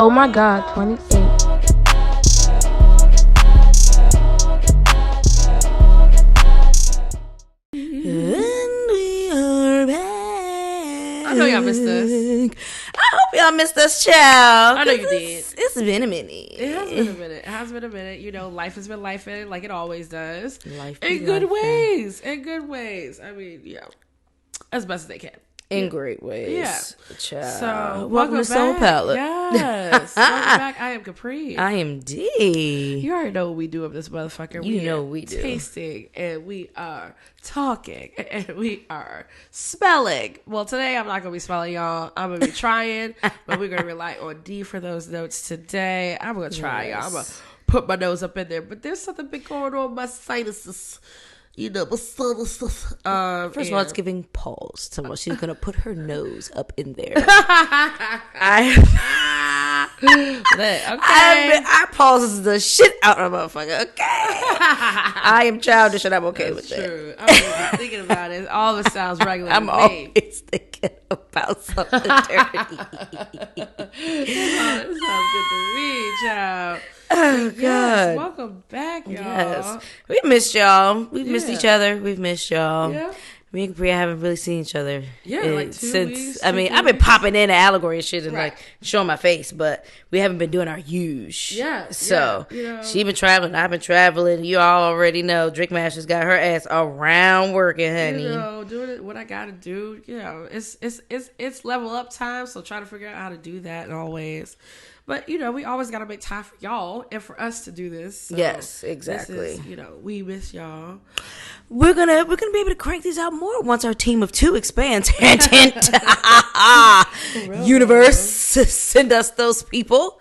Oh my God, 28. And we are back. I know y'all missed us. I hope y'all missed us, child. I know you did. It's been a minute. It has been a minute. It has been a minute. You know, life has been lifing like it always does. Life in good ways. In good ways. I mean, yeah, as best as they can. In great ways. Yeah. Child. So welcome to Soul Palate. Yes. Welcome back. I am Capri. I am D. You already know what we do with this motherfucker. You know are what we do. Tasting, and we are talking, and we are smelling. Well, today I'm not going to be smelling, y'all. I'm going to be trying, but we're going to rely on D for those notes today. I'm going to try, y'all. I'm going to put my nose up in there, but there's something big going on with my sinuses. You know, my sinuses. First of all, it's giving pause to what she's gonna put her nose up in there. Okay. I pauses the shit out of a motherfucker. Okay, I am childish and I'm okay with that. True. I'm really thinking about it. All of it sounds regular. I'm to me. always thinking about something dirty. It sounds good to me, child. Oh, Yes, God. welcome back, y'all. Yes. We missed y'all. We've missed each other. We've missed y'all. Yeah. Me and Capri haven't really seen each other. Like 2 since weeks, I mean, 2 I've been weeks. popping in to Allegory and shit and Right. like showing my face, but we haven't been doing our huge. Yeah, So yeah, you know. she been traveling, I've been traveling. You all already know Drink Master's got her ass around working, honey. You know, doing what I gotta do. You know, it's level up time, so try to figure out how to do that in all ways. But you know, we always gotta make time for y'all and for us to do this. So Yes, exactly. This is, you know, we miss y'all. We're gonna be able to crank these out more once our team of 2 expands. Hint, hint. Universe, send us those people.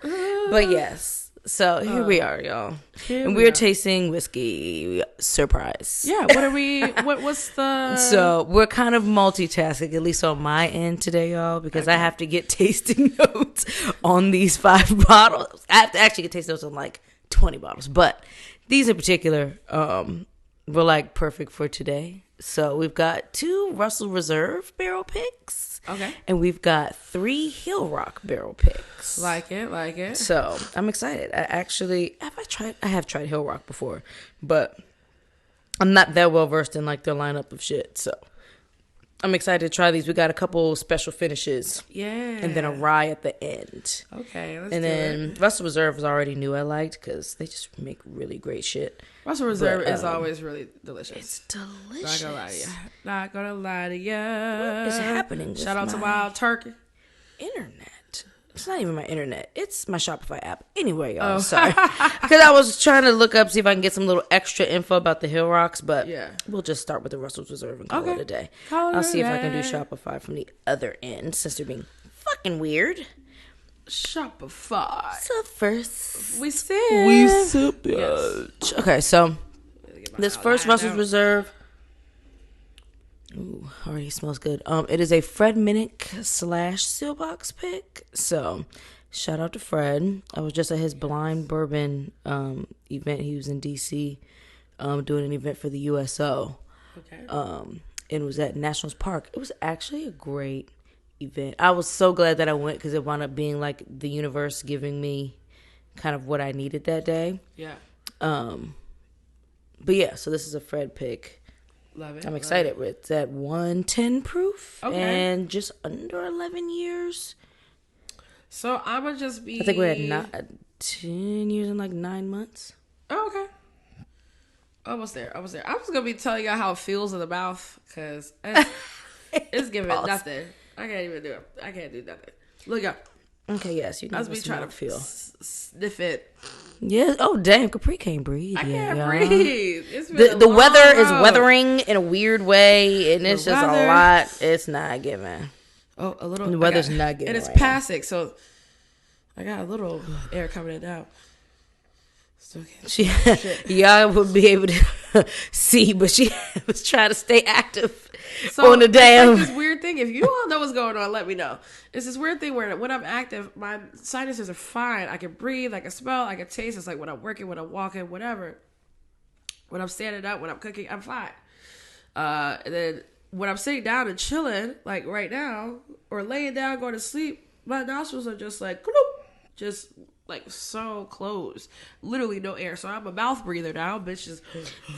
But yes. So here we are, y'all. And we're tasting whiskey. Surprise. Yeah. What are we? What's the? So we're kind of multitasking, at least on my end today, y'all, because I have to get tasting notes on these 5 bottles. I have to actually get tasting notes on like 20 bottles, but these in particular were like perfect for today. So we've got 2 Russell Reserve barrel picks. Okay. And we've got 3 Hill Rock barrel picks. Like it. So I'm excited. I have tried Hill Rock before, but I'm not that well versed in like their lineup of shit. So I'm excited to try these. We got a couple special finishes. Yeah. And then a rye at the end. Okay. Let's And do then it. Russell Reserve was already knew I liked because they just make really great shit. Russell Reserve But, is always really delicious. It's delicious. Not gonna lie to you. Not gonna lie to you. What is happening with Shout out to my Wild Turkey. internet? It's not even my internet. It's my Shopify app. Anyway, y'all. Sorry. Because I was trying to look up, see if I can get some little extra info about the Hill Rocks, but Yeah. we'll just start with the Russell Reserve and call Okay. it a day. Call it I'll a see if I can do day. Shopify from the other end since they're being fucking weird. Shopify. So first, We said. sip Yes. Okay, so Get my this outline first Russell's out. Reserve. Ooh, already smells good. It is a Fred Minnick / Seelbachs pick. So, shout out to Fred. I was just at his blind bourbon event. He was in DC doing an event for the USO. Okay. And it was at Nationals Park. It was actually a great event. I was so glad that I went because it wound up being like the universe giving me kind of what I needed that day. Yeah. But yeah, so this is a Fred pick. Love it. I'm excited with it's at 110 proof Okay. and just under 11 years. So I'm gonna just be. I think we're at 10 years and like 9 months. Oh, okay. Almost there. I was gonna be telling y'all how it feels in the mouth because it's giving Pause. nothing. I can't even do it. I can't do nothing. Look up. Okay, yes, you I know was what's be trying to feel. sniff it. Yes. Oh, damn, Capri can't breathe. I yet, can't y'all. breathe. It's been The a weather long is road. weathering in a weird way, and it's just weather- a lot. It's not giving. Oh, a little. The weather's not giving and it's right now. passing, so I got a little air coming in now. Still can't. She, y'all would be able to see, but she was trying to stay active So on the it's damn. like this weird thing. If you all know what's going on, let me know. It's this weird thing where when I'm active, my sinuses are fine. I can breathe, I can smell, I can taste. It's like when I'm working, when I'm walking, whatever. When I'm standing up, when I'm cooking, I'm fine. And then when I'm sitting down and chilling, like right now, or laying down, going to sleep, my nostrils are just like, just like so closed, literally no air. So I'm a mouth breather now, bitches.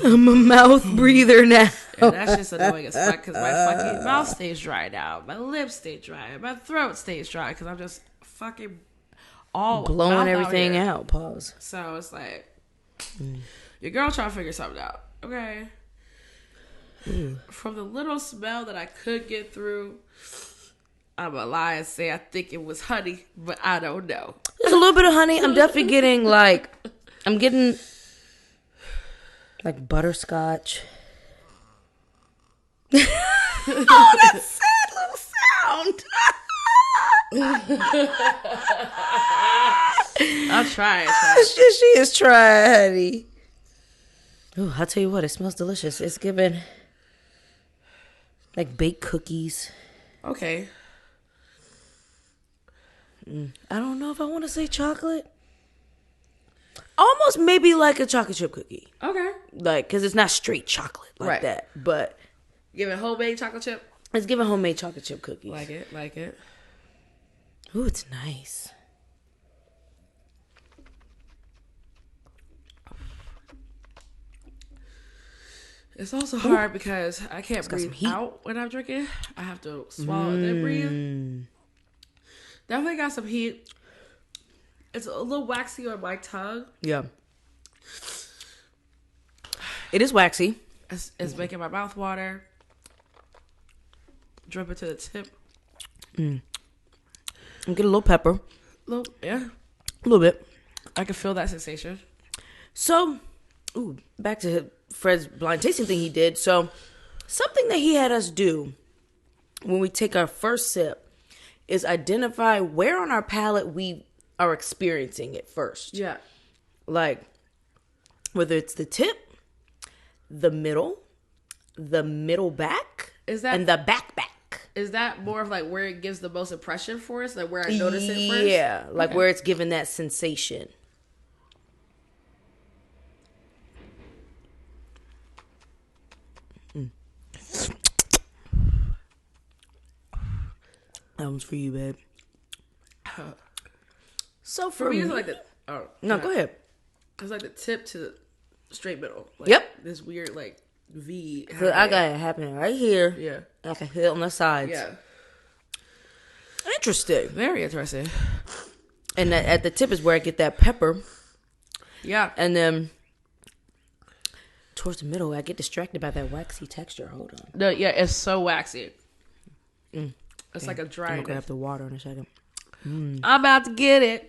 I'm a mouth breather now. And that's just annoying as fuck because my fucking mouth stays dry now, my lips stay dry, my throat stays dry because I'm just fucking all blowing everything out. Pause. So it's like your girl trying to figure something out. Okay. From the little smell that I could get through, I'm gonna lie and say I think it was honey, but I don't know. There's a little bit of honey. I'm definitely getting I'm getting like butterscotch. Oh, that sad little sound. I'll try it. She is trying, honey. Ooh, I'll tell you what, it smells delicious. It's giving like baked cookies. Okay. I don't know if I want to say chocolate. Almost maybe like a chocolate chip cookie. Okay. Like, because it's not straight chocolate like Right. that. But Giving homemade chocolate chip. it's giving homemade chocolate chip cookies. Like it. Ooh, it's nice. It's also hard because I can't got some breathe heat. out when I'm drinking. I have to swallow and then breathe. Definitely got some heat. It's a little waxy on my tongue. Yeah. It is waxy. It's making my mouth water. Dripping to the tip. I'm getting a little pepper. Yeah. A little bit. I can feel that sensation. So, back to Fred's blind tasting thing he did. So, something that he had us do when we take our first sip is identify where on our palate we are experiencing it first. Yeah. Like, whether it's the tip, the middle back, and the back. Is that more of like where it gives the most impression for us? Like where I notice it first? Yeah, like where it's giving that sensation. That one's for you, babe. So For me, it's like the... Oh. No, go ahead. It's like the tip to the straight middle. Like Yep. This weird like V. So I got it happening right here. Yeah. I can feel it on the sides. Yeah. Interesting. Very interesting. And at the tip is where I get that pepper. Yeah. And then towards the middle, I get distracted by that waxy texture. Hold on. No, yeah, it's so waxy. It's like a I'm dry. going to grab the water in a second. I'm about to get it.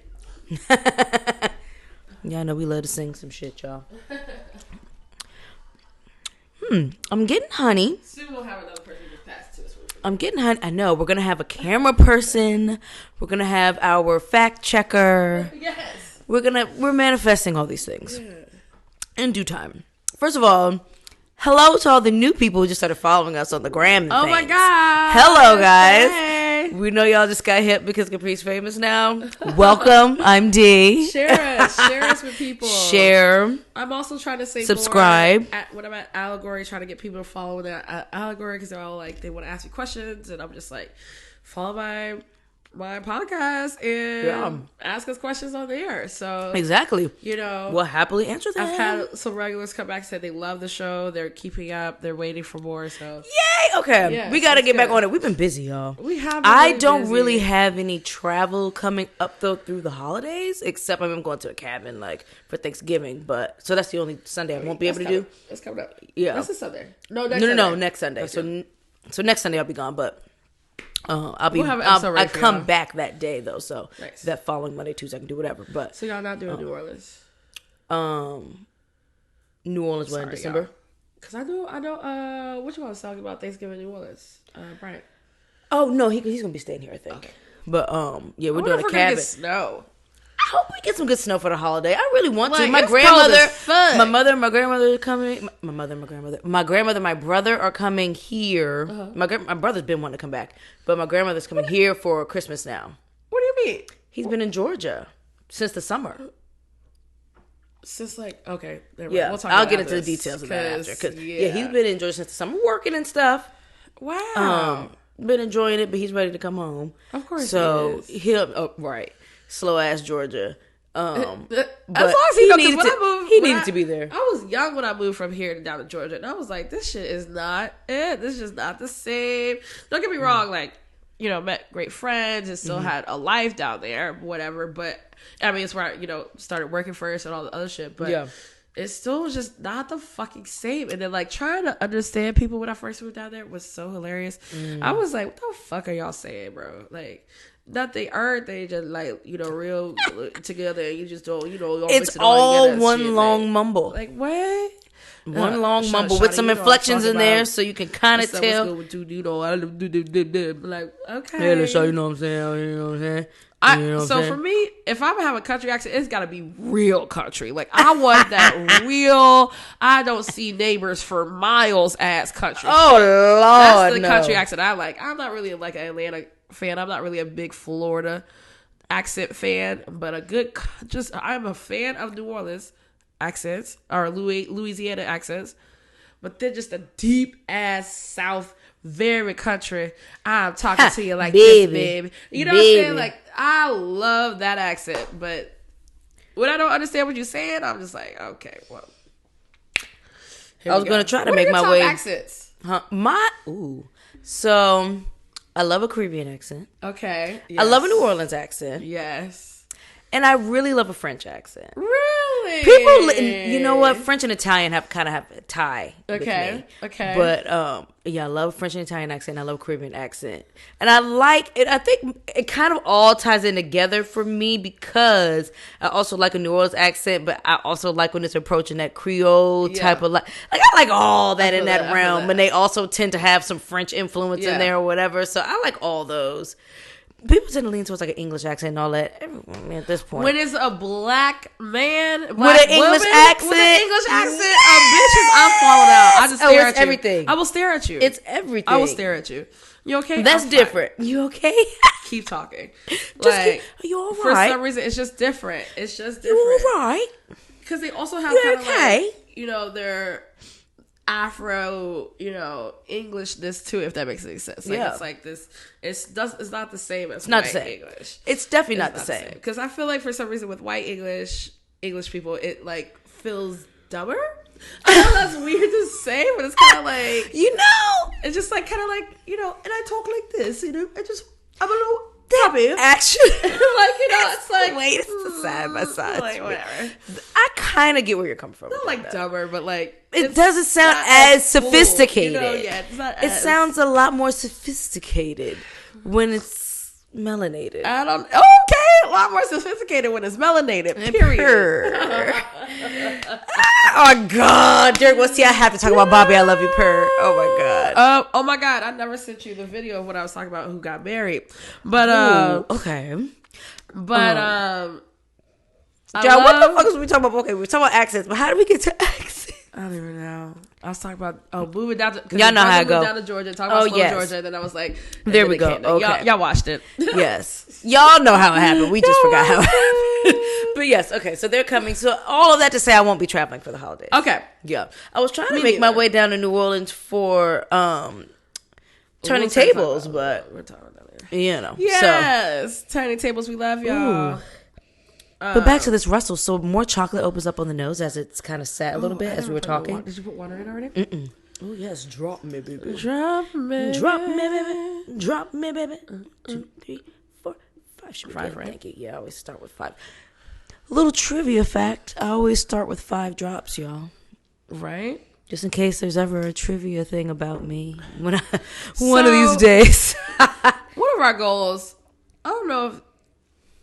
Yeah, I know we love to sing some shit, y'all. I'm getting honey. Soon we'll have another person just pass to us. I'm getting honey. I know. We're going to have a camera person. We're going to have our fact checker. Yes. We're manifesting all these things in due time. First of all, hello to all the new people who just started following us on the gram. And Oh my things. God. Hello, guys. Hey. We know y'all just got hip because Capri's famous now. Welcome. I'm D. Share us with people. Share. I'm also trying to say Subscribe. When I'm at Allegory, trying to get people to follow that Allegory because they're all like they want to ask me questions, and I'm just like, follow my podcast and ask us questions on the air. So Exactly. you know, We'll happily answer them. I've had some regulars come back and said they love the show. They're keeping up. They're waiting for more. So Yay! Okay, Yeah, we got to it's get back good. on it. We've been busy, y'all. we have. I been don't busy. really have any travel coming up though through the holidays, except I'm going to a cabin like for Thanksgiving. But so that's the only Sunday I won't be able to do. That's coming up. Yeah. That's a Sunday. No, Next Sunday. So next Sunday I'll be gone, but I'll be. We'll have an episode I ready for come y'all. back that day though, so Nice. that following Monday, Tuesday I can do whatever. But So y'all not doing New Orleans? New Orleans was in Sorry, December. y'all. Cause I know. What you want to talk about Thanksgiving in New Orleans? Brian. Oh no, he's gonna be staying here, I think. Okay. But yeah, we're I wonder doing if a we're gonna cabin. get snow. I hope we get some good snow for the holiday. I really want to. Like, My it's cold grandmother, as fuck. my mother, my grandmother are coming. My grandmother, my brother are coming here. My brother's been wanting to come back, but my grandmother's coming here for Christmas now. What do you mean? He's been in Georgia since the summer. Since okay, Yeah, we'll talk I'll about get into the this, details of that after. 'Cause, yeah, he's been in Georgia since the summer, working and stuff. Wow. Been enjoying it, but he's ready to come home. Of course So he is. he'll right. slow ass Georgia. As long But as he he needed to be there. I was young when I moved from here down to Georgia, and I was like, this shit is not it. This is just not the same. Don't get me wrong, like, you know, met great friends and still had a life down there, whatever. But I mean, it's where I, you know, started working first and all the other shit. But it still was just not the fucking same. And then, like, trying to understand people when I first moved down there was so hilarious. I was like, what the fuck are y'all saying, bro? Like, that they aren't, they just, like, you know, real together, and you just don't, you know, you It's all one long mumble. Like, what? One long mumble with some inflections in there, so you can kind of tell. You know, like, okay. Yeah, that's all, you know what I'm saying. You know what I'm saying. For me, if I'm gonna have a country accent, it's gotta be real country. Like, I want that real, I don't see neighbors for miles ass country. Oh, Lord, that's the country accent I like. I'm not really like an Atlanta fan. I'm not really a big Florida accent fan, but I'm a fan of New Orleans accents or Louisiana accents, but they're just a deep ass South, very country. I'm talking to you like this, baby. You know what I'm saying? Like, I love that accent, but when I don't understand what you're saying, I'm just like, okay, well. I was gonna try to make my way. Accents? So I love a Caribbean accent. Okay. Yes. I love a New Orleans accent. Yes. And I really love a French accent. Really? People, you know what? French and Italian have a tie. Okay. With me. Okay. But yeah, I love French and Italian accent. I love Caribbean accent, and I like it. I think it kind of all ties in together for me because I also like a New Orleans accent, but I also like when it's approaching that Creole type of like I like all that in that realm, and they also tend to have some French influence in there or whatever. So I like all those. People tend to lean towards like an English accent and all that. Everyone, at this point, when it's a black man with an English accent, a bitch is I'm falling out. I just stare at you. Everything. I will stare at you. It's everything. I will stare at you. You okay? That's different. You okay? Keep talking. Are you all right? For some reason, it's just different. It's just different. You all right? Because they also have kind of like, you know, their Afro, you know, Englishness too, if that makes any sense. Like, it's like this. It's not the same as white English. It's definitely not the same. Because I feel like for some reason with white English people, it like feels dumber. I know that's weird to say, but it's kind of like, you know, it's just like kind of like, you know, and I talk like this, you know, I'm a little happy. Actually, like, you know, it's like, wait, it's side by side. Like, whatever. I kind of get where you're coming from. Not like dumber, but like it doesn't sound as sophisticated. Cool, you know? Yeah, it's not. It sounds a lot more sophisticated when it's melanated. I don't. Okay, a lot more sophisticated when it's melanated. Period. Oh God, Derek. Well, see, I have to talk about Bobby. I love you, purr. Oh my God. Oh my God. I never sent you the video of what I was talking about. Who got married? But okay. But John, what the fuck is we talking about? Okay, we're talking about accents, but how did we get to accents? I don't even know. I was talking about moving down to y'all know how I go down to Georgia, talking about slow Georgia. Then I was like, there we go. Okay, y'all watched it. Yes, y'all know how it happened. We just forgot how it happened. But yes, okay. So they're coming. So all of that to say, I won't be traveling for the holidays. Okay, yeah. I was trying to make my way down to New Orleans for turning tables, but we're talking about that. You know, yes, turning tables. We love y'all. But back to this Russell. So more chocolate opens up on the nose as it's kind of sat a little bit as we were talking. Did you put water in already? Oh yes, drop me, baby. Drop me, baby. Drop me, baby. 1, 2, 3, 4, 5. Should be 5, right? Thank you. Yeah, I always start with 5. Little trivia fact: I always start with 5 drops, y'all. Right? Just in case there's ever a trivia thing about me. One of these days. One of our goals. I don't know if.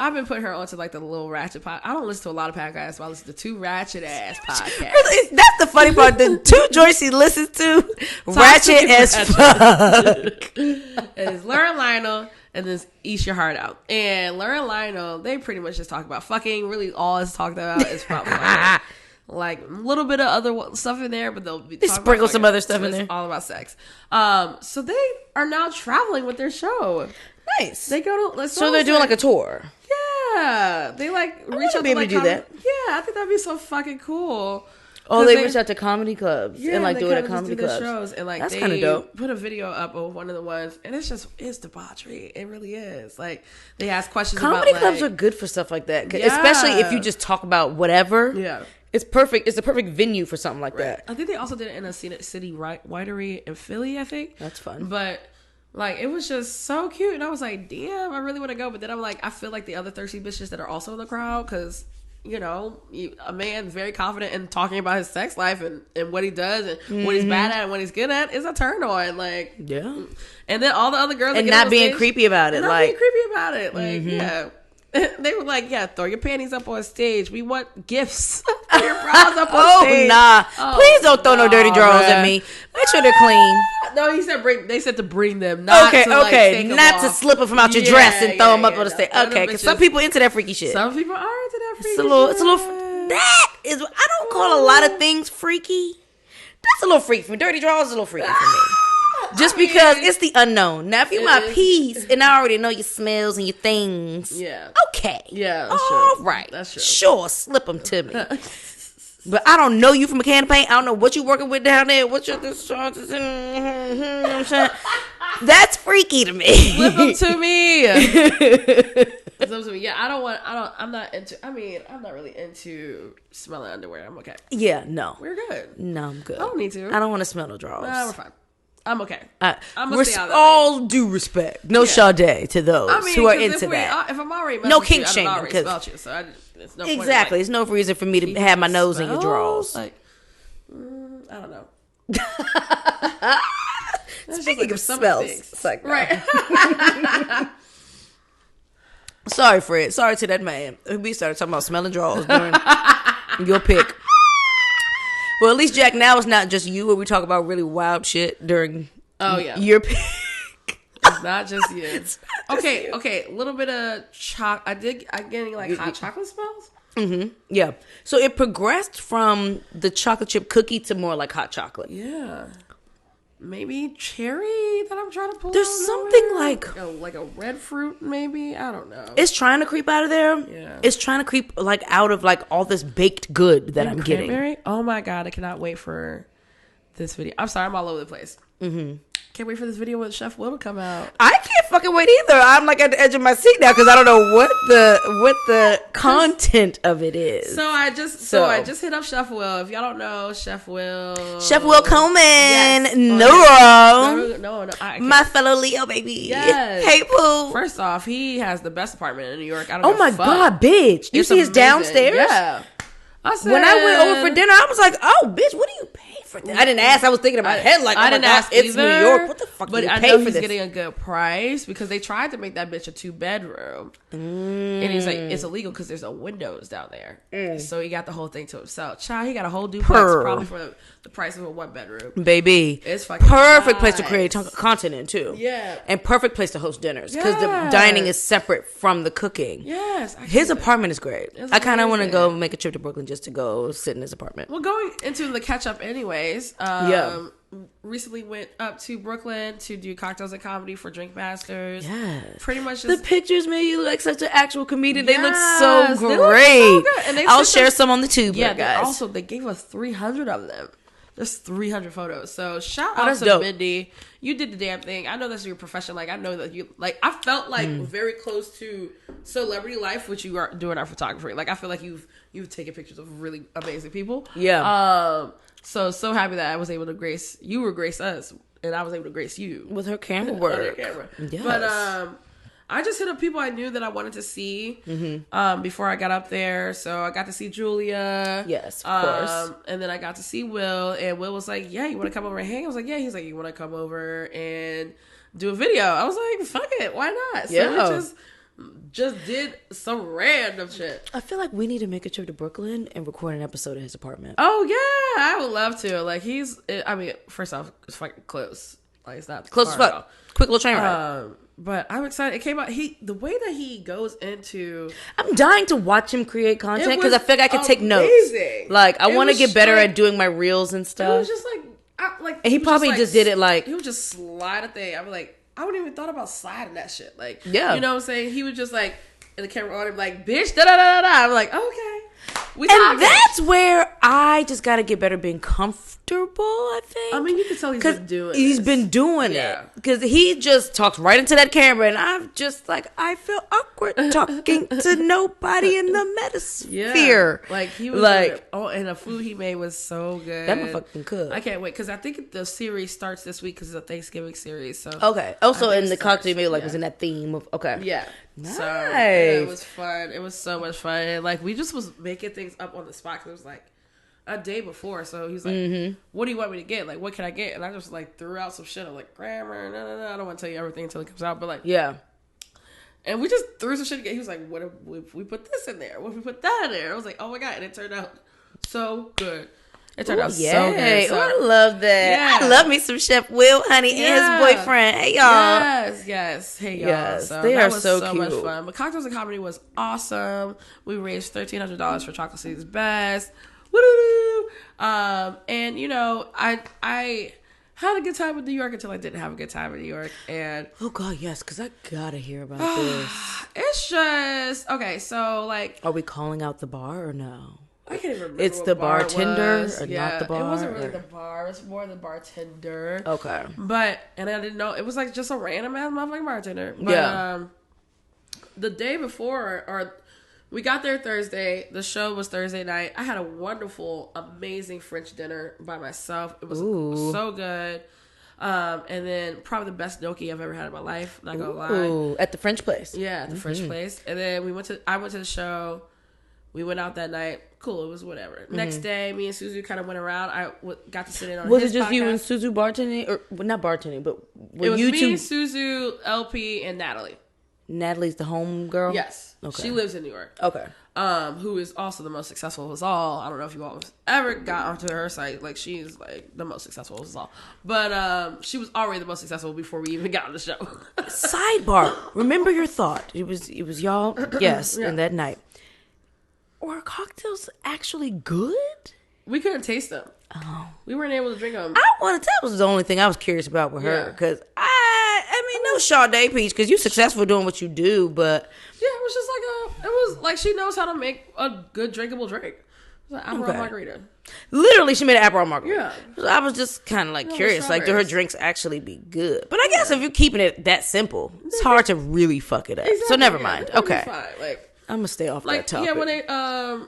I've been putting her onto like the little ratchet pod. I don't listen to a lot of podcasts, but I listen to 2 ratchet ass podcasts. Really? That's the funny part. The 2 joints he listens to, ratchet as fuck. It's Laura and Lionel, and then Eat Your Heart Out. And Laura and Lionel, they pretty much just talk about fucking. Really, all it's talked about is probably like a little bit of other stuff in there, but they'll be sprinkle some other stuff in there. All about sex. So they are now traveling with their show. Nice. They go to so they're doing like a tour. Yeah, they like reach out to be able to do that. Yeah, I think that'd be so fucking cool. Oh, they reach out to comedy clubs and like do it at comedy clubs. Shows, and like that's kind of dope. Put a video up of one of the ones, and it's debauchery. It really is. Like they ask questions. Comedy about, clubs are good for stuff like that, especially if you just talk about whatever. Yeah. It's perfect. It's a perfect venue for something like that. I think they also did it in a city winery in Philly, I think. That's fun. But like it was just so cute, and I was like, damn, I really want to go. But then I'm like, I feel like the other thirsty bitches that are also in the crowd, because a man very confident in talking about his sex life and what he does and what he's bad at and what he's good at is a turn on. Like, yeah. And then all the other girls and not being creepy about it. Like, yeah. They were like, yeah, throw your panties up on stage. We want gifts. Throw your bras up on stage. Nah. Please don't throw no dirty drawers at me. Make sure they're clean. No, he said they said to bring them. Not to, like, take them not off. to slip them from out your dress and throw them up on the stage. Okay, because some people into that freaky shit. Some people are into that freaky shit. It's a little. That is. I don't call a lot of things freaky. That's a little freaky for me. Dirty drawers is a little freaky for me. Just because it's the unknown. Now, if you're my piece and I already know your smells and your things, okay. Yeah, that's all true. right. That's true. Sure, slip them to me. But I don't know you from a can of paint. I don't know what you're working with down there. What's your discharges? You know what I'm saying? That's freaky to me. Slip them to me. Yeah, I'm not really into smelling underwear. I'm okay. Yeah, no. We're good. No, I'm good. I don't need to. I don't want to smell no drawers. No, we're fine. I'm okay. All due respect. No Sade to those who are into that. If I'm already no kink shaming. I already smelled you, so there's no point exactly. There's no reason for me to have my nose in your drawers. Like, I don't know. Speaking of smells, it's like, right. Sorry, Fred. Sorry to that man. We started talking about smelling drawers during your pick. Well, at least, Jack, now it's not just you where we talk about really wild shit during your pick. It's not just you. Okay. A little bit of I'm getting like hot chocolate smells. Mm-hmm. Yeah. So it progressed from the chocolate chip cookie to more like hot chocolate. Yeah. Maybe cherry that I'm trying to pull. There's something like a red fruit, maybe. I don't know. It's trying to creep out of there. Yeah. It's trying to creep like out of like all this baked good that I'm getting. Oh my God, I cannot wait for this video. I'm sorry, I'm all over the place. Mm-hmm. Can't wait for this video with Chef Will to come out. I can't fucking wait either. I'm like at the edge of my seat now because I don't know what the content of it is. So I just hit up Chef Will. If y'all don't know, Chef Will Coleman, yes. No, my fellow Leo baby. Yes. Hey Pooh. First off, he has the best apartment in New York. I don't. Oh my God, bitch! You see his downstairs? Yeah. When I went over for dinner, I was like, "Oh, bitch, what do you pay for that?" I didn't ask. I was thinking in my head like, "I didn't ask. It's New York. What the fuck do you pay for this?" But I know he's getting a good price because they tried to make that bitch a 2-bedroom, and he's like, "It's illegal because there's no windows down there." So he got the whole thing to himself. Child, he got a whole duplex probably for the price of a 1-bedroom. Baby, it's fucking perfect nice. place to create content in too. Yeah, and perfect place to host dinners because the dining is separate from the cooking. Yes, his apartment is great. I kind of want to go make a trip to Brooklyn just to go sit in his apartment. Well, going into the catch up anyways, recently went up to Brooklyn to do Cocktails and Comedy for Drink Masters. Yeah, pretty much just, the pictures made you look like such an actual comedian. They look so great. And I'll share some on the tube. Yeah, guys. They gave us 300 of them. Just 300 photos. So shout out to Mindy. You did the damn thing. I know that's your profession. Like I know that you I felt like very close to celebrity life, which you are doing our photography. Like I feel like you've taken pictures of really amazing people. Yeah. So happy that I was able to grace us, and I was able to grace you with her camera work. Yes. But I just hit up people I knew that I wanted to see before I got up there. So I got to see Julia. Yes, of course. And then I got to see Will. And Will was like, yeah, you want to come over and hang? I was like, yeah. He's like, you want to come over and do a video? I was like, fuck it. Why not? So we just did some random shit. I feel like we need to make a trip to Brooklyn and record an episode at his apartment. Oh, yeah. I would love to. Like, first off, it's fucking close. Like, it's not close as fuck. Quick little train ride. But I'm excited. It came out. The way that he goes into. I'm dying to watch him create content because I feel like I could take notes. Like I want to get better at doing my reels and stuff. It was just and he probably just did it like he would just slide a thing. I was like, I wouldn't even thought about sliding that shit. Like, yeah, you know what I'm saying? He would just like in the camera on him like, bitch, da da da da. I'm like, okay. And that's where I just got to get better being comfortable, I think. I mean, you can tell he's been doing it. Because he just talks right into that camera, and I'm just like, I feel awkward talking to nobody in the metasphere. Yeah. Like, he was like, and the food he made was so good. That motherfucking cook. I can't wait, because I think the series starts this week because it's a Thanksgiving series. So okay. Also, in the cocktail you made, like, was in that theme of, okay. Yeah. Nice. So, it was fun. It was so much fun. And, like, we just was making things up on the spot, because it was, like, a day before. So, he was like, what do you want me to get? Like, what can I get? And I just, like, threw out some shit. I'm like, grammar, no. I don't want to tell you everything until it comes out. But, like, yeah. And we just threw some shit together. He was like, what if we put this in there? What if we put that in there? I was like, oh, my God. And it turned out so good. It turned out so good. So, I love that. Yeah. I love me some Chef Will, honey, and his boyfriend. Hey, y'all. Yes. Hey, y'all. Yes, so they that are was so so cute. much fun. But Cocktails and Comedy was awesome. We raised $1,300 for Chocolate City's Best. Woo! And, you know, I had a good time in New York until I didn't have a good time in New York. And oh, God, yes, because I got to hear about this. It's just, okay, so, like. Are we calling out the bar or no? I can't even remember. It's the bartender or not the bar? It wasn't really the bar. It's more the bartender. Okay. And I didn't know. It was like just a random ass motherfucking bartender. But, yeah. The day before, or we got there Thursday. The show was Thursday night. I had a wonderful, amazing French dinner by myself. It was so good. And then probably the best gnocchi I've ever had in my life. Not gonna lie. At the French place. Yeah, the French place. And then I went to the show. We went out that night. Cool, it was whatever. Next day, me and Suzu kind of went around. I got to sit in on his podcast. Was it just you and Suzu bartending? Or well, not bartending, but it was you me, two? Suzu, LP, and Natalie. Natalie's the home girl? Yes. Okay. She lives in New York. Okay. Who is also the most successful of us all. I don't know if you all ever got onto her site. Like, she's like the most successful of us all. But she was already the most successful before we even got on the show. Sidebar. Remember your thought. It was y'all, yes, in that night. Were cocktails actually good? We couldn't taste them. Oh. We weren't able to drink them. That was the only thing I was curious about with her. Because I mean, no Sade Peach, because you're successful doing what you do, but. Yeah, it was just like she knows how to make a good drinkable drink. It was like Aperol Margarita. Literally, she made an Aperol Margarita. Yeah. So I was just kind of like curious, like, do her drinks actually be good? But I guess if you're keeping it that simple, it's hard to really fuck it up. Exactly, so never mind. Okay. Fine. Like, I'm gonna stay off that topic. Yeah, when they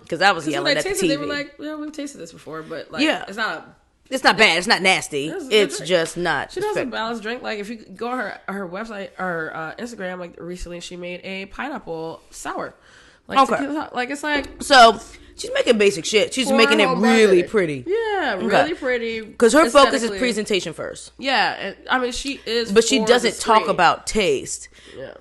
because I was yelling at the TV. They were like, "Yeah, we've tasted this before, but like, it's not bad. It's not nasty. It's just not." She does a balanced drink. Like if you go on her website or Instagram, like recently she made a pineapple sour. Like, like it's like so. She's making basic shit. She's making it really pretty. Yeah, really pretty. Because her focus is presentation first. Yeah, and, I mean she is, but she doesn't talk about taste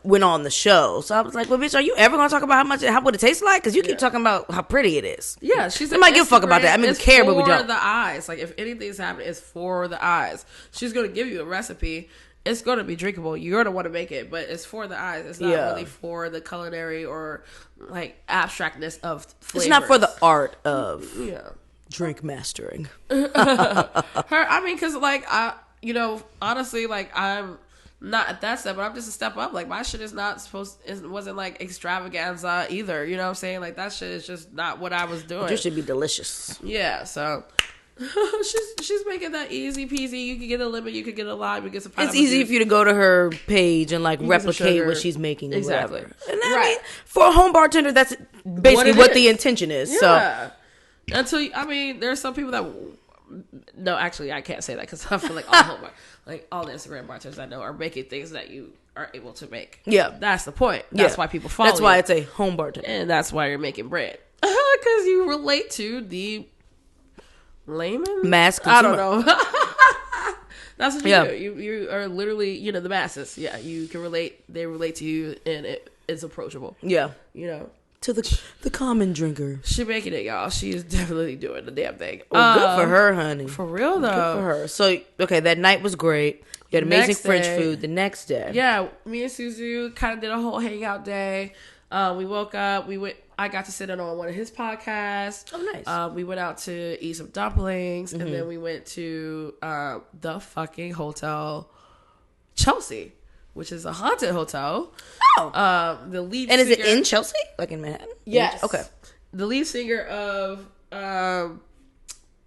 when on the show. So I was like, "Well, bitch, are you ever gonna talk about what it tastes like? Because you keep talking about how pretty it is." Yeah, she's. I might give a fuck about that. I mean, we care, but we don't. For the eyes, like if anything's happening, it's for the eyes. She's gonna give you a recipe. It's going to be drinkable. You're going to want to make it, but it's for the eyes. It's not really for the culinary or like abstractness of flavors. It's not for the art of drink mastering. I mean, because like honestly, like I'm not at that step, but I'm just a step up. Like my shit is not wasn't like extravaganza either. You know what I'm saying? Like that shit is just not what I was doing. It should be delicious. Yeah, so. she's making that easy peasy. You can get a lemon, you can get a lime, you get some pineapple. It's easy for you to go to her page and like replicate what she's making. Exactly. And I mean, for a home bartender, that's basically what the intention is. Yeah. So there's some people that. No, actually, I can't say that because I feel like all the Instagram bartenders I know are making things that you are able to make. Yeah, that's the point. That's why people follow. That's why it's a home bartender, and that's why you're making bread because you relate to the. Layman? Mass consumer. I don't know. That's what you do. You are literally, the masses. Yeah, you can relate. They relate to you, and it's approachable. Yeah. To the common drinker. She's making it, y'all. She is definitely doing the damn thing. Well, good for her, honey. For real, though. Good for her. So, okay, that night was great. You had amazing French food the next day. Yeah, me and Suzu kind of did a whole hangout day. We woke up. I got to sit in on one of his podcasts. Oh, nice. We went out to eat some dumplings, and then we went to the fucking hotel Chelsea, which is a haunted hotel. Oh. The lead and singer, is it in Chelsea? Like in Manhattan? Yes. Okay. the lead singer of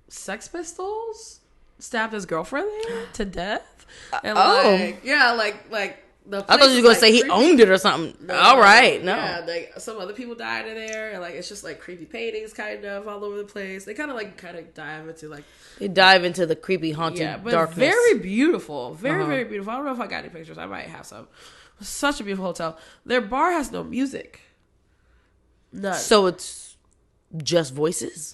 Sex Pistols stabbed his girlfriend there to death. And like the I thought you were gonna say he owned it or something. No, all right, no. Yeah, like some other people died in there, and like it's just like creepy paintings kind of all over the place. They kind of dive into like the creepy haunted but darkness. Very beautiful, very beautiful. I don't know if I got any pictures. I might have some. Such a beautiful hotel. Their bar has no music. None. So it's just voices?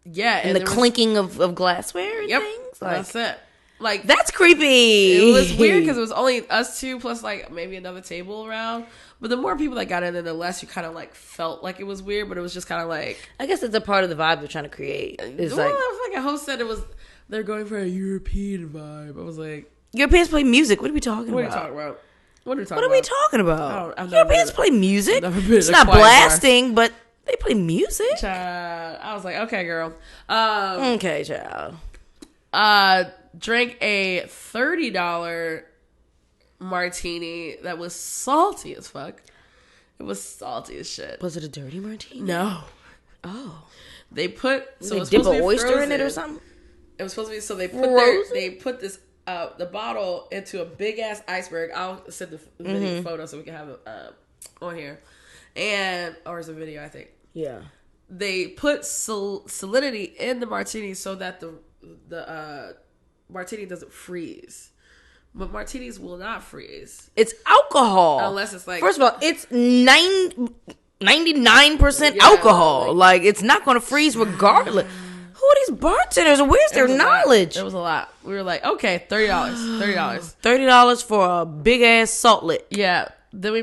And the clinking of glassware and things? That's it. Like that's creepy. It was weird because it was only us two plus like maybe another table around. But the more people that got in there, the less you kind of like felt like it was weird. But it was just kind of like, I guess it's a part of the vibe they're trying to create. It's like a host said they're going for a European vibe. I was like, Europeans play music. What are we talking about? What are we talking about? Europeans play music. It's not blasting, but they play music. Child. I was like, okay, girl. Okay, child. Drank a $30 martini that was salty as fuck. It was salty as shit. Was it a dirty martini? No. Oh. They dip an oyster in it or something? It was supposed to be, so they put this the bottle into a big ass iceberg. I'll send the video photo so we can have it on here. Or it's a video, I think. Yeah. They put salinity in the martini so that the martini doesn't freeze. But martinis will not freeze. It's alcohol. Unless it's like... First of all, it's 99% alcohol. Like, it's not going to freeze regardless. Who are these bartenders? Where's their knowledge? It was a lot. We were like, okay, $30. $30 for a big-ass saltlet. Yeah. Then we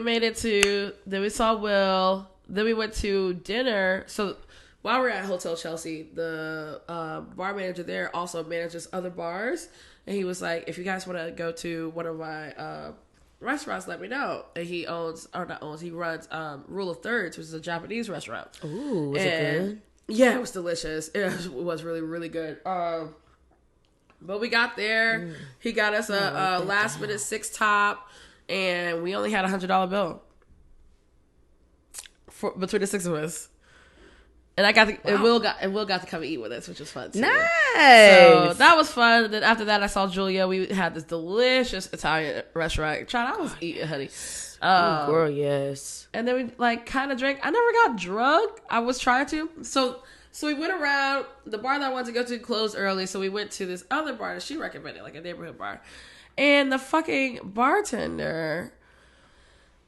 saw Will. Then we went to dinner. So... While we're at Hotel Chelsea, the bar manager there also manages other bars. And he was like, if you guys want to go to one of my restaurants, let me know. And he runs Rule of Thirds, which is a Japanese restaurant. Ooh, was it good? Yeah, it was delicious. It was really, really good. But we got there. He got us a last minute 6 top. And we only had $100 bill between the 6 of us. And Will got to come and eat with us, which was fun too. Nice. So that was fun. Then after that, I saw Julia. We had this delicious Italian restaurant. I was eating, honey. Girl, yes. And then we like kind of drank. I never got drunk. I was trying to. So we went around. The bar that I wanted to go to closed early, so we went to this other bar that she recommended, like a neighborhood bar. And the fucking bartender,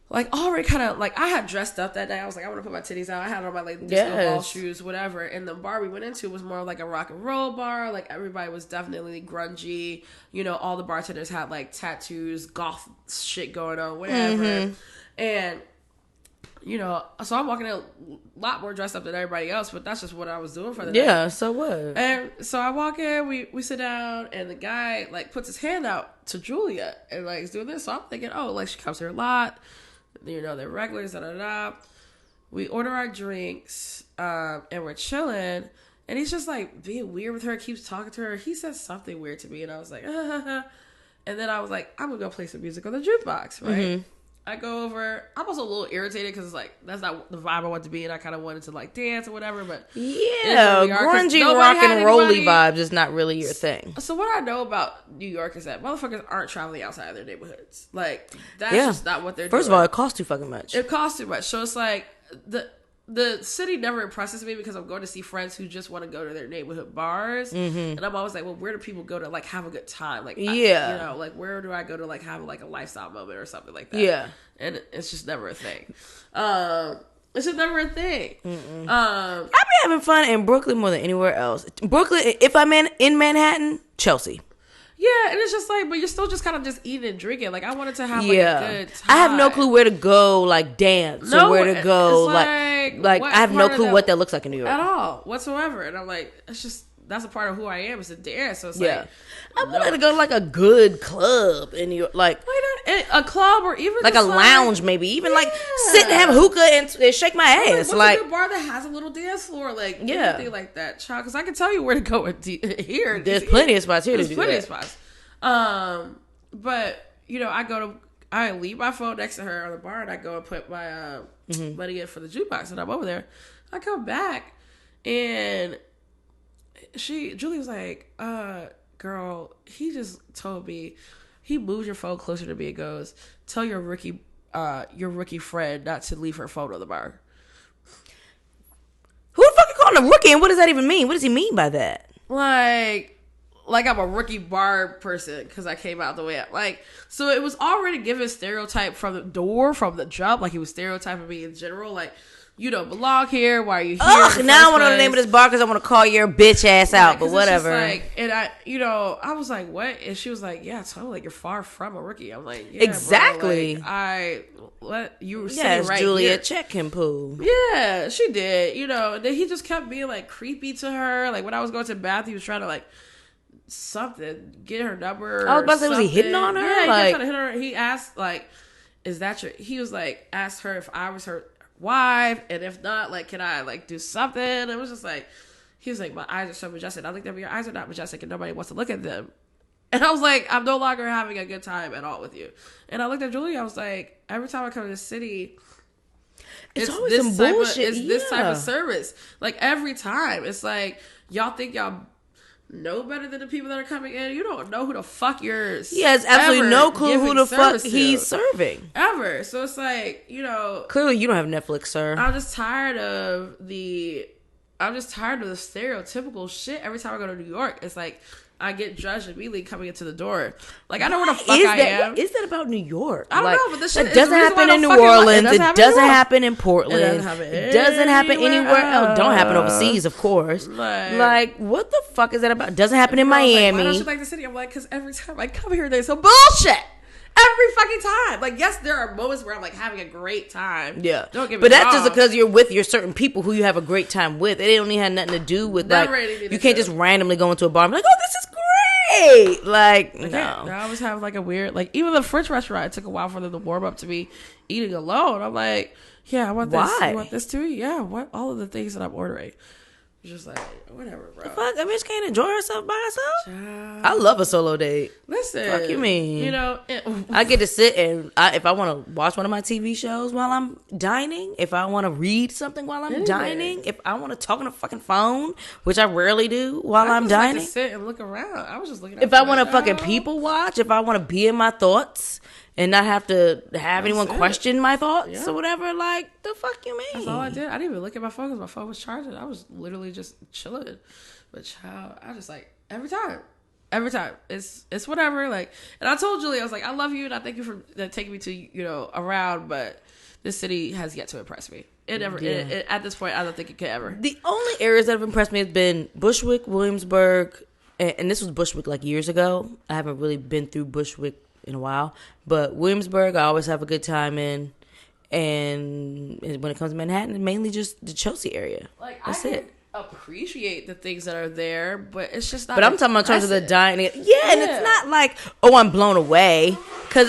like, already kind of, like, I had dressed up that day. I was like, I want to put my titties out. I had on my, like, disco ball shoes, whatever. And the bar we went into was more like a rock and roll bar. Like, everybody was definitely grungy. You know, all the bartenders had, like, tattoos, goth shit going on, whatever. And, you know, so I'm walking in a lot more dressed up than everybody else, but that's just what I was doing for the night. Yeah, so what? And so I walk in, we sit down, and the guy, like, puts his hand out to Julia and, like, is doing this. So I'm thinking, oh, like, she comes here a lot. You know, they're regulars, da-da-da. We order our drinks, and we're chilling. And he's just, like, being weird with her, keeps talking to her. He says something weird to me, and I was like, And then I was like, I'm going to go play some music on the jukebox, right? I go over. I was a little irritated because it's like, that's not the vibe I want to be in. I kind of wanted to, like, dance or whatever, but... Yeah, grungy rock and rolly vibes is not really your thing. So what I know about New York is that motherfuckers aren't traveling outside of their neighborhoods. Like, that's just not what they're doing. First of all, it costs too fucking much. It costs too much. So it's like, the city never impresses me because I'm going to see friends who just want to go to their neighborhood bars. And I'm always like, well, where do people go to, like, have a good time? Like, you know, like, where do I go to, like, have, like, a lifestyle moment or something like that? Yeah. And it's just never a thing. It's just never a thing. I've been having fun in Brooklyn more than anywhere else. Brooklyn, if I'm in Manhattan, Chelsea. Yeah, and it's just like, but you're still just kind of just eating and drinking. Like, I wanted to have, like, a good time. I have no clue where to go, like, dance, or where to go. Like I have no clue what that looks like in New York. At all, whatsoever. And I'm like, it's just, that's a part of who I am, is to dance. So it's like... I wanted to go to, like, a good club in New York. Like, a club or even... Like, a lounge, maybe. Even, like, sit and have hookah and shake my ass. What's a good bar that has a little dance floor? Like, anything like that, child. Because I can tell you where to go here. There's plenty of spots here to do that. There's plenty of spots. But, you know, I leave my phone next to her on the bar, and I go and put my money in for the jukebox, and I'm over there. I come back and Julie was like, girl, he just told me he moved your phone closer to me and goes, tell your rookie friend not to leave her phone on the bar. Who the fuck you calling a rookie, and what does that even mean? What does he mean by that? Like I'm a rookie bar person because I came out the way so it was already given stereotype from the jump. Like he was stereotyping me in general. Like, you don't belong here. Why are you here? Ugh, now I want to know the name of this bar because I want to call your bitch ass out. But whatever. And I was like, what? And she was like, yeah, totally. Like, you're far from a rookie. I'm like, yeah, exactly. Bro, like, you were sitting right Julia here. Check him, poo. Yeah, she did. And then he just kept being like creepy to her. Like when I was going to the bath, he was trying to like get her number. I was about to say, was he hitting on her? Yeah, he kept trying to hit her. He asked like, is that your? He was like, asked her if I was her wife, and if not, like, can I like do something? It was just like, he was like, my eyes are so majestic. I looked at me, your eyes are not majestic, and nobody wants to look at them. And I was like, I'm no longer having a good time at all with you. And I looked at Julie. I was like, every time I come to the city, it's always some bullshit. It's this type of service. Like every time, it's like y'all think y'all know better than the people that are coming in. You don't know who the fuck yours. He has absolutely no clue who the fuck he's serving. Ever. So it's like, clearly you don't have Netflix, sir. I'm just tired of the stereotypical shit. Every time I go to New York, it's like I get judged immediately coming into the door. Like, I know where the fuck I am. What is that about New York? I don't know, but this shit doesn't happen in New Orleans. It doesn't happen in Portland. It doesn't happen anywhere else. Don't happen overseas, of course. Like, what the fuck is that about? It doesn't happen in Miami. Like, why don't you like the city? I'm like, because every time I come here, there's some bullshit. Every fucking time. Like, yes, there are moments where I'm like having a great time. Yeah. Don't get me wrong. But that's just because you're with your certain people who you have a great time with. It only had nothing to do with you can't just randomly go into a bar and be like, oh, this is great. Like, no. I always have like a weird, like, even the French restaurant, it took a while for them to warm up to me eating alone. I'm like, yeah, I want this. Why? You want this too? Yeah, what? All of the things that I'm ordering. Just like, whatever, bro. The fuck? A bitch can't enjoy herself by herself? I love a solo date. Listen. Fuck you mean? I get to sit and if I want to watch one of my TV shows while I'm dining, if I want to read something while I'm dining, if I want to talk on a fucking phone, which I rarely do while I'm dining. Like to sit and look around. I was just looking at if I want to fucking people watch, if I want to be in my thoughts and not have to have anyone question my thoughts or whatever, like, the fuck you mean? That's all I did. I didn't even look at my phone because my phone was charging. I was literally just chilling. But child, I just like, every time. It's whatever. Like, and I told Julie, I was like, I love you and I thank you for taking me to, around, but this city has yet to impress me. It never, at this point, I don't think it could ever. The only areas that have impressed me has been Bushwick, Williamsburg, and this was Bushwick like years ago. I haven't really been through Bushwick in a while, but Williamsburg I always have a good time in, and when it comes to Manhattan, mainly just the Chelsea area. Like, that's it. Appreciate the things that are there, but it's just not. But I'm talking about in terms of the dining. Yeah, and it's not like, oh, I'm blown away, because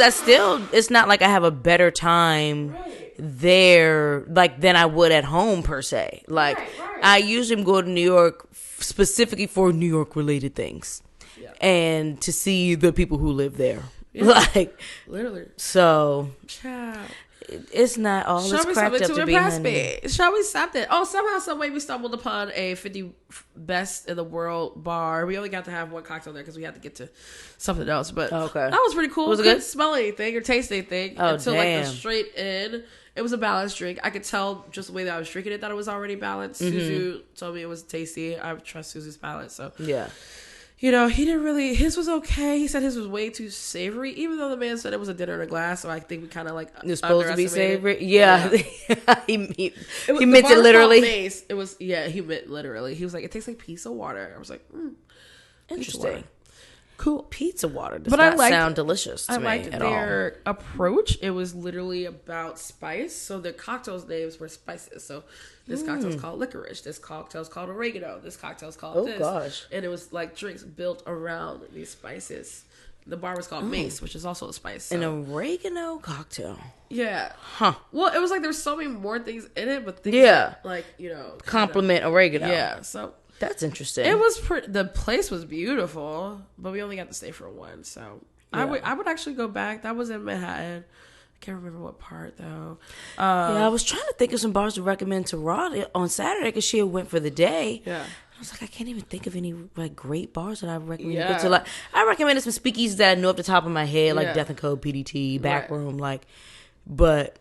it's not like I have a better time there like than I would at home per se. Like I usually go to New York specifically for New York related things, and to see the people who live there. Like, literally. So, child, it's not all this cracked up to be, honey. Show me something. Oh, somehow, some way, we stumbled upon a 50 best in the world bar. We only got to have one cocktail there because we had to get to something else. But that was pretty cool. Was it good? Smell anything or taste anything until like the straight in. It was a balanced drink. I could tell just the way that I was drinking it that it was already balanced. Suzu told me it was tasty. I trust Suzu's palate. So yeah. He didn't really, his was okay. He said his was way too savory, even though the man said it was a dinner in a glass. So I think we kind of like, it was supposed to be savory. Yeah. he meant it literally. It was, he meant literally. He was like, it tastes like pizza water. I was like, interesting. Cool. Pizza water does not sound delicious to me at all. I liked their approach. It was literally about spice. So the cocktails names were spices. So this cocktail's called licorice. This cocktail's called oregano. This cocktail's called this. Oh, gosh. And it was like drinks built around these spices. The bar was called Mace, which is also a spice. So. An oregano cocktail. Yeah. Huh. Well, it was like there was so many more things in it, but things that, like, complement oregano. Yeah. So that's interesting. It was the place was beautiful, but we only got to stay for one. So I would actually go back. That was in Manhattan. I can't remember what part though. Yeah, I was trying to think of some bars to recommend to Rod on Saturday because she had went for the day. Yeah. I was like, I can't even think of any like great bars that I recommend. Yeah. So, like, I recommended some speakeasies that I know off the top of my head, like Yeah. Death and Co, PDT, Backroom, like. But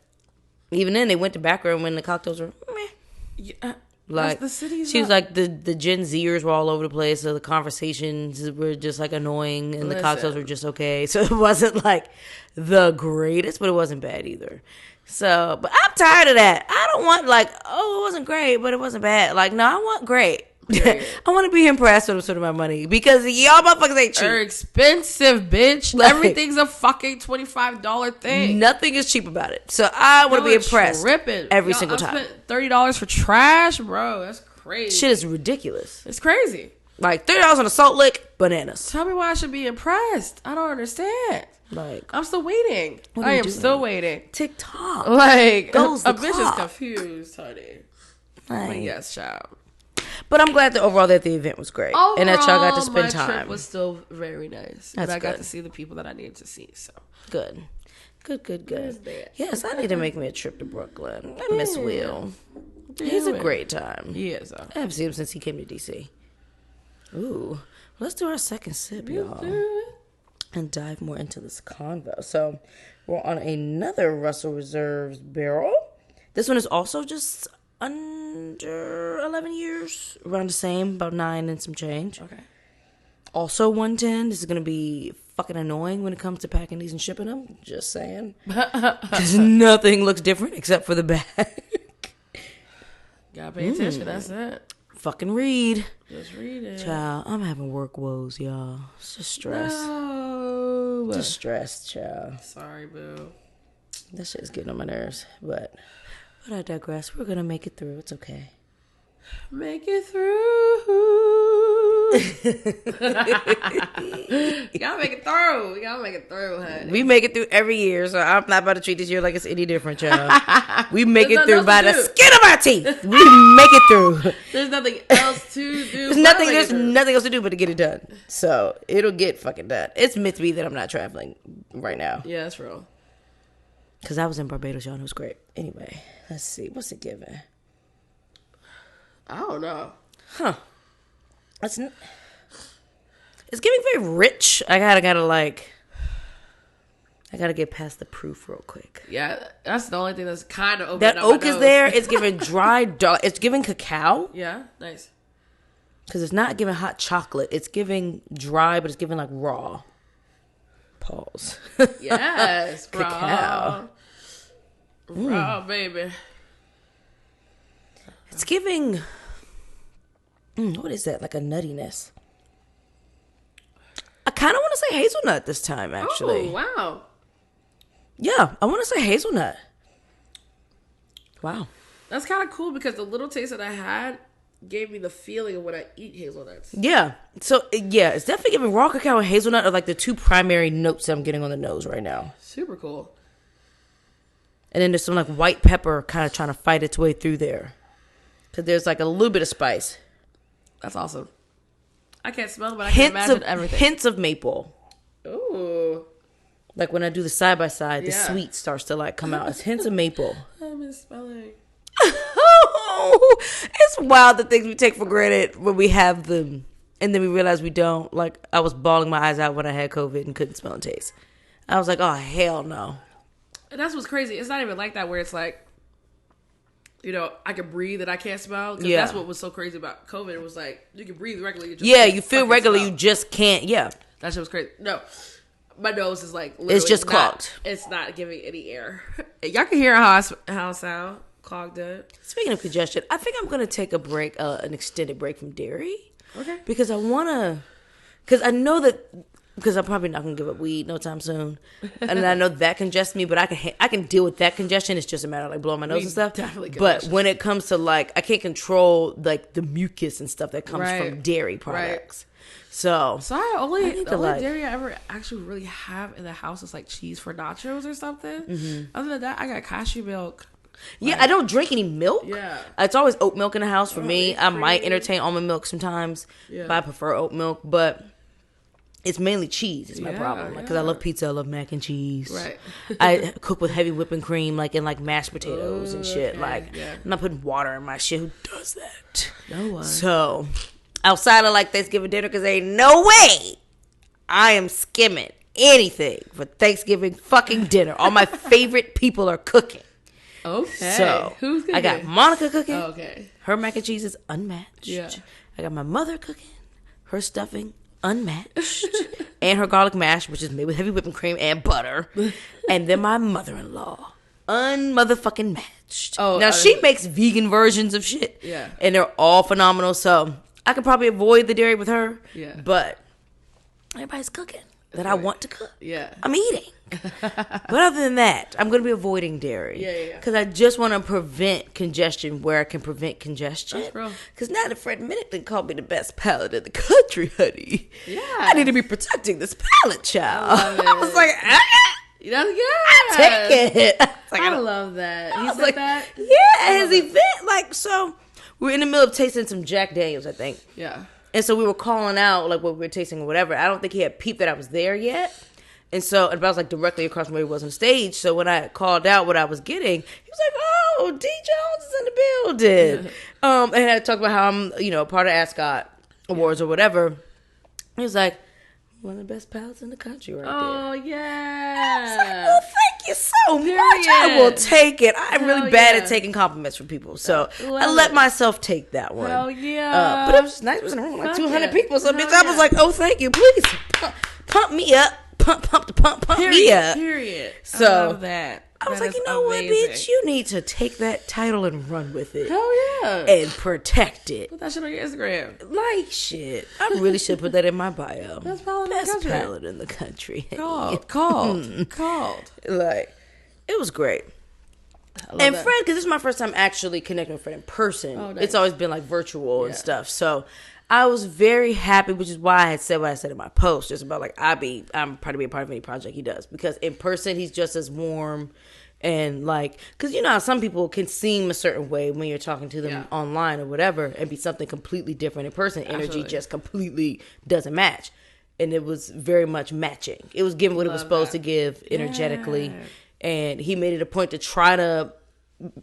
even then, they went to Backroom when the cocktails were meh. Yeah. Like the city's she was like the Gen Zers were all over the place, so the conversations were just like annoying, and the cocktails were just okay. So it wasn't like the greatest, but it wasn't bad either. So, but I'm tired of that. I don't want like, oh, it wasn't great, but it wasn't bad. Like, no, I want great. I want to be impressed with sort of my money because y'all motherfuckers ain't cheap. They're expensive, bitch. Like, everything's a fucking $25 thing. Nothing is cheap about it. So I want to be impressed tripping. every single time. I spent $30 for trash, bro. That's crazy. Shit is ridiculous. It's crazy. Like $30 on a salt lick, bananas. Tell me why I should be impressed. I don't understand. Like, I'm still waiting. What are I you am doing? still waiting. TikTok. Like, Goes the a bitch is clock. confused, honey. Like, But yes, child. but I'm glad that overall that the event was great and that y'all got to spend my time. trip was still very nice. That's and I got good. to see the people that I needed to see. So Good. Good. There's that. Yes, I need to make me a trip to Brooklyn. I miss Will. He's a great time. He is. I haven't seen him since he came to DC. Ooh. Let's do our second sip, y'all. And dive more into this convo. So we're on another Russell Reserve's barrel. This one is also just under 11 years. Around the same, about 9 and some change. Okay. Also 110. This is going to be fucking annoying when it comes to packing these and shipping them. Just saying. Because nothing looks different except for the bag. Gotta pay attention. That's it. Fucking read. Just read it. Child, I'm having work woes, y'all. It's just stress. No. Just stress, child. Sorry, boo. That shit is getting on my nerves. But I digress. We're going to make it through. It's okay. Make it through. You gotta make it through. You gotta make it through, honey. We make it through every year, so I'm not about to treat this year like it's any different, child. We make it through by the skin of our teeth. We make it through. There's nothing else to do. There's nothing else to do but to get it done. So it'll get fucking done. It's meant to be that I'm not traveling right now. Yeah, that's real. Because I was in Barbados, y'all, and it was great. Anyway, let's see. What's it giving? I don't know. Huh. It's giving very rich. I gotta get past the proof real quick. Yeah, that's the only thing that's kind of open. That oak is there. It's giving dry dark. It's giving cacao. Yeah, nice. Because it's not giving hot chocolate. It's giving dry, but it's giving like raw. Pause. Yes, Cacao. Raw, baby. It's giving. What is that? Like a nuttiness. I kind of want to say hazelnut this time, actually. Oh, wow. Yeah, I want to say hazelnut. Wow. That's kind of cool because the little taste that I had gave me the feeling of when I eat hazelnuts. Yeah. So, yeah, it's definitely giving raw cacao and hazelnut are like the two primary notes that I'm getting on the nose right now. Super cool. And then there's some like white pepper kind of trying to fight its way through there. Because there's like a little bit of spice. That's awesome. I can't smell it, but I can imagine everything. Hints of maple. Ooh. Like when I do the side by side, the Yeah. sweet starts to like come out. It's hints of maple. I'm smelling. It's wild the things we take for granted when we have them. And then we realize we don't. Like I was bawling my eyes out when I had COVID and couldn't smell and taste. I was like, oh, hell no. And that's what's crazy. It's not even like that where it's like, you know, I can breathe and I can't smell. Because that's what was so crazy about COVID. It was like, you can breathe regularly. You just you feel regular. smell. You just can't. Yeah. That shit was crazy. No. My nose is like It's just clogged. It's not giving any air. Y'all can hear how I sound. Clogged up. Speaking of congestion, I think I'm going to take a break, an extended break from dairy. Okay. Because I want to, because I know that, because I'm probably not going to give up weed no time soon. And I know that congests me, but I can deal with that congestion. It's just a matter of like blowing my nose and stuff. Definitely but when it comes to like, I can't control like the mucus and stuff that comes from dairy products. So the only like, dairy I ever actually really have in the house is like cheese for nachos or something. Mm-hmm. Other than that, I got cashew milk. Yeah, I don't drink any milk. Yeah. It's always oat milk in the house for me. I might entertain almond milk sometimes, but I prefer oat milk. But it's mainly cheese. It's my problem. Like, because I love pizza. I love mac and cheese. Right. I cook with heavy whipping cream, like in like mashed potatoes and shit. Okay. Like, I'm not putting water in my shit. Who does that? No one. So, outside of like Thanksgiving dinner, because ain't no way I am skimming anything for Thanksgiving fucking dinner. All my favorite people are cooking. Okay. So, who's cooking? I got Monica cooking. Okay. Her mac and cheese is unmatched. Yeah. I got my mother cooking. Her stuffing unmatched. And her garlic mash, which is made with heavy whipping cream and butter. And then my mother-in-law, unmotherfucking matched. Oh, now she makes vegan versions of shit. Yeah. And they're all phenomenal. So I could probably avoid the dairy with her. Yeah. But everybody's cooking that I want to cook. Yeah. I'm eating. But other than that, I'm going to be avoiding dairy. Yeah. Because I just want to prevent congestion where I can prevent congestion. That's real. Because now that Fred Minnick called me the best palate in the country, honey. Yeah. I need to be protecting this palate, child. I I was like, That's good. I take it. I love that. He said like, that? Yeah, his event. Like, so we're in the middle of tasting some Jack Daniels, I think. Yeah. And so we were calling out like what we were tasting or whatever. I don't think he had peeped that I was there yet. And so, but I was like directly across from where he was on stage. So when I called out what I was getting, he was like, "Oh, D Jones is in the building." And I talked about how I'm, part of Ascot Awards or whatever. He was like, "One of the best palates in the country, right there." Oh, I was like, yeah. "Well, thank you so much. I will take it." I'm really bad at taking compliments from people, so I let myself take that one. Hell yeah. But it was just nice. It was in a room with like 200 people, so bitch, I was yeah. like, "Oh, thank you. Please pump me up." Pump me up. Period. So I love that. I was That like, is you know amazing. what, bitch? You need to take that title and run with it. Hell yeah. And protect it. Put that shit on your Instagram. Like shit. I really should put that in my bio. Best palate in the Best country. palate in the country. Called. Like, it was great. And Fred, because this is my first time actually connecting with Fred in person. Oh, nice. It's always been like virtual and stuff. So I was very happy, which is why I had said what I said in my post, just about like I'm proud to be a part of any project he does, because in person he's just as warm and like, because you know how some people can seem a certain way when you're talking to them online or whatever, and be something completely different in person. Energy just completely doesn't match, and it was very much matching. It was giving what it was supposed to give energetically, and he made it a point to try to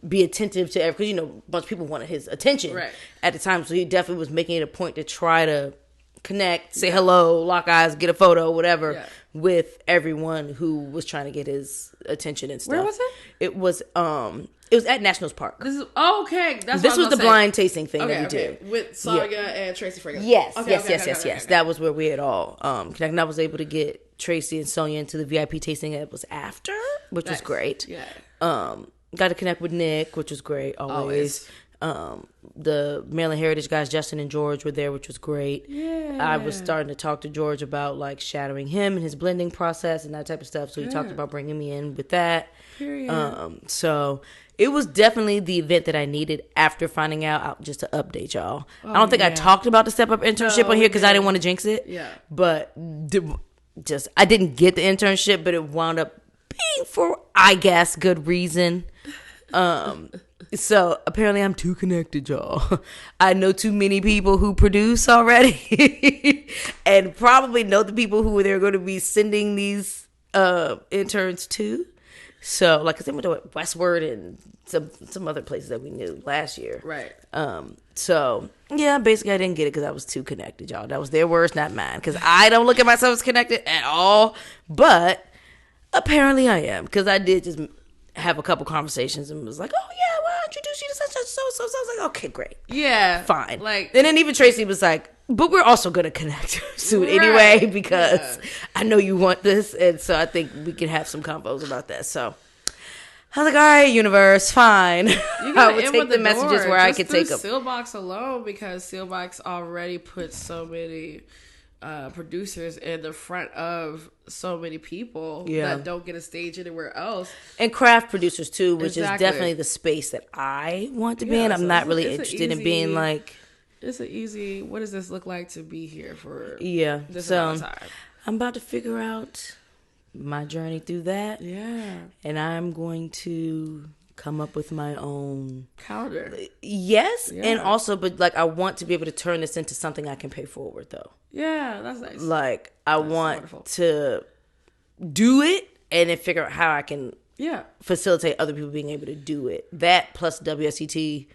be attentive to everything, because a bunch of people wanted his attention at the time, so he definitely was making it a point to try to connect, say hello, lock eyes, get a photo, whatever, with everyone who was trying to get his attention and stuff. Where was it? It was at Nationals Park. This is okay. This was the blind tasting thing that we did with Saga and Tracy Frigga. Yes. That was where we had all connected. And I was able to get Tracy and Sonia into the VIP tasting that was after, which was great. Yeah. Got to connect with Nick, which was great, always. The Maryland Heritage guys, Justin and George, were there, which was great. Yeah. I was starting to talk to George about like shadowing him and his blending process and that type of stuff. So he talked about bringing me in with that. Period. So it was definitely the event that I needed after finding out, just to update y'all. I don't think I talked about the Step Up internship on here because I didn't want to jinx it. Yeah. But I didn't get the internship, but it wound up being for, I guess, good reason. So apparently I'm too connected, y'all. I know too many people who produce already and probably know the people who they're going to be sending these interns to. So like, cause they went to Westward and some other places that we knew last year. Right. So yeah, basically I didn't get it because I was too connected, y'all. That was their words, not mine. Cause I don't look at myself as connected at all, but apparently I am, because I did just have a couple conversations and was like, "Oh yeah, well, I introduce you to such and so." So I was like, "Okay, great, yeah, fine." Like, and then even Tracy was like, "But we're also gonna connect soon anyway, because I know you want this, and so I think we can have some convos about that." So I was like, "All right, universe, fine." I would take the messages where I could take them. Seelbachs alone, because Seelbachs already put so many producers in the front of so many people that don't get a stage anywhere else, and craft producers too, which is definitely the space that I want to be in. I'm not really interested in being like, it's an easy, what does this look like to be here for this so amount of time? I'm about to figure out my journey through that, and I'm going to come up with my own calendar. Yes, and also, but like I want to be able to turn this into something I can pay forward though. Yeah, that's nice. Like I want wonderful. to do it and then figure out how I can facilitate other people being able to do it. That plus WSET,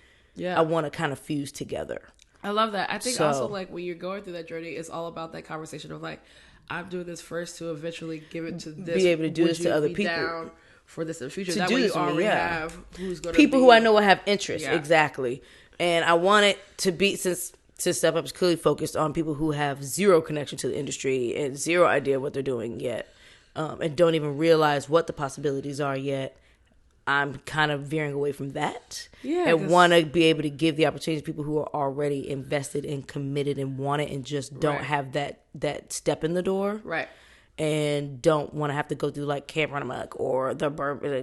I want to kind of fuse together. I love that. I think also like when you're going through that journey, it's all about that conversation of like, I'm doing this first to eventually give it to this. Be able to do this to other people. Down for this in the future. To that do way this you already have who's going to people be. who I know will have interest. Yeah. Exactly. And I want it to be, since Step Up is clearly focused on people who have zero connection to the industry and zero idea what they're doing yet, and don't even realize what the possibilities are yet. I'm kind of veering away from that. Yeah. And want to be able to give the opportunity to people who are already invested and committed and want it and just don't have that step in the door. Right. And don't want to have to go through like Camp Run Amok or the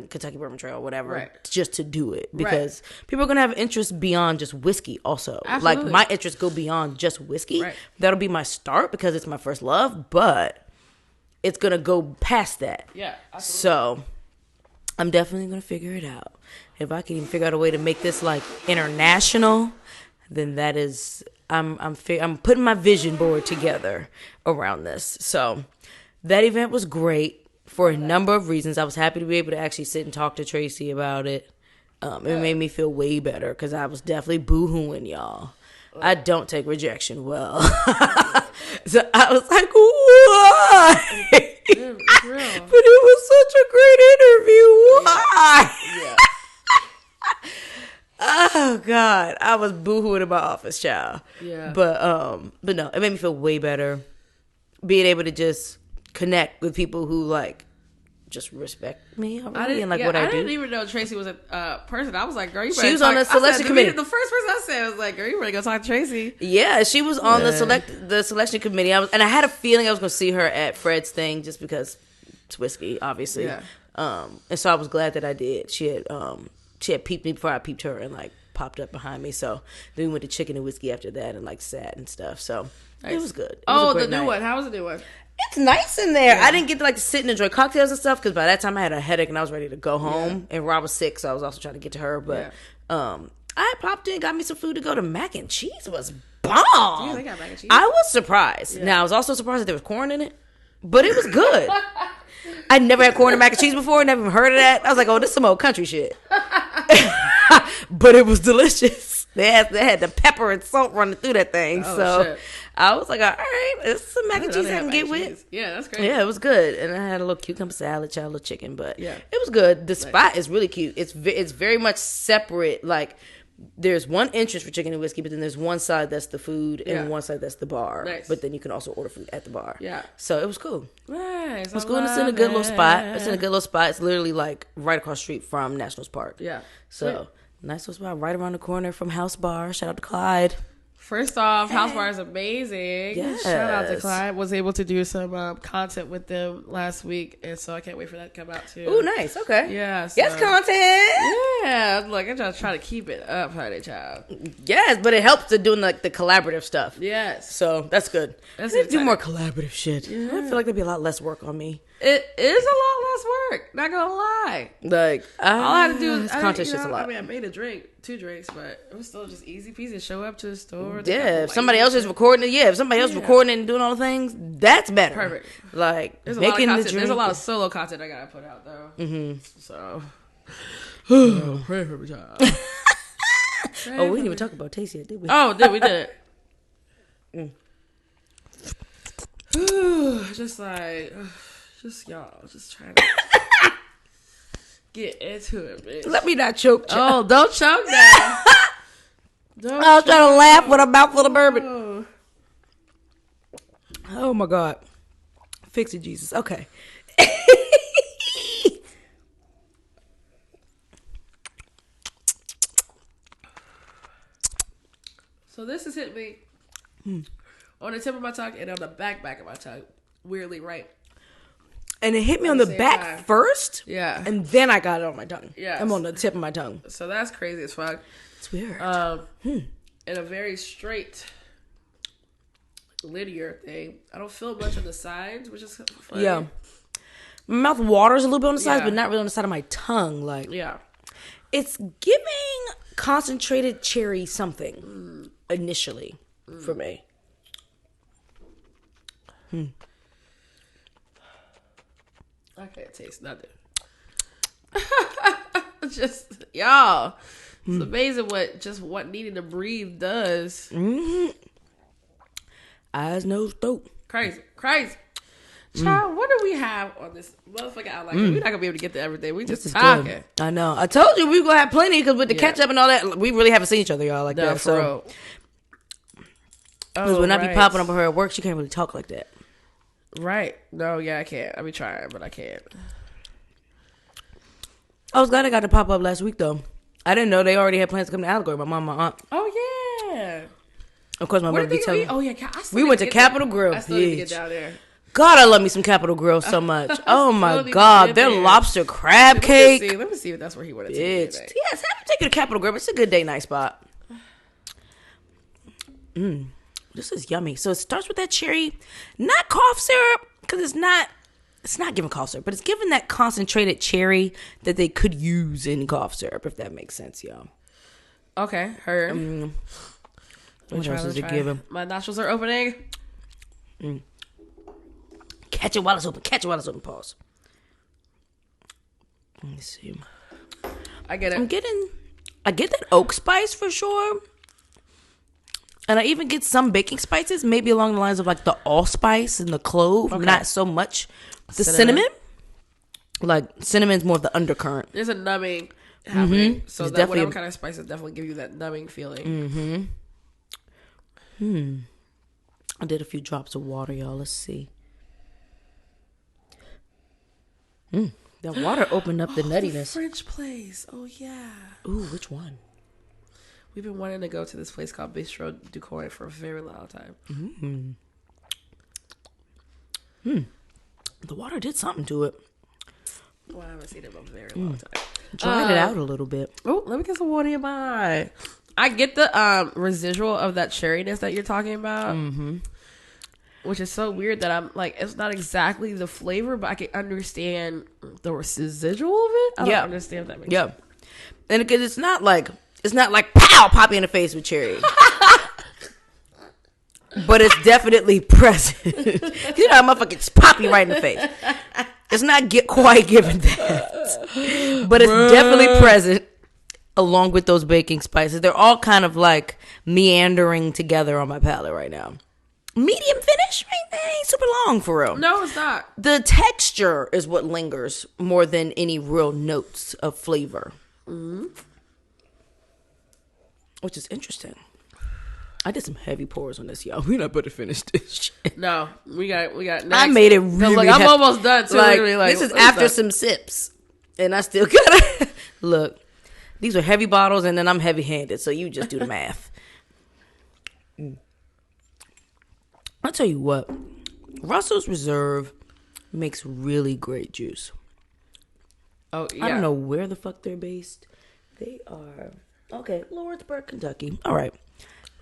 Kentucky Bourbon Trail or whatever just to do it. Because people are going to have interests beyond just whiskey also. Absolutely. Like my interests go beyond just whiskey. Right. That'll be my start because it's my first love, but it's going to go past that. Yeah, absolutely. So I'm definitely going to figure it out. If I can even figure out a way to make this like international, then that is, I'm putting my vision board together around this. So that event was great for a number of reasons. I was happy to be able to actually sit and talk to Tracy about it. It made me feel way better because I was definitely boo-hooing, y'all. I don't take rejection well. So I was like, why? It's real. But it was such a great interview. Why? Yeah. Oh, God. I was boo-hooing in my office, child. Yeah. But no, it made me feel way better. Being able to just connect with people who like just respect me already and like what I do. I didn't even know Tracy was a person. I was like, girl, you she was on the selection committee. The first person I said was like, girl, you better go talk to Tracy. Yeah, she was on the selection committee. And I had a feeling I was going to see her at Fred's thing just because it's whiskey, obviously. Yeah. And so I was glad that I did. She had peeped me before I peeped her and like popped up behind me. So then we went to chicken and whiskey after that and like sat and stuff. So it was good. The new one. How was the new one? It's nice in there. Yeah. I didn't get to like sit and enjoy cocktails and stuff because by that time I had a headache and I was ready to go home. Yeah. And Rob was sick, so I was also trying to get to her. But I popped in, got me some food to go to. Mac and cheese was bomb. Yeah, they got mac and cheese. I was surprised. Yeah. Now I was also surprised that there was corn in it, but it was good. I never had corn and mac and cheese before. Never even heard of that. I was like, oh, this is some old country shit. But it was delicious. They had the pepper and salt running through that thing. Oh, so shit. I was like, all right, it's some mac and cheese I can get with. Yeah, that's great. Yeah, it was good. And I had a little cucumber salad, a little chicken, but it was good. The spot is really cute. It's very much separate. Like, there's one entrance for chicken and whiskey, but then there's one side that's the food and one side that's the bar. Nice. But then you can also order food at the bar. Yeah. So it was cool. Nice. It was cool. It's in a good little spot. It's in a good little spot. It's literally like right across the street from Nationals Park. Yeah. So nice little spot right around the corner from House Bar. Shout out to Clyde. First off, House Bar is amazing. Yes. Shout out to Clyde. Was able to do some content with them last week, and so I can't wait for that to come out too. Ooh, nice. Okay. Yeah. So, yes, content. Yeah. Like I'm just trying to keep it up, honey, child. Yes, but it helps to doing like the collaborative stuff. Yes. So that's good. I need to do more collaborative shit. Yeah. I feel like there'd be a lot less work on me. It is a lot less work. Not gonna lie. Like all I had to do is content shit's a lot. I mean, I made two drinks, but it was still just easy peasy. Show up to the store. Yeah, if somebody else is recording it, if somebody else recording it and doing all the things, that's better. Perfect. Like there's making the drink. There's a lot of solo content I gotta put out though. Mm-hmm. So pray for me, child. Oh, we didn't even talk about taste yet, did we? Oh, we did. Just y'all, just trying to get into it, bitch. Let me not choke. Oh, don't choke now. I was trying to laugh with a mouthful of bourbon. Oh my God. Fix it, Jesus. Okay. So this has hit me on the tip of my tongue and on the back of my tongue. Weirdly, right? And it hit me on the back time. First. Yeah. And then I got it on my tongue. Yeah. I'm on the tip of my tongue. So that's crazy as fuck. It's weird. In a very straight, linear thing. I don't feel much on the sides, which is funny. Yeah. My mouth waters a little bit on the sides, but not really on the side of my tongue. Like, yeah. It's giving concentrated cherry something initially for me. I can't taste nothing. Just y'all. It's amazing what needing to breathe does. Eyes, nose, throat. Crazy. Child, what do we have on this motherfucker outline? We're not gonna be able to get to everything. We just talking. Good. I know. I told you we were gonna have plenty because with the ketchup and all that, we really haven't seen each other, y'all, like that. For real. Because when I be popping up with her at work, she can't really talk like that. Right. No, yeah, I can't. I be trying, but I can't. I was glad I got to pop up last week, though. I didn't know they already had plans to come to Allegory. My mom and my aunt. Oh, yeah. Of course, my mother be telling me. Oh, yeah. We went to Capitol Grill. I still need to get down there. God, I love me some Capitol Grill so much. Oh, my God. Their lobster crab cake. Let me see if that's where he wanted to take me. Yes, have to take you to Capitol Grill. It's a good date night spot. This is yummy. So it starts with that cherry, not cough syrup, because it's not giving cough syrup, but it's giving that concentrated cherry that they could use in cough syrup, if that makes sense, y'all. Okay, heard. What else is it giving? My nostrils are opening. Catch it while it's open. Pause. Let me see. I get it. I get that oak spice for sure. And I even get some baking spices, maybe along the lines of like the allspice and the clove, not so much the cinnamon. Like cinnamon's more of the undercurrent. There's a numbing happening, so that whatever kind of spices definitely give you that numbing feeling. I did a few drops of water, y'all. Let's see. That water opened up the nuttiness. The French place. Oh yeah. Ooh, which one? We've been wanting to go to this place called Bistro du Coin for a very long time. The water did something to it. Well, I haven't seen it in a very long time. Dried it out a little bit. Oh, let me get some water in mine. I get the residual of that cherryness that you're talking about. Which is so weird that I'm like, it's not exactly the flavor, but I can understand the residual of it. I don't understand if that makes sense. And because it's not like pow, pop you in the face with cherry. But it's definitely present. You know, motherfucker just pop you right in the face. It's not quite given that. But it's definitely present along with those baking spices. They're all kind of like meandering together on my palate right now. Medium finish, they ain't super long for real. No, it's not. The texture is what lingers more than any real notes of flavor. Which is interesting. I did some heavy pours on this, y'all. We're not about to finish this shit. No, we got next. I made it really look, I'm almost done too. Like, like, this is after some sips. And I still gotta look. These are heavy bottles and then I'm heavy handed, so you just do the math. I'll tell you what, Russell's Reserve makes really great juice. Oh, yeah. I don't know where the fuck they're based. They are, Lawrenceburg, Kentucky. All right.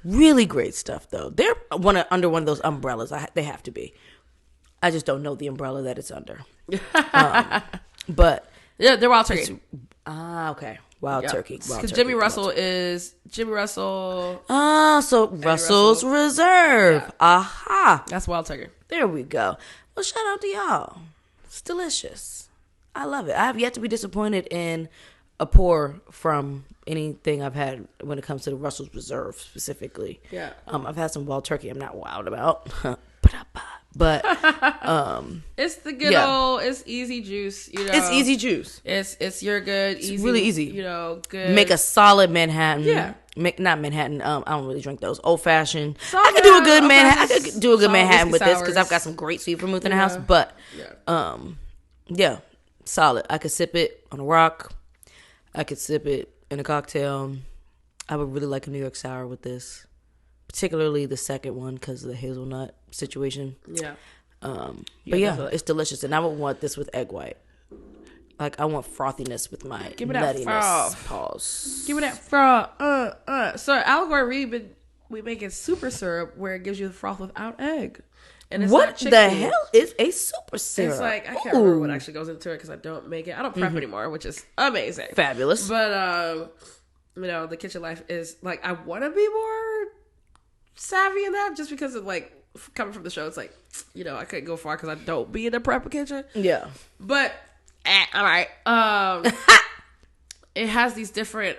Really great stuff, though. They're under one of those umbrellas. They have to be. I just don't know the umbrella that it's under. But yeah, they're Wild Turkey. Okay. Wild Turkey. Because Jimmy Russell. So Russell's Reserve. Yeah. Aha. That's Wild Turkey. There we go. Well, shout out to y'all. It's delicious. I love it. I have yet to be disappointed in a pour from anything I've had when it comes to the Russell's Reserve specifically. Yeah. I've had some Wild Turkey I'm not wild about. But it's the good old, it's easy juice, you know. It's easy juice. It's your good, it's easy, really easy. You know, good. Make a solid Manhattan. Yeah. Not Manhattan. I don't really drink those. Old fashioned. I could do a good Manhattan. I could do a good Manhattan with this because I've got some great sweet vermouth in the house. But solid. I could sip it on a rock. I could sip it in a cocktail. I would really like a New York sour with this. Particularly the second one because of the hazelnut situation. Yeah. But yeah, it's delicious. And I would want this with egg white. Like, I want frothiness with my nuttiness. Pause. Give me that froth. So, Allegory, we making super syrup where it gives you the froth without egg. And it's what not the chickpeas. hell is a super syrup? It's like, I can't remember what actually goes into it because I don't make it. I don't prep anymore, which is amazing. Fabulous. But, the kitchen life is like, I want to be more savvy in that just because of like, coming from the show, it's like, I couldn't go far because I don't be in the prep kitchen. Yeah. But, all right. It has these different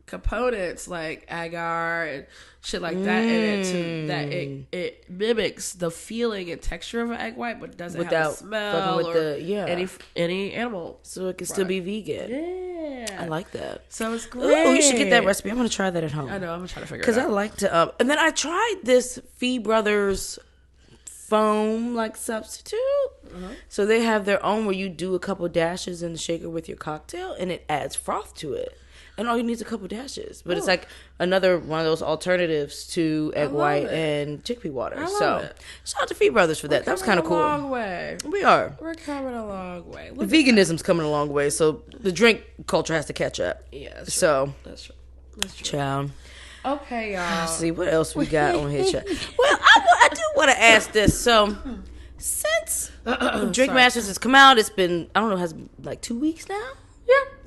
components like agar and shit like that in it too, that it mimics the feeling and texture of an egg white, but doesn't have the smell or any animal. So it can still be vegan. Yeah. I like that. So it's great. Ooh, you should get that recipe. I'm going to try that at home. I know. I'm going to try to figure it out. Because I like to... and then I tried this Fee Brothers foam like substitute. So they have their own where you do a couple dashes in the shaker with your cocktail and it adds froth to it. And all you need is a couple dashes. But it's like another one of those alternatives to egg white and chickpea water. So shout out to Fee Brothers for that. That was kind of cool. We're coming a long way. We are. We're coming a long way. Veganism's coming a long way. So the drink culture has to catch up. Yeah, that's true. So That's true. Ciao. Okay, y'all. Let's see what else we got on here. Well, I do want to ask this. So, since Drink Masters has come out, it's been, I don't know, has like 2 weeks now?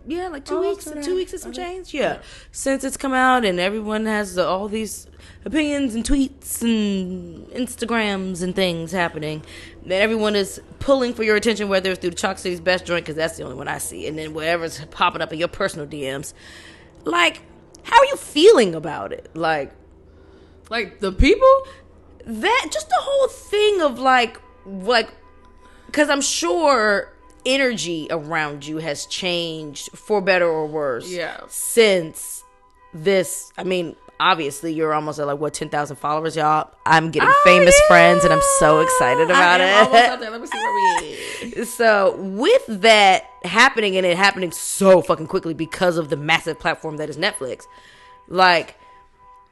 Yeah, like 2 weeks. 2 weeks and some change. Yeah. Since it's come out and everyone has all these opinions and tweets and Instagrams and things happening, then everyone is pulling for your attention, whether it's through the Chalk City's best drink, because that's the only one I see, and then whatever's popping up in your personal DMs. Like, how are you feeling about it? Like the people? That, just the whole thing of like, because I'm sure energy around you has changed for better or worse. Yeah. Since this, I mean, obviously you're almost at like 10,000 followers, y'all. I'm getting famous friends and I'm so excited about it. Almost out there. Let me see where we So with that happening and it happening so fucking quickly because of the massive platform that is Netflix, like,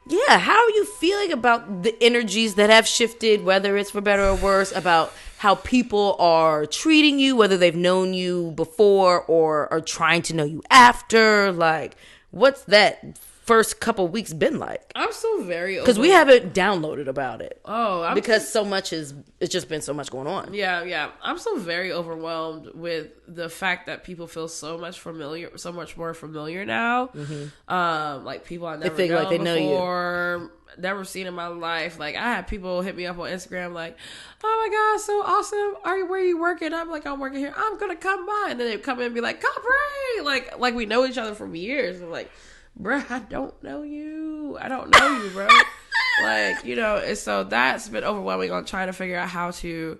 yeah, how are you feeling about the energies that have shifted, whether it's for better or worse, about how people are treating you, whether they've known you before or are trying to know you after? Like, what's that first couple weeks been like? I'm still very... Because we haven't downloaded about it. Oh, because so much it's just been so much going on. Yeah. I'm still very overwhelmed with the fact that people feel so much more familiar now. Mm-hmm. Like people I never known like they before, know you. Never seen in my life. Like I had people hit me up on Instagram like, "Oh my god, so awesome! Where are you working?" I'm like, "I'm working here. I'm gonna come by," and then they come in and be like, "Capri!" Like we know each other from years. I'm like, bruh, I don't know you, bro. Like, and so that's been overwhelming on trying to figure out how to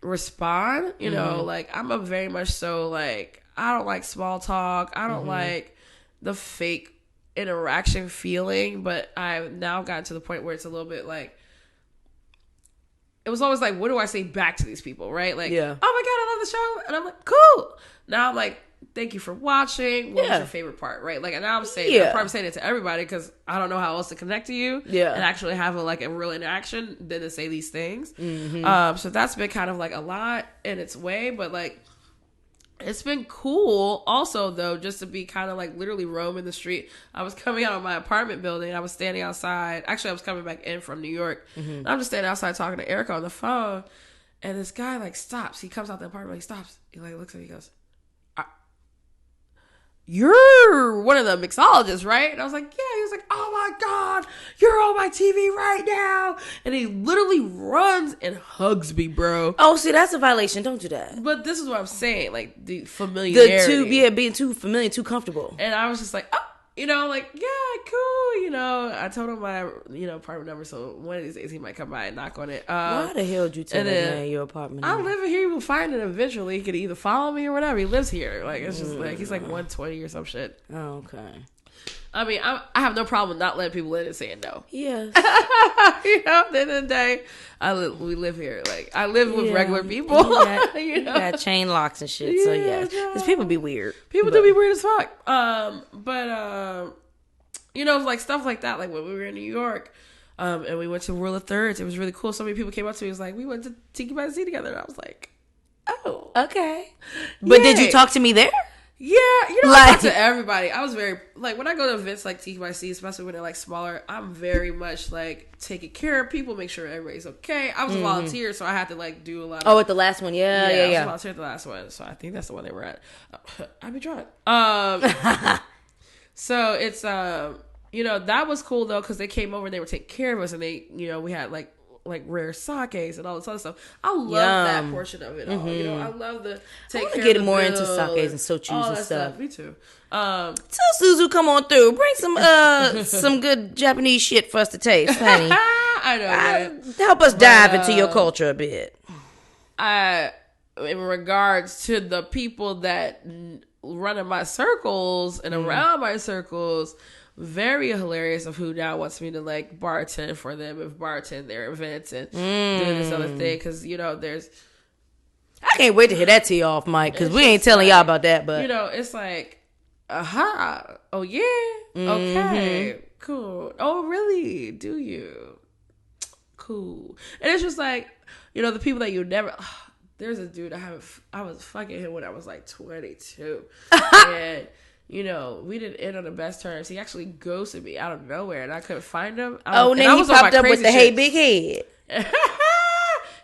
respond. Like I'm a very much so like, I don't like small talk. I don't like the fake interaction feeling, but I've now gotten to the point where it's a little bit like, it was always like, what do I say back to these people, right? Like, oh my god, I love the show, and I'm like, cool. Now I'm like, thank you for watching. What was your favorite part, right? Like, and now I'm probably saying it to everybody because I don't know how else to connect to you, and actually have a real interaction than to say these things. Mm-hmm. So that's been kind of like a lot in its way, but like, it's been cool also though, just to be kind of like literally roaming the street. I was coming out of my apartment building. I was standing outside. Actually, I was coming back in from New York. Mm-hmm. I'm just standing outside talking to Erica on the phone, and this guy like stops. He comes out the apartment. He stops. He like looks at me. He goes, "You're one of the mixologists, right?" And I was like, "Yeah." He was like, "Oh my god, you're on my TV right now!" And he literally runs and hugs me, bro. Oh, see, that's a violation. Don't do that. But this is what I'm saying, like the familiarity, being too familiar, too comfortable. And I was just like, oh, like, yeah, cool. I told him my apartment number, so one of these days he might come by and knock on it. Why the hell did you tell that man your apartment number? I live here. He will find it eventually. He could either follow me or whatever. He lives here. Like, it's just like, he's like 120 or some shit. Oh, okay. I mean, I have no problem not letting people in and saying no. Yes. At the end of the day, we live here. Like, I live with regular people. You got chain locks and shit. Yeah, so yeah, because people be weird. People do be weird as fuck. Like stuff like that. Like when we were in New York, and we went to World of Thirds. It was really cool. So many people came up to me. It was like, we went to Tiki by the Sea together. And I was like, oh, okay. But did you talk to me there? Yeah, you know, Like- I talk to everybody. I was very, like, when I go to events like TYC, especially when they're, like, smaller, I'm very much, like, taking care of people, make sure everybody's okay. I was a volunteer, so I had to, like, do a lot of... Oh, at the last one. Yeah. I was a volunteer at the last one, so I think that's the one they were at. I'd be drunk. So it's, you know, that was cool, though, because they came over and they were taking care of us, and they, you know, we had, like rare sakes and all this other stuff. I love that portion of it all. You know, I love the take care of the get more into sakes and sochus and stuff. Me too. Tell Suzu come on through. Bring some good Japanese shit for us to taste, honey. I know. Help us dive into your culture a bit. In regards to the people that run in my circles and around my circles, very hilarious of who now wants me to like bartend for them and bartend their events and do this other thing, because you know I can't wait to hear that tea off, Mike, because we ain't telling y'all about that, but you know, it's like, oh yeah, okay, cool, oh really, do you, cool. And it's just like, you know, the people that you never... There's a dude I was fucking him when I was like 22. And, you know, we didn't end on the best terms. He actually ghosted me out of nowhere and I couldn't find him. And then he popped up with the hey big head.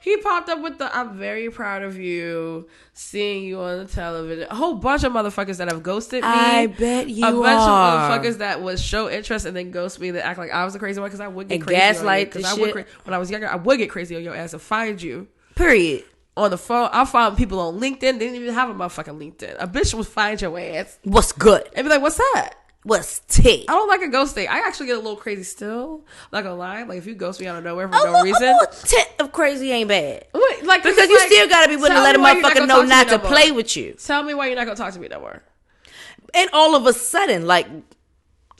He popped up with the I'm very proud of you, seeing you on the television. A whole bunch of motherfuckers that have ghosted me. I bet you are. A bunch of motherfuckers that would show interest and then ghost me, that act like I was the crazy one, because I would get crazy gaslight on you. Because when I was younger, I would get crazy on your ass and find you. Period. On the phone, I found people on LinkedIn. They didn't even have a motherfucking LinkedIn. A bitch would find your ass. What's good? And be like, what's that? What's tea? I don't like a ghosting. I actually get a little crazy still. Not gonna lie. Like, if you ghost me out of nowhere for no reason. A little tint of crazy ain't bad. Wait, like, because you still gotta be willing to let a motherfucker know not to play with you. Tell me why you're not gonna talk to me no more. And all of a sudden, like,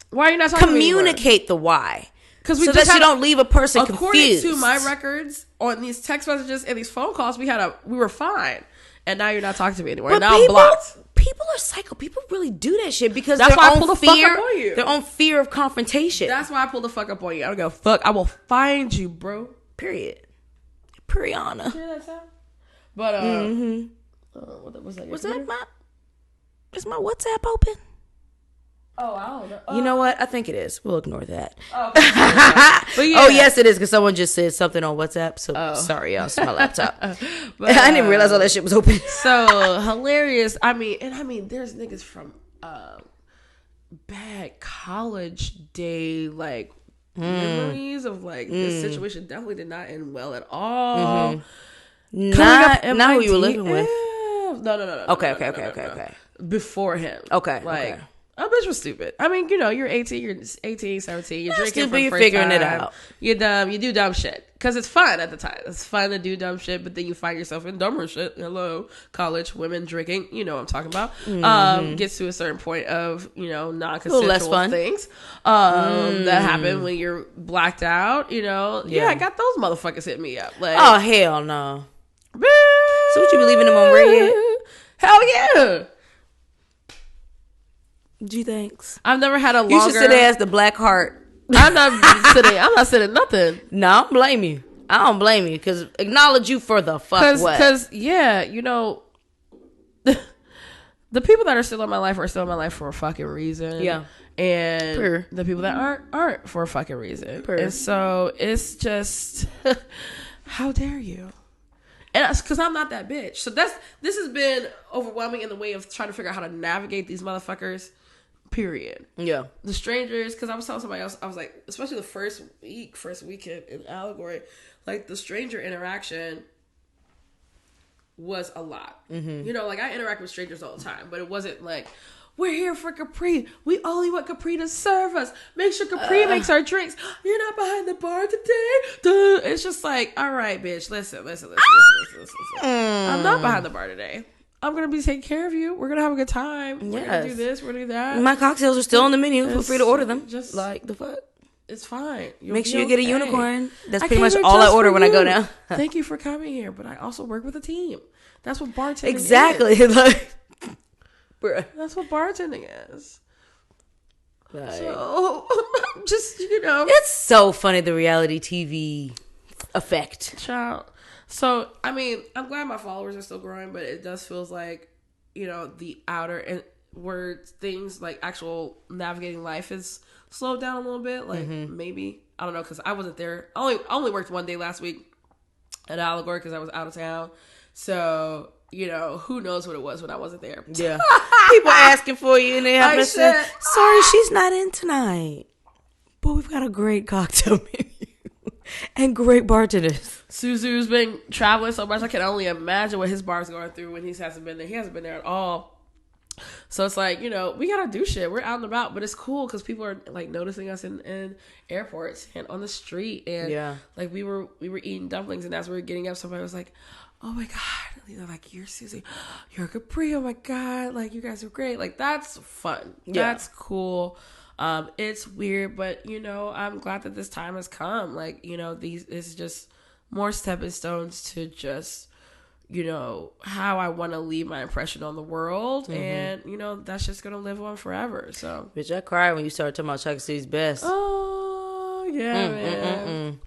why are you not talking to me anymore? Communicate the why. Because so that you don't leave a person according confused. To my records on these text messages and these phone calls, we were fine, and now you're not talking to me anymore. But now I'm blocked. People are psycho. People really do that shit because that's why I pull the fuck up on you. Their own fear of confrontation. That's why I pull the fuck up on you. I don't go fuck. I will find you, bro. Period. Periana. Hear that sound? But was that my? Is my WhatsApp open? Oh, I don't know. You know what? I think it is. We'll ignore that. Oh, okay. But yeah. Oh, yes, it is, because someone just said something on WhatsApp. So sorry, y'all. It's my laptop. But, I didn't realize all that shit was open. So hilarious. I mean, there's niggas from bad college day, like, memories of, like, this situation definitely did not end well at all. Not who you were living with. No. Okay. Before him. Okay. Like, okay. A bitch was stupid. I mean, you know, you're 18, 17, you're drinking stupid, for the you're first figuring time. it out. You're dumb, you do dumb shit. Because it's fun at the time. It's fun to do dumb shit, but then you find yourself in dumber shit. Hello, college, women drinking, you know what I'm talking about. Gets to a certain point of, you know, non-consensual things that happen when you're blacked out, you know. Yeah, I got those motherfuckers hitting me up. Like, oh, hell no. So what, you be leaving them on red? Hell yeah. Gee, thanks. I've never had a longer... You should sit there as the black heart. I'm not sitting nothing. No, I don't blame you. I don't blame you, because acknowledge you for the fuck what. Because, yeah, you know, the people that are still in my life are still in my life for a fucking reason. Yeah. And the people that aren't for a fucking reason. And so it's just, how dare you? And because I'm not that bitch. So this has been overwhelming in the way of trying to figure out how to navigate these motherfuckers. Period. Yeah. The strangers, because I was telling somebody else, I was like, especially the first weekend in Allegory, like the stranger interaction was a lot. You know, like I interact with strangers all the time, but it wasn't like, we're here for Capri. We only want Capri to serve us. Make sure Capri makes our drinks. You're not behind the bar today. Duh. It's just like, all right, bitch, listen. I'm not behind the bar today. I'm going to be taking care of you. We're going to have a good time. We're going to do this. We're going to do that. My cocktails are still on the menu. Feel free to order them. Just like the fuck. It's fine. Make sure you get a unicorn. That's pretty much all I order when I go down. Thank you for coming here, but I also work with a team. That's what bartending is. Exactly. Like, bruh. That's what bartending is. Like, so, just, you know. It's so funny, the reality TV effect. Child. So, I mean, I'm glad my followers are still growing, but it does feels like, you know, the outer, and where things like actual navigating life is slowed down a little bit. Like maybe, I don't know, because I wasn't there. I only worked one day last week at Allegory because I was out of town. So, you know, who knows what it was when I wasn't there. Yeah. People asking for you and they have to say, sorry, she's not in tonight. But we've got a great cocktail menu and great bartenders. Suzu's been traveling so much. I can only imagine what his bar's going through when he hasn't been there. He hasn't been there at all. So it's like, you know, we got to do shit. We're out and about, but it's cool because people are like noticing us in airports and on the street. And like we were eating dumplings, and as we were getting up, somebody was like, oh my God. And they're like, you're Susie. You're Capri. Oh my God. Like, you guys are great. Like, that's fun. Yeah. That's cool. It's weird, but, you know, I'm glad that this time has come. Like, you know, this is just more stepping stones to just, you know, how I want to leave my impression on the world. And, you know, that's just going to live on forever. So, bitch, I cried when you started talking about Chuck C's best. Oh, yeah, man.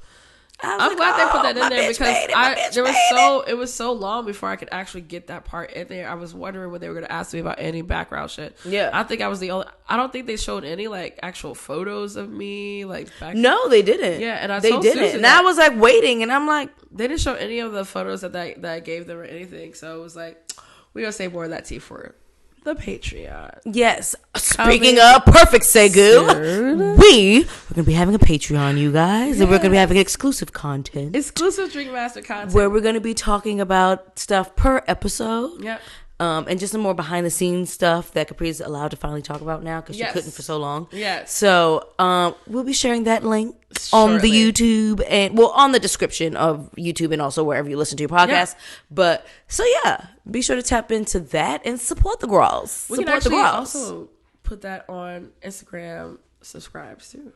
I'm glad they put that in there because it was so long before I could actually get that part in there. I was wondering when they were going to ask me about any background shit. Yeah, I think I was the only. I don't think they showed any like actual photos of me. Like no, they didn't. Yeah, and they didn't. And I was like waiting, and I'm like, they didn't show any of the photos that I gave them or anything. So it was like, we're gonna save more of that tea for the Patreon. Yes. Speaking of perfect segue, we are going to be having a Patreon, you guys. And we're going to be having exclusive content. Exclusive Drink Master content. Where we're going to be talking about stuff per episode. Yep. And just some more behind the scenes stuff that Capri's allowed to finally talk about now because she couldn't for so long. Yes. So we'll be sharing that link on the YouTube and on the description of YouTube and also wherever you listen to your podcast. Yeah. But so be sure to tap into that and support the girls. We can actually also put that on Instagram subscribes too.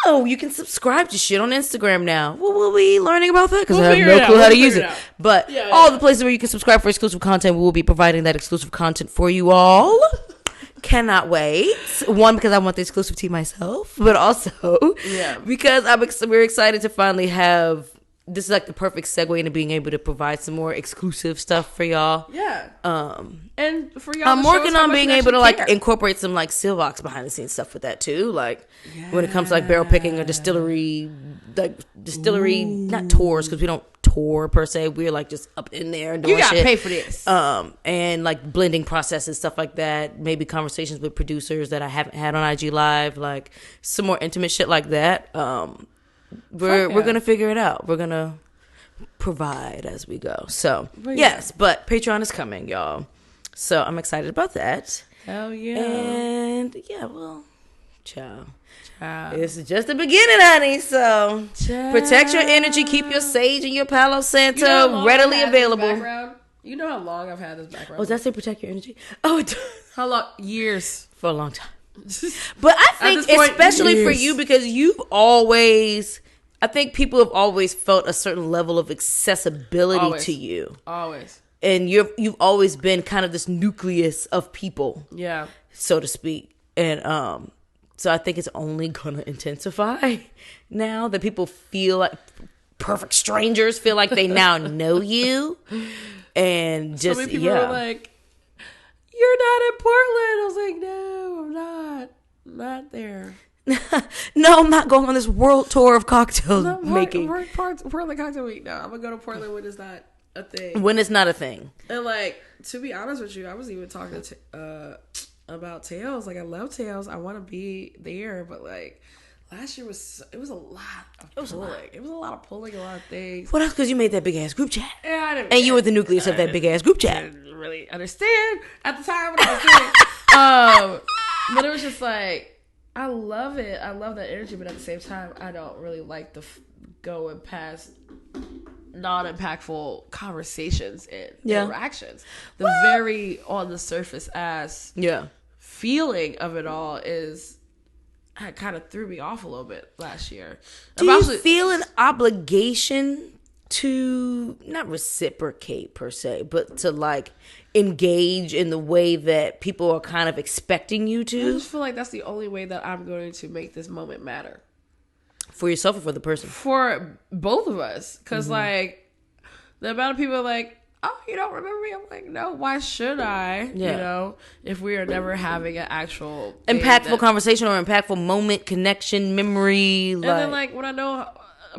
Oh, you can subscribe to shit on Instagram now. We'll be learning about that because I have no clue how to use it. But all the places where you can subscribe for exclusive content, we will be providing that exclusive content for you all. Cannot wait. One, because I want the exclusive tea myself, but also because we're excited to finally have. This is like the perfect segue into being able to provide some more exclusive stuff for y'all. Yeah. And for y'all, I'm working on being able to like incorporate some like Seelbachs behind the scenes stuff with that too. Like when it comes to like barrel picking or distillery, not tours because we don't tour per se. We're like just up in there and doing shit. You gotta pay for this. And like blending processes, stuff like that. Maybe conversations with producers that I haven't had on IG Live, like some more intimate shit like that. We're gonna figure it out. We're gonna provide as we go. So yes, but Patreon is coming, y'all. So I'm excited about that. Hell yeah. And ciao. This is just the beginning, honey. So protect your energy. Keep your sage and your Palo Santo readily available. You know how long I've had this background? Oh, does that say protect your energy? Oh, it does. How long? Years. For a long time. But I think especially for you because I think people have always felt a certain level of accessibility to you. Always. And you've always been kind of this nucleus of people. Yeah. So to speak. And so I think it's only going to intensify now that people feel like perfect strangers feel like they now know you. And just, so many people are like, you're not in Portland. I was like, no, I'm not. I'm not there. No, I'm not going on this world tour of cocktail making. Portland Cocktail Week. No, I'm going to go to Portland when it's not a thing. When it's not a thing. And like, to be honest with you, I was even talking about Tails. Like, I love Tails. I want to be there. But like, last year it was a lot of pulling. It was a lot of pulling, a lot of things. What else? Because you made that big ass group chat. Yeah, I didn't. And you were the nucleus of that big ass group chat. I didn't really understand at the time what I was doing. But it was just like, I love it. I love that energy, but at the same time, I don't really like the going past non-impactful conversations and interactions. The very on the surface ass feeling of it all kind of threw me off a little bit last year. Do you feel an obligation to not reciprocate per se, but to like engage in the way that people are kind of expecting you to? I just feel like that's the only way that I'm going to make this moment matter. For yourself or for the person? For both of us. Because like the amount of people like, oh, you don't remember me? I'm like, no, why should I? Yeah. You know, if we are never having an actual impactful conversation or impactful moment, connection, memory. And then, like, when I know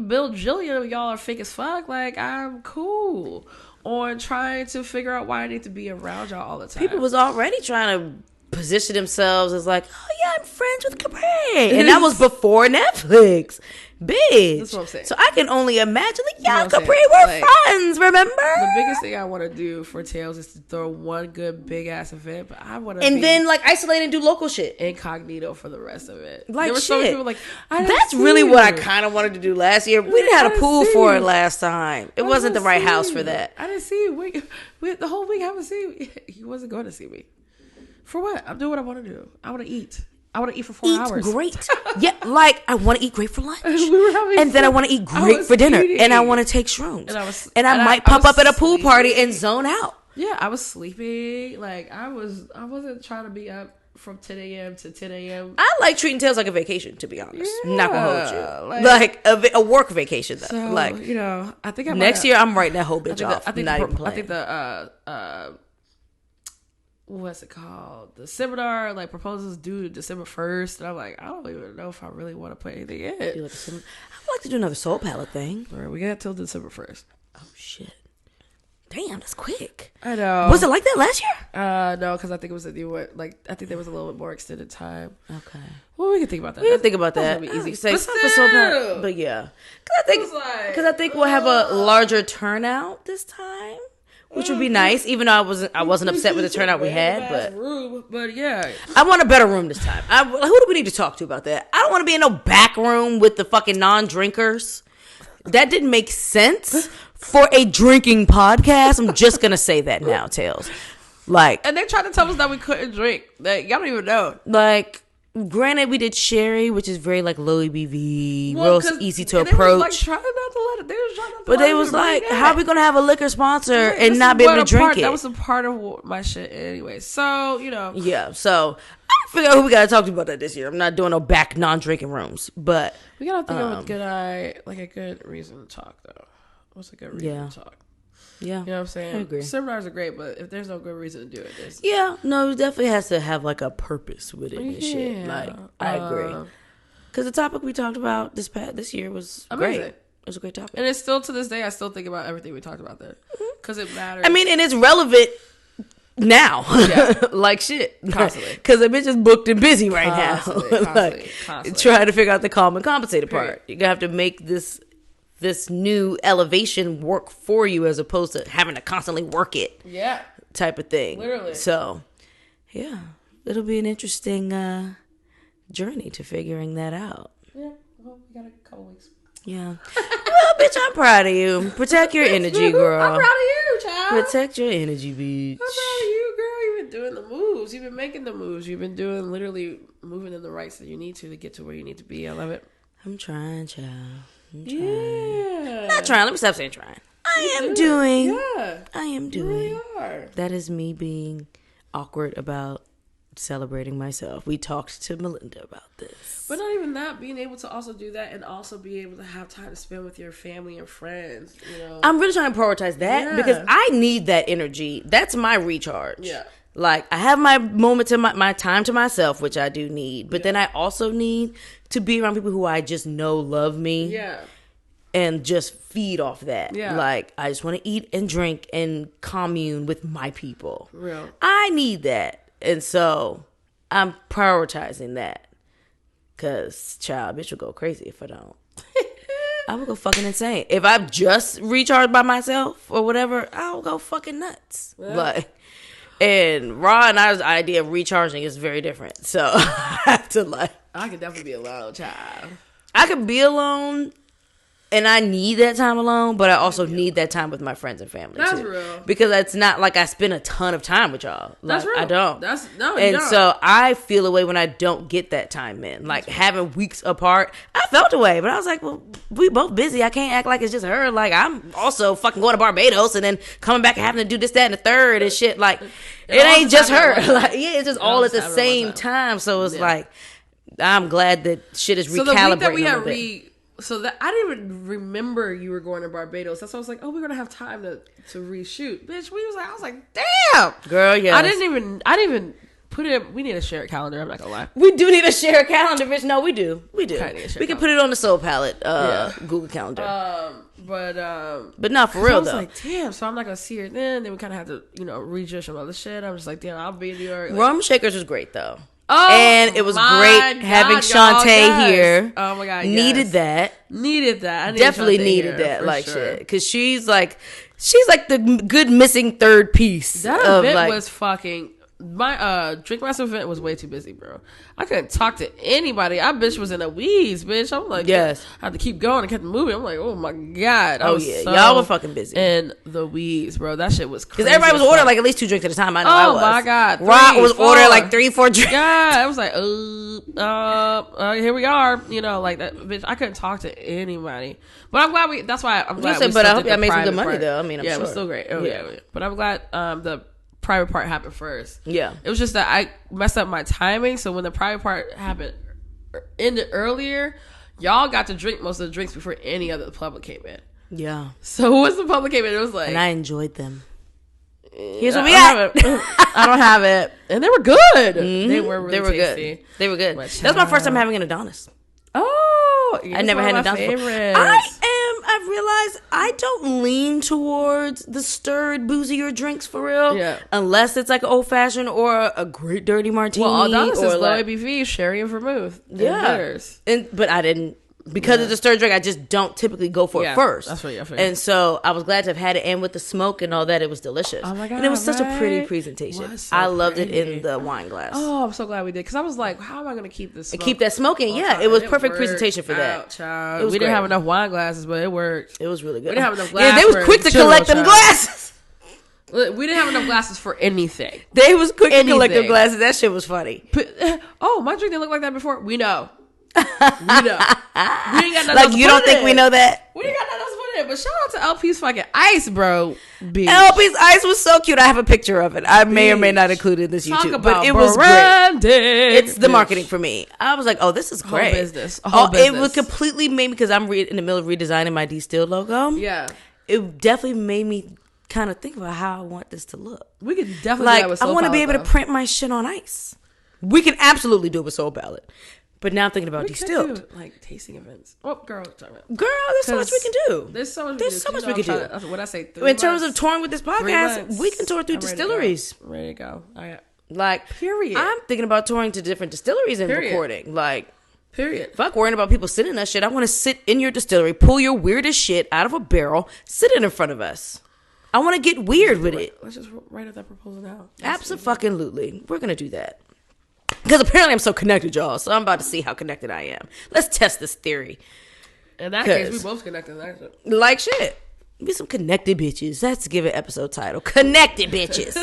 Bill Jillian, y'all are fake as fuck, like, I'm cool on trying to figure out why I need to be around y'all all the time. People was already trying to position themselves as like, oh yeah, I'm friends with Capri, and that was before Netflix, bitch. That's what I'm saying. So I can only imagine, like, yeah, That's what I'm Capri, saying. we're Like, friends. Remember? The biggest thing I want to do for Tales is to throw one good big ass event, but I want to And then like isolate and do local shit incognito for the rest of it. like there were shit. so many people like, that's really what I kind of wanted to do last year. We didn't have a pool for it last time. It wasn't the right house for that. I didn't see you. We the whole week I haven't seen you. He wasn't going to see me. For what? I'm doing what I want to do. I want to eat. I want to eat for 4 hours. Great. Yeah, like I want to eat great for lunch. We were having and then I want to eat great for dinner. eating. And I want to take shrooms. And I might pop up at a pool party and zone out. Yeah, I was sleeping. Like I wasn't trying to be up from 10 a.m. to 10 a.m. I like treating Tales like a vacation, to be honest. Yeah, Not gonna hold you. Like a work vacation, though. So, like, you know, I think next year I'm writing that whole bitch off. I think the what's it called? The seminar like proposals due December 1st, and I'm like, I don't even know if I really want to put anything in. I would like to do another Soul Palate thing. All right, we got till December 1st. Oh shit! Damn, that's quick. I know. Was it like that last year? No, because I think it was a new one. Like I think there was a little bit more extended time. Okay. Well, we can think about that. We can think about that. That'll be easy. Say But something for Soul Palate. But yeah, because I think we'll have a larger turnout this time. Which would be nice, even though I wasn't upset with the turnout we had, but yeah, I want a better room this time. Who do we need to talk to about that? I don't want to be in no back room with the fucking non-drinkers. That didn't make sense for a drinking podcast. I'm just gonna say that now, Tails. Like, and they tried to tell us that we couldn't drink. Like, y'all don't even know. Like, granted, we did sherry, which is very like low ABV, real easy to approach. Like, trying not to let it. They was trying not to. But they was like, "How are we gonna have a liquor sponsor and not be able to drink it?" That was a part of my shit anyway. So you know, yeah. So I figure out who we gotta talk to about that this year. I'm not doing no back non-drinking rooms, but we gotta think of a good reason to talk though. What's a good reason to talk? Yeah. You know what I'm saying? I agree. Seminars are great, but if there's no good reason to do it, no, it definitely has to have like a purpose with it and shit. Like, I agree. Because the topic we talked about this year was amazing. Great. It was a great topic. And it's still, to this day, I still think about everything we talked about there. Because it matters. I mean, and it's relevant now. Yeah. Like shit. Constantly. Because the bitch is booked and busy right now. Constantly. Trying to figure out the calm and compensated part. You're going to have to make this new elevation work for you as opposed to having to constantly work it. Yeah. Type of thing. Literally. So, yeah. It'll be an interesting journey to figuring that out. Yeah. Well, we got a couple weeks. Yeah. Well, bitch, I'm proud of you. Protect your energy, girl. I'm proud of you, child. Protect your energy, bitch. I'm proud of you, girl. You've been doing the moves. You've been making the moves. You've been doing literally moving in the rights that you need to get to where you need to be. I love it. I'm trying, child. Yeah. Not trying. Let me stop saying trying. I am doing. Yeah. I am doing. You really are. That is me being awkward about celebrating myself. We talked to Melinda about this. But not even that, being able to also do that and also be able to have time to spend with your family and friends, you know. I'm really trying to prioritize that because I need that energy. That's my recharge. Yeah. Like, I have my moment to my time to myself, which I do need. But then I also need to be around people who I just know love me. Yeah. And just feed off that. Yeah. Like, I just want to eat and drink and commune with my people. Real. I need that. And so I'm prioritizing that. Because, child, bitch will go crazy if I don't. I will go fucking insane. If I'm just recharged by myself or whatever, I'll go fucking nuts. Yeah. Like, and Ra and I's idea of recharging is very different. So I have to like. I could definitely be alone, child. I could be alone. And I need that time alone, but I also need that time with my friends and family. That's too. real. Because it's not like I spend a ton of time with y'all. Like, that's real. I don't. And so I feel away when I don't get that time in. Like having weeks apart, I felt away, but I was like, well, we both busy. I can't act like it's just her. Like I'm also fucking going to Barbados and then coming back and having to do this, that, and the third and shit. Like it ain't just her. Like it's just all at the same time. So it's like I'm glad that shit is recalibrating. So the week that we had So that I didn't even remember you were going to Barbados. That's why I was like, oh, we're gonna have time to reshoot, bitch. I was like, damn, girl, yeah. I didn't even put it. We need a shared calendar. I'm not gonna lie. We do need a shared calendar, bitch. No, we do. We can put it on the Soul Palate Google Calendar. But not for real though. I was like, damn. So I'm not gonna see her then. Then we kind of have to, rejudge some other shit. I'm just like, damn, I'll be in New York. Like, Rum Shakers was great though. Oh, and it was great having Shantae here. Oh my god, needed that. I definitely needed that, like sure. Shit, because she's like the good missing third piece. That event was fucking. My drink master event was way too busy, bro. I couldn't talk to anybody. I bitch was in a wheeze, bitch. I'm like, yes, I had to keep going and kept moving. I'm like, oh my god. Y'all were fucking busy in the wheeze, bro. That shit was crazy. Because everybody was ordering like at least 2 drinks at a time. I know I was. Oh my god, Rock was ordering like 3-4 drinks. Yeah, I was like, here we are. Like that, bitch. I couldn't talk to anybody. But I'm glad That's why I'm glad. But I hope y'all made some good money though. I mean, I'm sure. It was still great. Oh yeah. But I'm glad the private part happened first. Yeah. It was just that I messed up my timing. So when the private part ended earlier, y'all got to drink most of the drinks before any other public came in. Yeah. So once the public came in, it was like... And I enjoyed them. Here's what we got. I don't have it. And they were good. Mm-hmm. They were really tasty. Good. They were good. That was my first time having an Adonis. Oh. I never had an Adonis. I've realized I don't lean towards the stirred, boozier drinks for real. Yeah. Unless it's like an old fashioned or a great dirty martini. Well, Adonis is low ABV, sherry and vermouth. Yeah. But I didn't, because it's a stirred drink, I just don't typically go for it first. That's what I feel. And so I was glad to have had it, and with the smoke and all that, it was delicious. Oh my God. And it was such a pretty presentation. I loved it in the wine glass. Oh, I'm so glad we did. Because I was like, how am I going to keep this smoke? Keep that smoking. Yeah, it was perfect presentation for that. We didn't have enough wine glasses, but it worked. It was really good. We didn't have enough glasses. Yeah, they was quick to collect them glasses. We didn't have enough glasses for anything. They was quick to collect them glasses. That shit was funny. Oh, my drink didn't look like that before. We know. We ain't got nothing like you don't think we know that? We ain't got nothing else to put in. But shout out to LP's fucking ice, bro. Bitch. LP's ice was so cute. I have a picture of it. I may or may not include it in this YouTube, but it was great. It's the marketing for me. I was like, oh, this is great. Whole business. It would completely made me, because I'm in the middle of redesigning my distilled logo. Yeah, it definitely made me kind of think about how I want this to look. We could definitely do that with Soul I want to be Palate, able to print my shit on ice. We can absolutely do it with Soul Palate. But now I'm thinking about distilled. Like tasting events. Oh, girl, there's so much we can do. There's so much we can do. What I say, in terms of touring with this podcast, we can tour through distilleries. Ready to go. Period. I'm thinking about touring to different distilleries and recording. Period. Fuck worrying about people sitting in that shit. I want to sit in your distillery, pull your weirdest shit out of a barrel, sit it in front of us. I want to get weird with it. Let's just write up that proposal now. Absolutely. We're going to do that. Because apparently I'm so connected, y'all. So I'm about to see how connected I am. Let's test this theory. In that case, we both connected. Like shit. Be some connected bitches. Let's give it episode title. Connected bitches.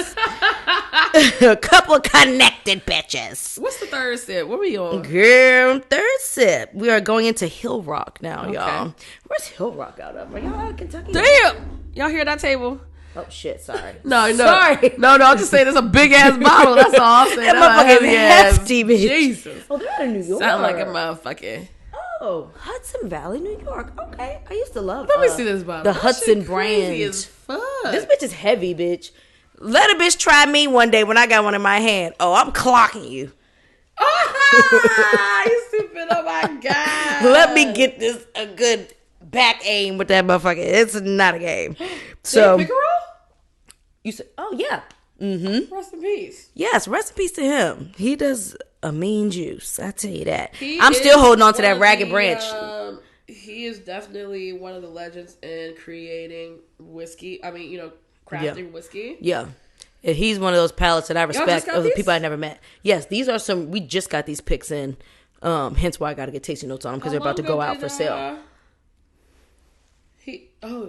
A couple of connected bitches. What's the third sip? What are we on? Girl, third sip. We are going into Hill Rock now, y'all. Where's Hill Rock out of? Are y'all out of Kentucky? Damn! Y'all hear that table? Oh shit! Sorry. No. Sorry. No. I'm just saying, it's a big ass bottle. That's all I'm saying. That motherfucker's hefty, bitch. Jesus. Oh, they're out of New York. Sound like a motherfucker. Oh, Hudson Valley, New York. Okay, I used to love. Let me see this bottle. The Hudson brand. Crazy as fuck. This bitch is heavy, bitch. Let a bitch try me one day when I got one in my hand. Oh, I'm clocking you. Oh, you stupid! Oh my god. Let me get this a good back aim with that motherfucker. It's not a game. So. You said, oh, yeah. Mm-hmm. Rest in peace. Yes, rest in peace to him. He does a mean juice. I tell you that. I'm still holding on to that ragged branch. He is definitely one of the legends in creating whiskey. I mean, crafting whiskey. Yeah. And he's one of those palates that I respect of the people I never met. Yes, these are some, we just got these picks in. Hence why I got to get tasting notes on them because they're about to go out for sale.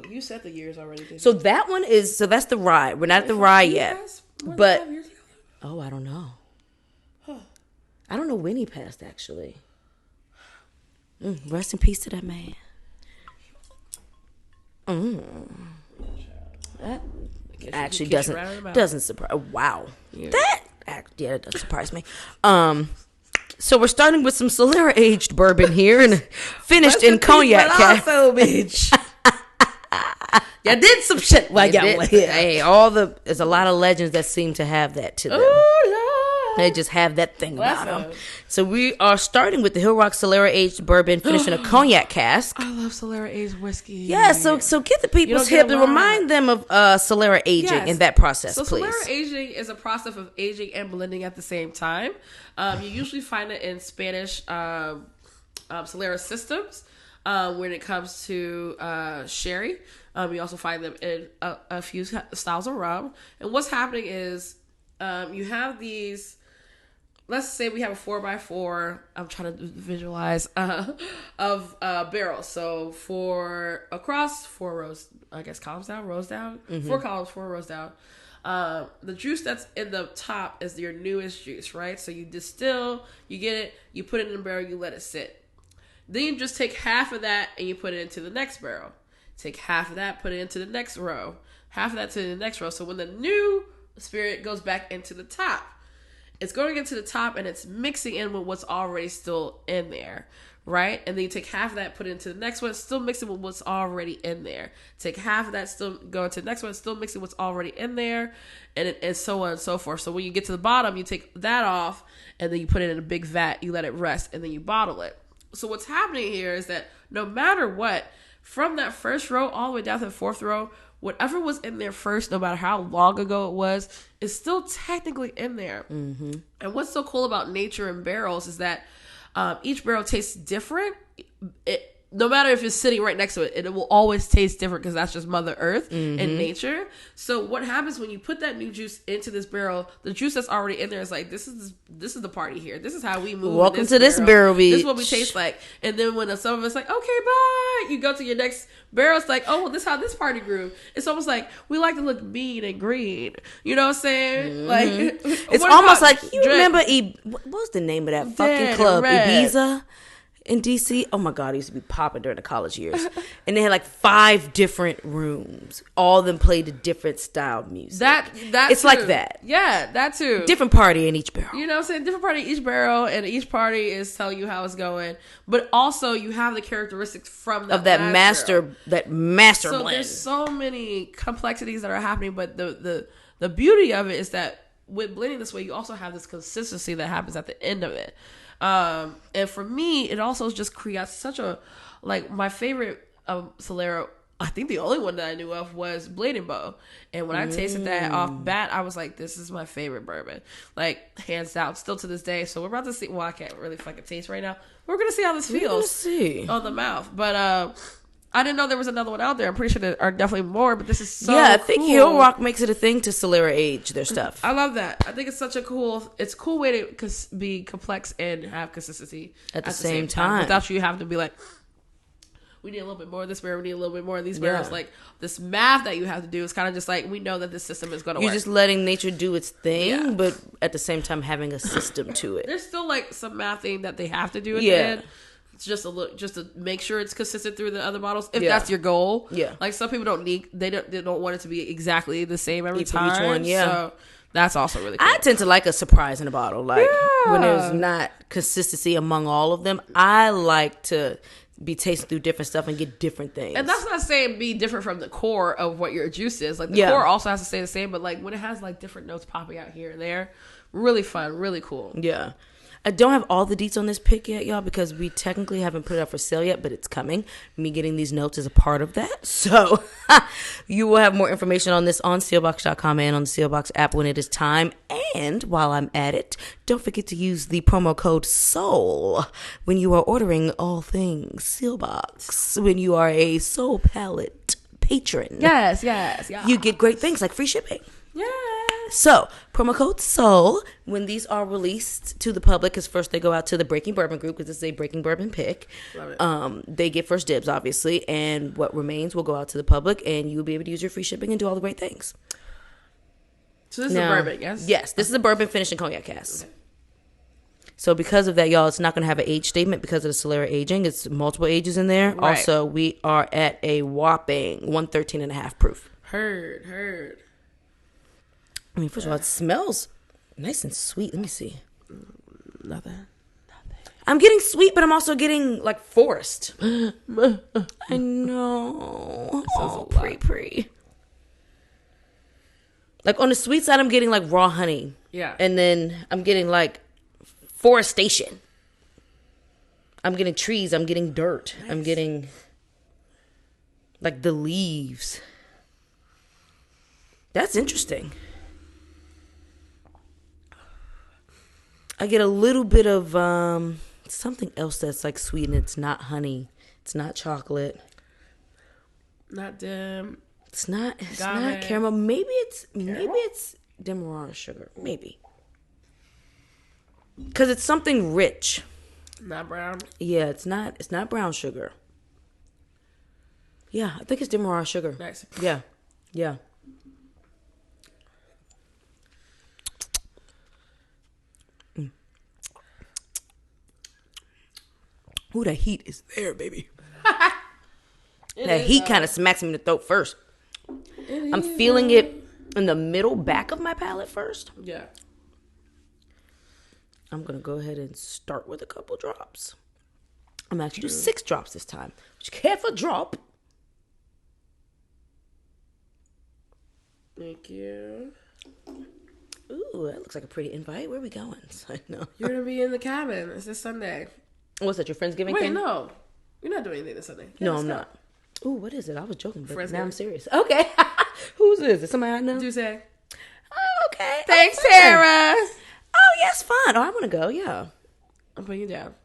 You said the years already. So that one is, that's the rye. We're not at the rye yet. But, I don't know. Huh. I don't know when he passed, actually. Rest in peace to that man. That actually doesn't surprise. Wow. Yeah. That doesn't surprise me. So we're starting with some Solera aged bourbon here and finished in cognac cask. Bitch. You did some shit while y'all were here. Hey, there's a lot of legends that seem to have that to them. They just have that thing about them. So we are starting with the Hill Rock Solera aged bourbon, finishing a cognac cask. I love Solera aged whiskey. Yeah, so get the people's hip and remind them of Solera aging in that process, please. Solera aging is a process of aging and blending at the same time. You usually find it in Spanish Solera systems when it comes to sherry. You also find them in a few styles of rum. And what's happening is you have these. Let's say we have a 4x4. I'm trying to visualize of barrels. So across 4 rows, I guess columns down, rows down. 4 columns, 4 rows down. The juice that's in the top is your newest juice, right? So you distill, you get it, you put it in a barrel, you let it sit. Then you just take half of that and you put it into the next barrel. Take half of that, put it into the next row. Half of that to the next row. So when the new spirit goes back into the top, it's going into the top and it's mixing in with what's already still in there, right? And then you take half of that, put it into the next one, still mixing with what's already in there. Take half of that, still go into the next one, still mixing what's already in there, and so on and so forth. So when you get to the bottom, you take that off, and then you put it in a big vat, you let it rest, and then you bottle it. So what's happening here is that no matter what, from that first row all the way down to the 4th row, whatever was in there first, no matter how long ago it was, is still technically in there. Mm-hmm. And what's so cool about nature and barrels is that each barrel tastes different. No matter if it's sitting right next to it, it will always taste different because that's just Mother Earth and nature. So what happens when you put that new juice into this barrel, the juice that's already in there is like, this is the party here. This is how we move. Welcome to this barrel, bitch. This is what we taste like. And then when some of us like, okay, bye. You go to your next barrel, it's like, oh, well, this is how this party grew. It's almost like we like to look mean and green. You know what I'm saying? Like it's almost like you remember what was the name of that fucking club? Ibiza. In DC, oh my God, it used to be popping during the college years. And they had like 5 different rooms. All of them played a different style of music. It's too. like that. Yeah, that too. Different party in each barrel. You know what I'm saying? Different party in each barrel, and each party is telling you how it's going. But also you have the characteristics from that master blend. So there's so many complexities that are happening, but the beauty of it is that with blending this way, you also have this consistency that happens at the end of it. And for me, it also just creates such a, like, my favorite Solera, I think the only one that I knew of was Blade and Bow. And when I tasted that off bat, I was like, this is my favorite bourbon. Like, hands down, still to this day. So we're about to see, well, I can't really fucking taste right now. We're going to see how this feels on the mouth. But, I didn't know there was another one out there. I'm pretty sure there are definitely more, but this is so I think Hill Rock makes it a thing to Solera age their stuff. I love that. I think it's such a cool way to be complex and have consistency at the same time. Without you having to be like, we need a little bit more of this barrel, we need a little bit more of these barrels. Like, this math that you have to do is kind of just like, we know that this system is going to work. You're just letting nature do its thing, but at the same time having a system to it. There's still like some math thing that they have to do at the end. It's just to make sure it's consistent through the other bottles, if that's your goal. Yeah, like some people they don't want it to be exactly the same every time. Each one, so that's also really cool. I tend to like a surprise in a bottle, like when there's not consistency among all of them. I like to be tasting through different stuff and get different things. And that's not saying be different from the core of what your juice is. Like the core also has to stay the same, but like when it has like different notes popping out here and there, really fun, really cool. Yeah. I don't have all the deets on this pick yet, y'all, because we technically haven't put it up for sale yet, but it's coming. Me getting these notes is a part of that. So you will have more information on this on Seelbachs.com and on the Seelbachs app when it is time. And while I'm at it, don't forget to use the promo code SOUL when you are ordering all things Seelbachs. When you are a Soul Palate patron. Yes. You get great things like free shipping. Yeah. So, promo code SOUL, when these are released to the public, because first they go out to the Breaking Bourbon group, because this is a Breaking Bourbon pick. Love it. They get first dibs, obviously, and what remains will go out to the public, and you'll be able to use your free shipping and do all the great things. So this is a bourbon, yes? Yes, this is a bourbon finished in cognac cask. Okay. So because of that, y'all, it's not going to have an age statement because of the Solera aging. It's multiple ages in there. Right. Also, we are at a whopping 113.5 proof. Heard. I mean, first of all, it smells nice and sweet. Let me see. Nothing. I'm getting sweet, but I'm also getting like forest. I know. Oh, pre. Like on the sweet side, I'm getting like raw honey. Yeah. And then I'm getting like forestation. I'm getting trees. I'm getting dirt. Nice. I'm getting like the leaves. That's interesting. I get a little bit of something else that's like sweet, and it's not honey. It's not chocolate. Not dim. It's not caramel. Maybe it's Demerara sugar. Maybe. Because it's something rich. Not brown. Yeah, it's not brown sugar. Yeah, I think it's Demerara sugar. Nice. Yeah. Ooh, that heat is there, baby. That heat kind of smacks me in the throat first. I'm feeling it in the middle back of my palate first. Yeah. I'm going to go ahead and start with a couple drops. I'm actually do 6 drops this time. Just careful drop. Thank you. Ooh, that looks like a pretty invite. Where are we going? I know. You're going to be in the cabin. It's this Sunday. What's that, your Friendsgiving Wait, thing? no. You're not doing anything this Sunday. Yeah, no, I'm not. Ooh, what is it? I was joking, but now I'm Friendsgiving. serious. Okay. Who's this? Is it somebody I know? Do say. Oh, okay. Thanks, fun. Tara. Oh, yes, fun. Oh, I want to go, yeah. I'm putting you down.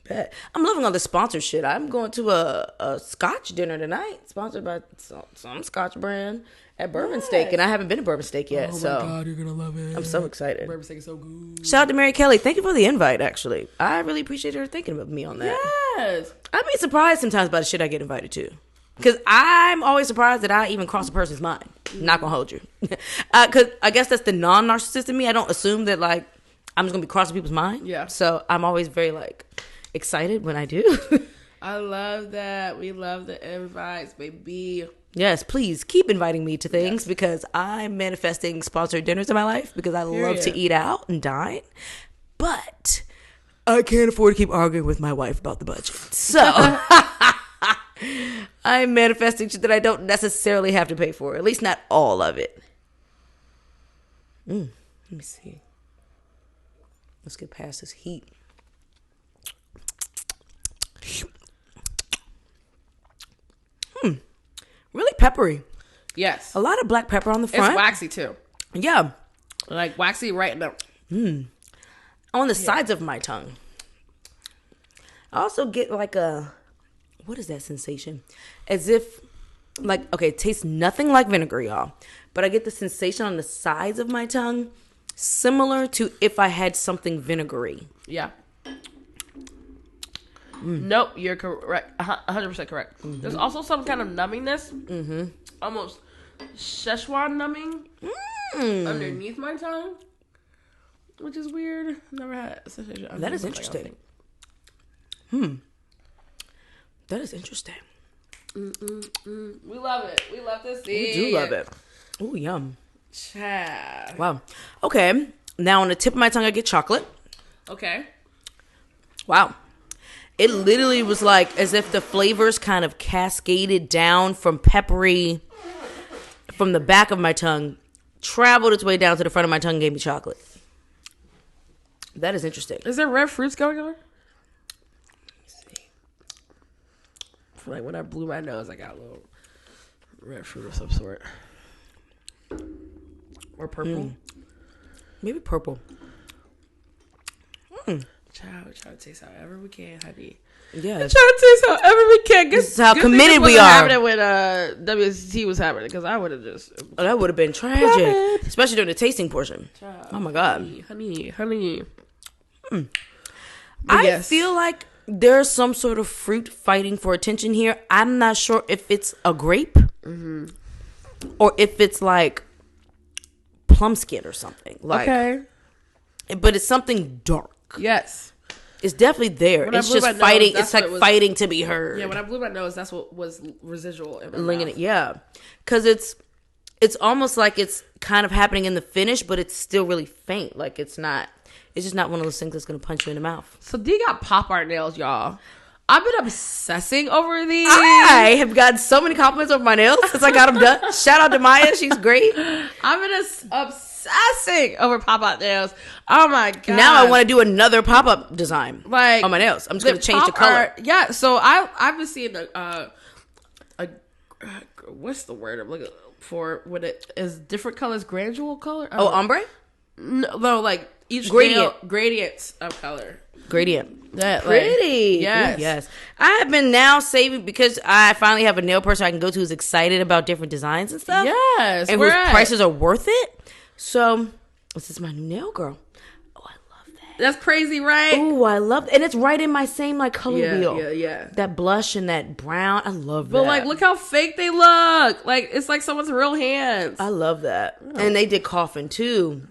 Bet. I'm loving all the sponsor shit. I'm going to a Scotch dinner tonight, sponsored by some Scotch brand at Bourbon Steak, and I haven't been to Bourbon Steak yet. Oh, so my God, you're going to love it. I'm so excited. Bourbon Steak is so good. Shout out to Mary Kelly. Thank you for the invite, actually. I really appreciate her thinking of me on that. Yes. I'd be surprised sometimes by the shit I get invited to. Because I'm always surprised that I even cross a person's mind. Not going to hold you. Because I guess that's the non-narcissist in me. I don't assume that, like, I'm just going to be crossing people's mind. Yeah. So I'm always very, like, excited when I do. I love that. We love the invites, baby. Yes, please keep inviting me to things because I'm manifesting sponsored dinners in my life because I love to eat out and dine. But I can't afford to keep arguing with my wife about the budget. So I'm manifesting shit that I don't necessarily have to pay for. At least not all of it. Let me see. Let's get past this heat. Really peppery. Yes. A lot of black pepper on the front. It's waxy, too. Yeah. Like, waxy right in the... On the sides of my tongue. I also get like a... What is that sensation? As if... Like, okay, it tastes nothing like vinegar, y'all. But I get the sensation on the sides of my tongue similar to if I had something vinegary. Yeah. Nope, you're correct. 100% correct. Mm-hmm. There's also some kind of nummingness. Mm-hmm. Almost Szechuan numbing underneath my tongue, which is weird. Never had a sensation. That is interesting. That is interesting. We love it. We love to see. We do love it. Ooh, yum. Child. Wow. Okay. Now on the tip of my tongue, I get chocolate. Okay. Wow. It literally was like as if the flavors kind of cascaded down from peppery from the back of my tongue, traveled its way down to the front of my tongue and gave me chocolate. That is interesting. Is there red fruits going on? Let me see. Like when I blew my nose, I got a little red fruit of some sort. Or purple. Maybe purple. Child, try to taste however we can, honey. Yeah. Try to taste however we can. This is how committed we are. Happening when WST was happening, because I would have just. Oh, that would have been tragic, especially during the tasting portion. Child, oh my God, honey. I feel like there's some sort of fruit fighting for attention here. I'm not sure if it's a grape or if it's like plum skin or something. Like, okay, but it's something dark. Yes. It's definitely there. It's just fighting. It's like fighting to be heard. Yeah, when I blew my nose, that's what was residual in my mouth. Yeah. Because it's almost like it's kind of happening in the finish, but it's still really faint. Like it's not It's just not one of those things that's going to punch you in the mouth. So D got pop art nails, y'all. I've been obsessing over these. I have gotten so many compliments over my nails since I got them done. Shout out to Maya. She's great. I've been obsessing over pop art nails. Oh my god! Now I want to do another pop up design like on my nails. I'm just going to change the color. Art, yeah. So I've been seeing a what's the word I'm looking for when it is different colors, gradual color. Oh, ombre? No, like each gradients of color. Gradient. Yeah, pretty. Yes. Ooh, yes. I have been now saving because I finally have a nail person I can go to who's excited about different designs and stuff. Yes. And whose prices are worth it. So this is my new nail girl. Oh, I love that. That's crazy, right? Oh, I love that. And it's right in my same like color wheel. Yeah. That blush and that brown. I love that. But like, look how fake they look. Like, it's like someone's real hands. I love that. Oh. And they did coffin too.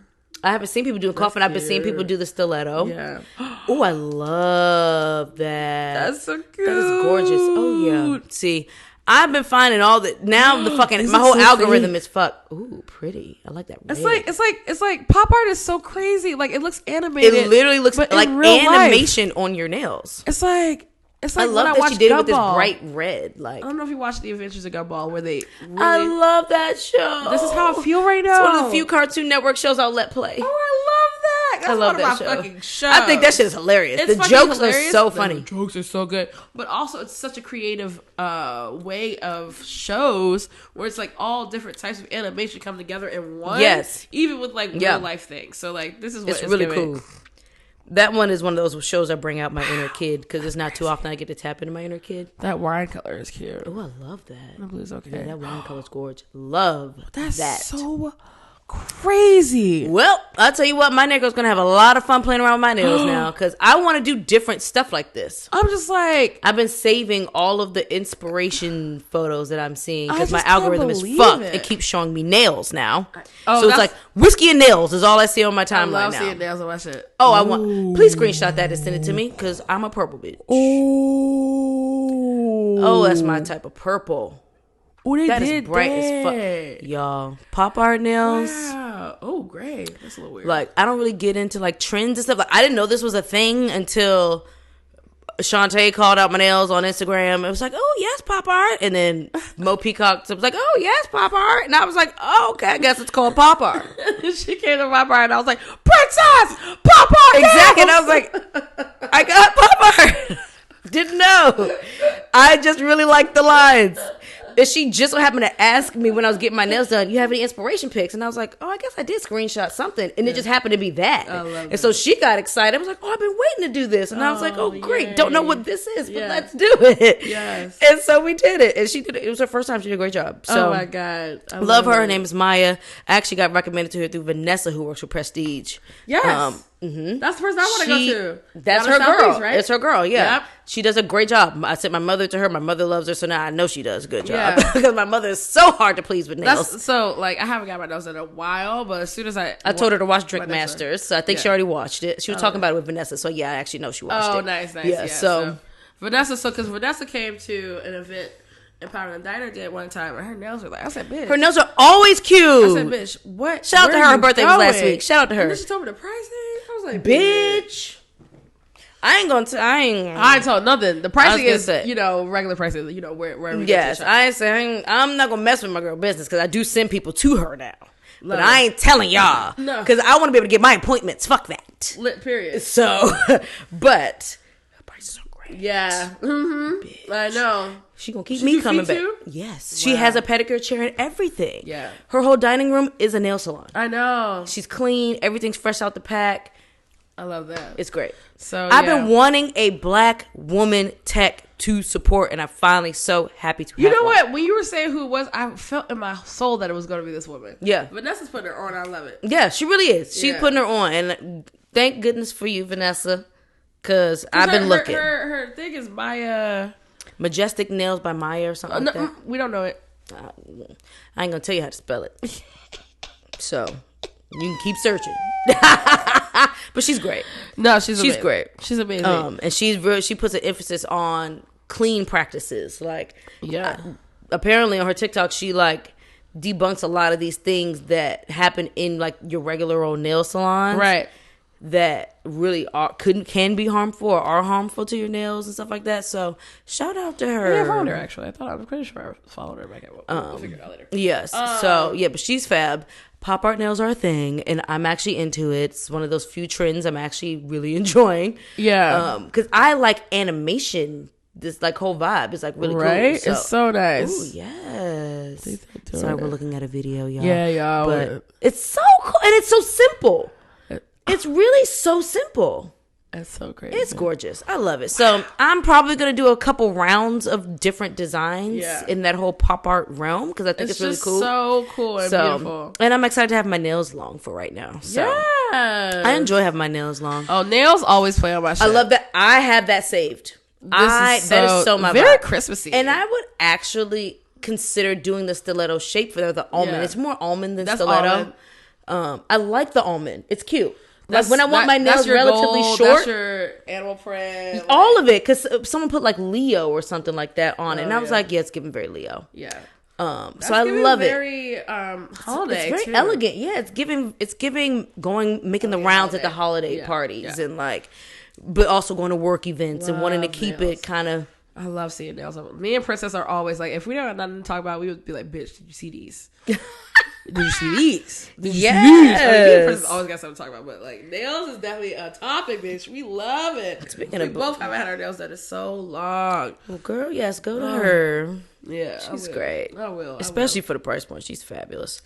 I haven't seen people doing coffin. I've been seeing people do the stiletto. Yeah. Oh, I love that. That's so cute. That is gorgeous. Oh, yeah. See, I've been finding all that. Now the fucking, my whole algorithm is fuck. Ooh, pretty. I like that red. It's like pop art is so crazy. Like, it looks animated. It literally looks like animation on your nails. It's like I love that you did it with this bright red. Like, I don't know if you watched The Adventures of Gumball where they really, I love that show. This is how I feel right now. It's one of the few Cartoon Network shows I'll let play. Oh, I love that. That's I love one that of my show. fucking shows. I think that shit is hilarious. The jokes are so funny. The jokes are so good. But also, it's such a creative way of shows where it's like all different types of animation come together in one. Yes. Even with like real life things. So like, this is what it's really cool. That one is one of those shows that bring out my inner kid because it's not too often I get to tap into my inner kid. That wine color is cute. Oh, I love that. The blue's okay. Yeah, that wine color's gorgeous. Love That's that. So crazy. Well, I'll tell you what, my nigga's gonna have a lot of fun playing around with my nails now because I want to do different stuff like this. I'm just like, I've been saving all of the inspiration photos that I'm seeing because my algorithm is fucked. It keeps showing me nails now. So it's like whiskey and nails is all I see on my timeline now. I love seeing nails on my shit. Oh, I want. Please screenshot that and send it to me because I'm a purple bitch. Ooh. Oh, that's my type of purple. Oh, that is bright as fuck, y'all. Pop art nails. Wow. Oh, great. That's a little weird. Like, I don't really get into like trends and stuff. Like, I didn't know this was a thing until Shantae called out my nails on Instagram. It was like, oh yes, pop art. And then Mo Peacock was like, oh yes, pop art. And I was like, oh okay, I guess it's called pop art. She came to pop art, and I was like, princess, pop art. Exactly. And I was like, I got pop art. Didn't know. I just really liked the lines. And she just so happened to ask me when I was getting my nails done, you have any inspiration pics? And I was like, oh, I guess I did screenshot something. And it just happened to be that. I love and that. So she got excited. I was like, oh, I've been waiting to do this. And I was like, oh, great. Yay. Don't know what this is, but let's do it. Yes. And so we did it. And she did it. It was her first time. She did a great job. So oh, my God. I love her. Her name is Maya. I actually got recommended to her through Vanessa, who works for Prestige. Yes. That's the person I want to go to. That's her girl. Right? It's her girl, yeah. Yep. She does a great job. I sent my mother to her. My mother loves her, so now I know she does a good job. Because my mother is so hard to please with nails. So, like, I haven't got my nails in a while, but as soon as I told her to watch Drink Masters, so I think she already watched it. She was talking about it with Vanessa, so yeah, I actually know she watched it. Oh, nice. Yeah, so Vanessa, because Vanessa came to an event and Power and Diner did one time, and her nails were like, I said, bitch. Her nails are always cute. I said, bitch, what? Shout out to her. Her birthday was last week. Shout out to her. And then she told me the pricing. I was like, bitch. I ain't told nothing. The pricing is, regular prices, where we yes, I'm not gonna mess with my girl business because I do send people to her now. But I ain't telling y'all because I want to be able to get my appointments. Fuck that. Lit period. So, but her prices are great. Yeah. Mm-hmm. I know. She gonna keep me coming back. Too? Yes. Wow. She has a pedicure chair and everything. Yeah. Her whole dining room is a nail salon. I know. She's clean. Everything's fresh out the pack. I love that. It's great. So I've been wanting a black woman tech to support, and I'm finally so happy to have You know one. what? When you were saying who it was, I felt in my soul that it was going to be this woman. Yeah. Vanessa's putting her on. I love it. Yeah, she really is. She's putting her on, and thank goodness for you, Vanessa, because I've been looking. Her thing is Maya. Majestic Nails by Maya or something like that. We don't know it. I ain't going to tell you how to spell it. So, you can keep searching. But she's great. No, she's great. She's amazing. And she puts an emphasis on clean practices. Like, apparently on her TikTok, she like debunks a lot of these things that happen in like your regular old nail salons. Right. that really can be harmful or are harmful to your nails and stuff like that. So shout out to her. Yeah, I followed her actually. I'm pretty sure I followed her back at we'll figure it out later. Yes. But she's fab. Pop art nails are a thing, and I'm actually into it. It's one of those few trends I'm actually really enjoying. Yeah. Because I like animation. This like whole vibe is like really right? cool. It's so nice. Ooh, yes. Sorry, we're looking at a video, y'all. Yeah, y'all. But it's so cool, and it's so simple. It's really so simple. That's so crazy. It's gorgeous. I love it. So I'm probably going to do a couple rounds of different designs in that whole pop art realm because I think it's really cool. So cool and beautiful. And I'm excited to have my nails long for right now. So I enjoy having my nails long. Oh, nails always play on my shit. I love that. I have that saved. That is so my very vibe. Christmassy. And I would actually consider doing the stiletto shape for the almond. It's more almond than stiletto. Almond. I like the almond. It's cute. Like when I want my nails relatively short. That's your animal print. All of it. Because someone put like Leo or something like that on it. And I was like, it's giving very Leo. Yeah. So I love it. Very holiday. It's very elegant. Yeah, it's giving making the rounds at the holiday parties and like, but also going to work events and wanting to keep it kind of. I love seeing nails. Me and Princess are always like, if we don't have nothing to talk about, we would be like, bitch, did you see these? Did you see these? Did you see these? I mean, me and Princess always got something to talk about, but like nails is definitely a topic, bitch. We love it. We both haven't had our nails done in so long. Well, girl, yes, go to her. Yeah, she's great. I will, especially for the price point. She's fabulous.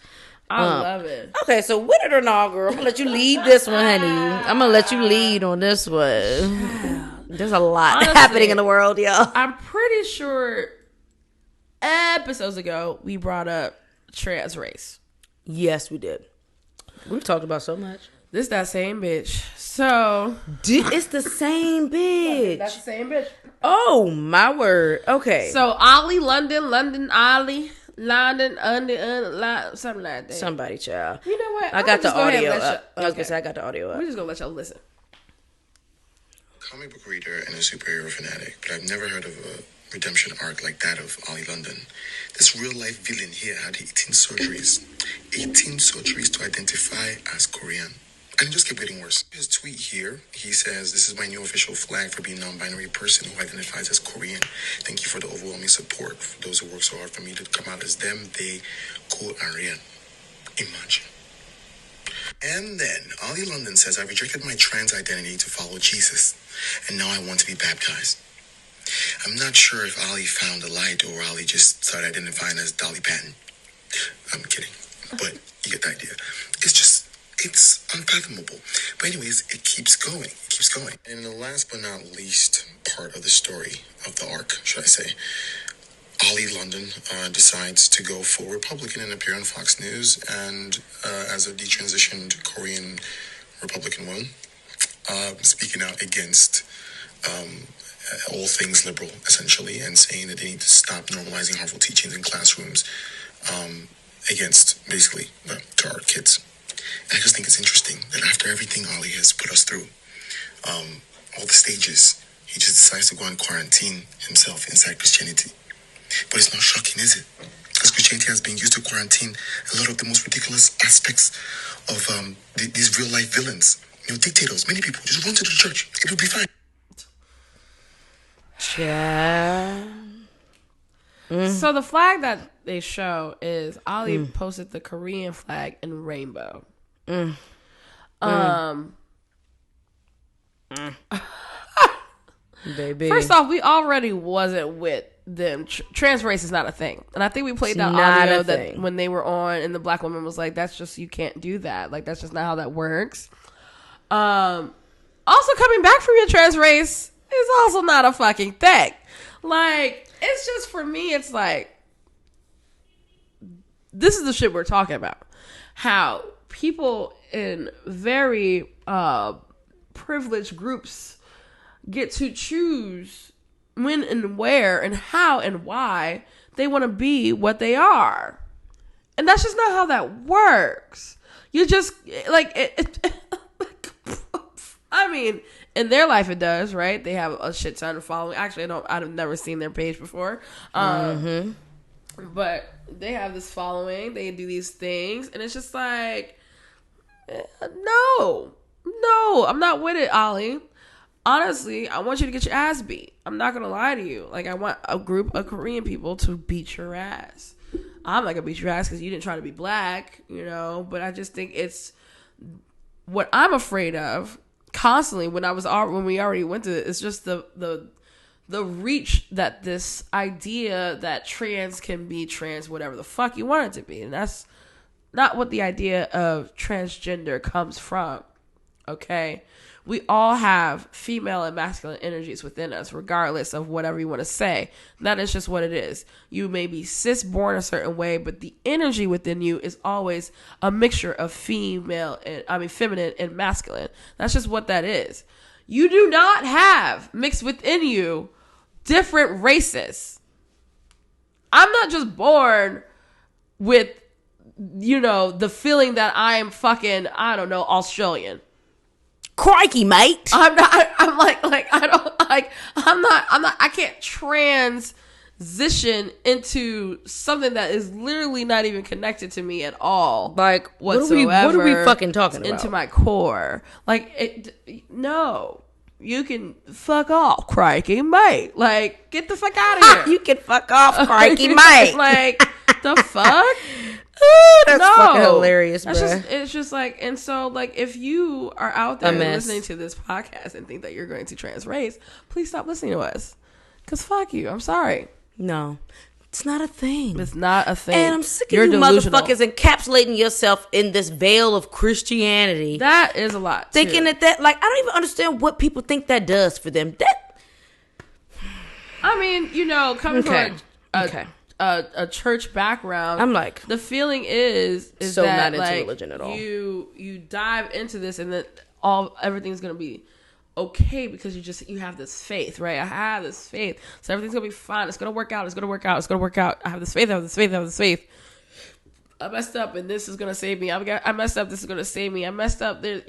I love it. Okay, so with it or not, girl, I'm gonna let you lead this one, honey. I'm gonna let you lead on this one. There's a lot happening in the world, y'all. I'm pretty sure episodes ago we brought up trans race. Yes, we did. We've talked about so much. This that same bitch. So it's the same bitch. That's the same bitch. Oh my word. Okay. So Ollie, London, Ollie, London, something like that. Somebody, child. You know what? I got the audio up. I was gonna say I got the audio up. We're just gonna let y'all listen. Comic book reader and a superhero fanatic, but I've never heard of a redemption arc like that of Ollie London. This real-life villain here had 18 surgeries. 18 surgeries to identify as Korean. And it just kept getting worse. His tweet here, he says, "This is my new official flag for being a non-binary person who identifies as Korean. Thank you for the overwhelming support. For those who work so hard for me to come out as them, they, Korean." Imagine. And then Ollie London says, "I rejected my trans identity to follow Jesus, and now I want to be baptized." I'm not sure if Ollie found a light or Ollie just started identifying as Dolly Parton. I'm kidding, but you get the idea. It's unfathomable. But anyways, it keeps going. It keeps going. And the last but not least part of the story, of the arc, should I say, Ollie London decides to go full Republican and appear on Fox News and as a detransitioned Korean Republican woman, speaking out against all things liberal, essentially, and saying that they need to stop normalizing harmful teachings in classrooms against, basically, to our kids. And I just think it's interesting that after everything Ollie has put us through, all the stages, he just decides to go on quarantine himself inside Christianity. But it's not shocking, is it? Because Christianity has been used to quarantine a lot of the most ridiculous aspects of these real-life villains. You know, dictators, many people just run to the church. It will be fine. Yeah. So the flag that they show is Ollie posted the Korean flag in rainbow. Baby. First off, we already wasn't with them. Trans race is not a thing. And I think we played that audio that when they were on and the black woman was like, that's just, you can't do that. Like, that's just not how that works. Also coming back from your trans race is also not a fucking thing. Like, it's just, for me, it's like, this is the shit we're talking about. How people in very privileged groups get to choose when and where and how and why they want to be what they are. And that's just not how that works. You just, like, I mean, in their life it does, right? They have a shit ton of following. Actually, I've never seen their page before. But they have this following. They do these things. And it's just like, no. No, I'm not with it, Ollie. Honestly, I want you to get your ass beat. I'm not going to lie to you. Like, I want a group of Korean people to beat your ass. I'm not going to beat your ass because you didn't try to be black, you know? But I just think it's what I'm afraid of constantly when we already went to it. It's just the reach that this idea that trans can be trans, whatever the fuck you want it to be. And that's not what the idea of transgender comes from. Okay? We all have female and masculine energies within us, regardless of whatever you want to say. That is just what it is. You may be cis born a certain way, but the energy within you is always a mixture of feminine and masculine. That's just what that is. You do not have mixed within you different races. I'm not just born with, the feeling that I am fucking, I don't know, Australian. Crikey, mate. I can't transition into something that is literally not even connected to me at all. Like, whatsoever. What are we fucking talking about? Into my core. No. You can fuck off, crikey, mate. Like, get the fuck out of here. You can fuck off, crikey, mate. Like, the fuck? Ooh, that's fucking hilarious, bro. It's just like, and so, like, if you are out there listening to this podcast and think that you're going to trans race, please stop listening to us. Because fuck you. I'm sorry. No. It's not a thing. It's not a thing. And I'm sick of you delusional motherfuckers encapsulating yourself in this veil of Christianity. That is a lot. Thinking that, like, I don't even understand what people think that does for them. I mean, coming from a church background, I'm like, the feeling is so that, not into like, religion at all. You dive into this and then everything's gonna be okay because you have this faith, right? I have this faith, so everything's gonna be fine. It's gonna work out. It's gonna work out. It's gonna work out. I have this faith. I have this faith. I have this faith. I messed up, and this is gonna save me. I messed up. This is gonna save me. I messed up. There,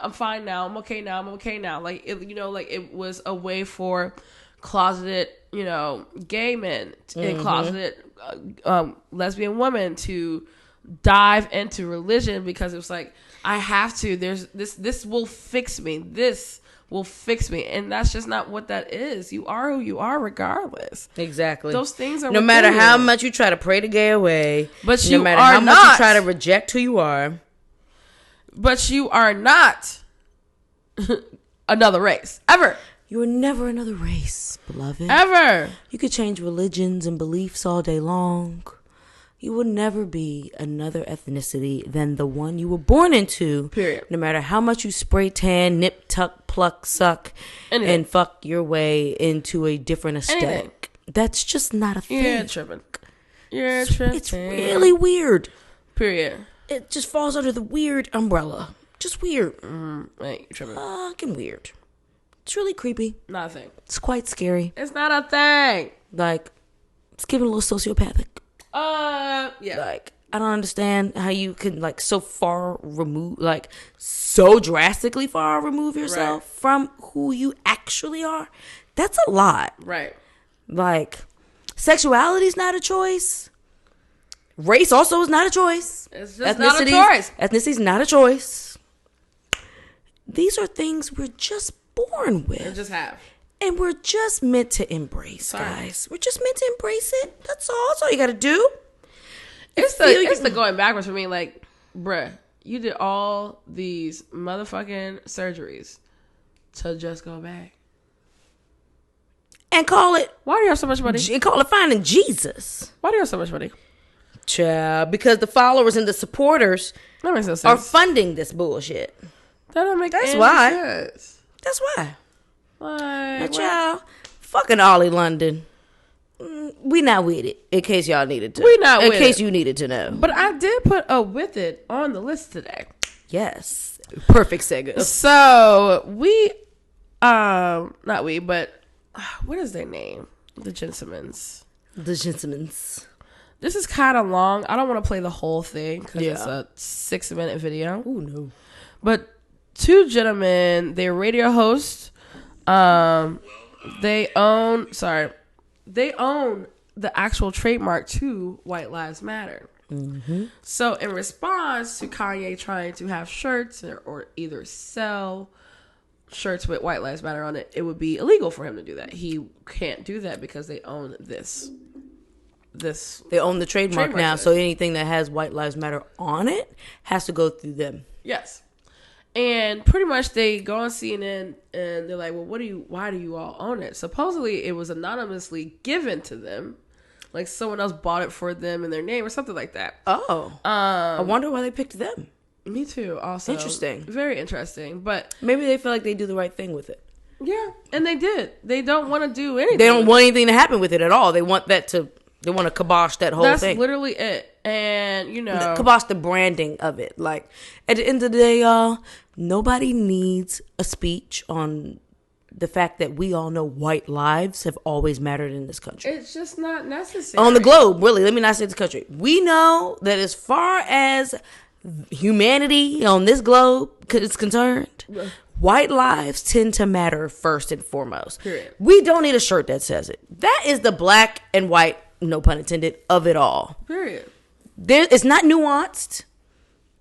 I'm fine now. I'm okay now. I'm okay now. Like, it was a way for closeted, gay men and closeted lesbian women to dive into religion because it was like, I have to. There's this will fix me. This will fix me, and that's just not what that is. You are who you are, regardless. Exactly. Those things are no matter how much you try to pray the gay away, but no matter how much you try to reject who you are, but you are not another race ever. You are never another race, beloved. Ever. You could change religions and beliefs all day long. You will never be another ethnicity than the one you were born into. Period. No matter how much you spray tan, nip, tuck, pluck, suck, and fuck your way into a different aesthetic. That's just not a thing. You're tripping. You're tripping. It's really weird. Period. It just falls under the weird umbrella. Just weird. Wait, you're tripping. Fucking weird. It's really creepy. Not a thing. It's quite scary. It's not a thing. Like, it's giving a little sociopathic. Yeah. Like, I don't understand how you can, like, so drastically far remove yourself from who you actually are. That's a lot. Right. Like, sexuality is not a choice. Race also is not a choice. It's just not a choice. Ethnicity is not a choice. These are things we're just born with. We just have. And we're just meant to embrace, guys. We're just meant to embrace it. That's all. That's all you got to do. It's the going backwards for me. Like, bruh, you did all these motherfucking surgeries to just go back. And call it... Why do you have so much money? And call it finding Jesus. Why do you have so much money? Child, because the followers and the supporters that makes no sense. Are funding this bullshit. That don't make That's why. sense. That's why. Like, child, fucking Ollie London. We not with it. In case y'all needed to. We not with it. In case you needed to know. But I did put a with it on the list today. Yes. Perfect segue. So we, not we, but what is their name? The Gentlemen's. The Gentlemen's. This is kind of long. I don't want to play the whole thing because it's a 6-minute video. Oh no. But two gentlemen, they're radio hosts. They own the actual trademark to White Lives Matter. Mm-hmm. So in response to Kanye trying to have shirts or either sell shirts with White Lives Matter on it, it would be illegal for him to do that. He can't do that because they own this. They own the trademark now, so anything that has White Lives Matter on it has to go through them. Yes. And pretty much they go on CNN and they're like, well, why do you all own it? Supposedly it was anonymously given to them. Like someone else bought it for them in their name or something like that. Oh. I wonder why they picked them. Me too, also. Interesting. Very interesting. But maybe they feel like they do the right thing with it. Yeah, and they did. They don't want to do anything. They don't want anything to happen with it at all. They want to kibosh that whole thing. That's literally it. And, kibosh the branding of it. Like, at the end of the day, y'all, nobody needs a speech on the fact that we all know white lives have always mattered in this country. It's just not necessary. On the globe, really. Let me not say this country. We know that as far as humanity on this globe is concerned, white lives tend to matter first and foremost. Period. We don't need a shirt that says it. That is the black and white, no pun intended, of it all. Period. It's not nuanced.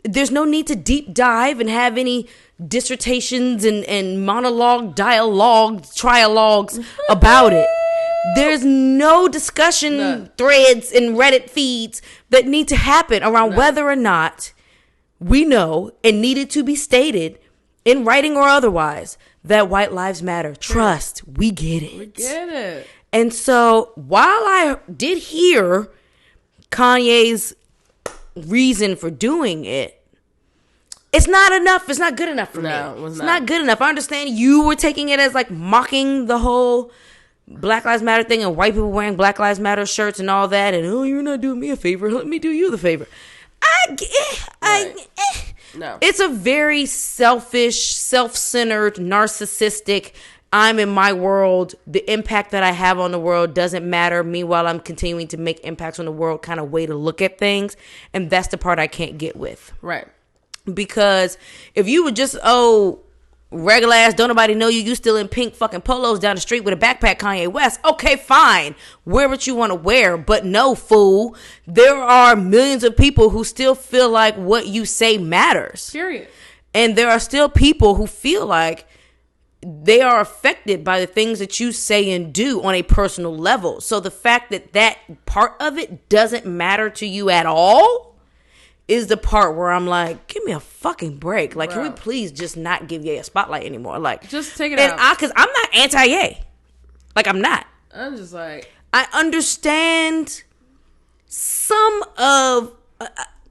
There's no need to deep dive and have any dissertations and monologue, dialogue, trialogues about it. There's no discussion threads and Reddit feeds that need to happen around whether or not we know and needed to be stated in writing or otherwise that white lives matter. Trust, we get it. We get it. And so while I did hear Kanye's reason for doing it, it's not enough. It's not good enough for me. It's not good enough. I understand you were taking it as like mocking the whole Black Lives Matter thing and white people wearing Black Lives Matter shirts and all that. And, oh, you're not doing me a favor. Let me do you the favor. No. It's a very selfish, self-centered, narcissistic, I'm in my world, the impact that I have on the world doesn't matter. Meanwhile, I'm continuing to make impacts on the world kind of way to look at things. And that's the part I can't get with. Right. Because if you would just, regular ass, don't nobody know you still in pink fucking polos down the street with a backpack, Kanye West. Okay, fine. Wear what you want to wear. But no, fool. There are millions of people who still feel like what you say matters. Period. And there are still people who feel like they are affected by the things that you say and do on a personal level. So the fact that that part of it doesn't matter to you at all is the part where I'm like, give me a fucking break. Like, Can we please just not give Ye a spotlight anymore? Like, just take it out. Because I'm not anti-Ye. Like, I'm not. I'm just like, I understand some of...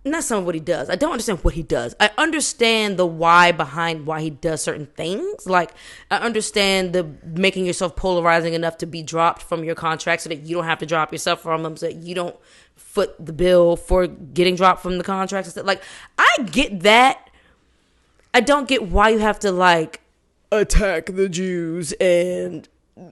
not some of what he does. I don't understand what he does. I understand the why behind why he does certain things. Like, I understand the making yourself polarizing enough to be dropped from your contract so that you don't have to drop yourself from them, so that you don't foot the bill for getting dropped from the contracts and stuff. Like, I get that. I don't get why you have to, like, attack the Jews and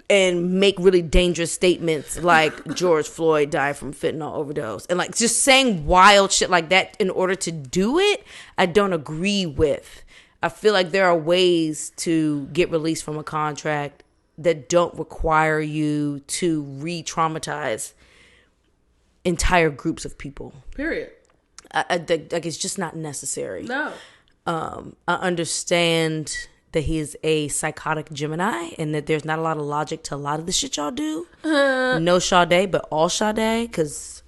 make really dangerous statements like George Floyd died from fentanyl overdose, and like just saying wild shit like that in order to do it, I don't agree with. I feel like there are ways to get released from a contract that don't require you to re-traumatize entire groups of people. Period. Like, it's just not necessary. No. I understand that he is a psychotic Gemini and that there's not a lot of logic to a lot of the shit y'all do. No Sade, but all Sade, because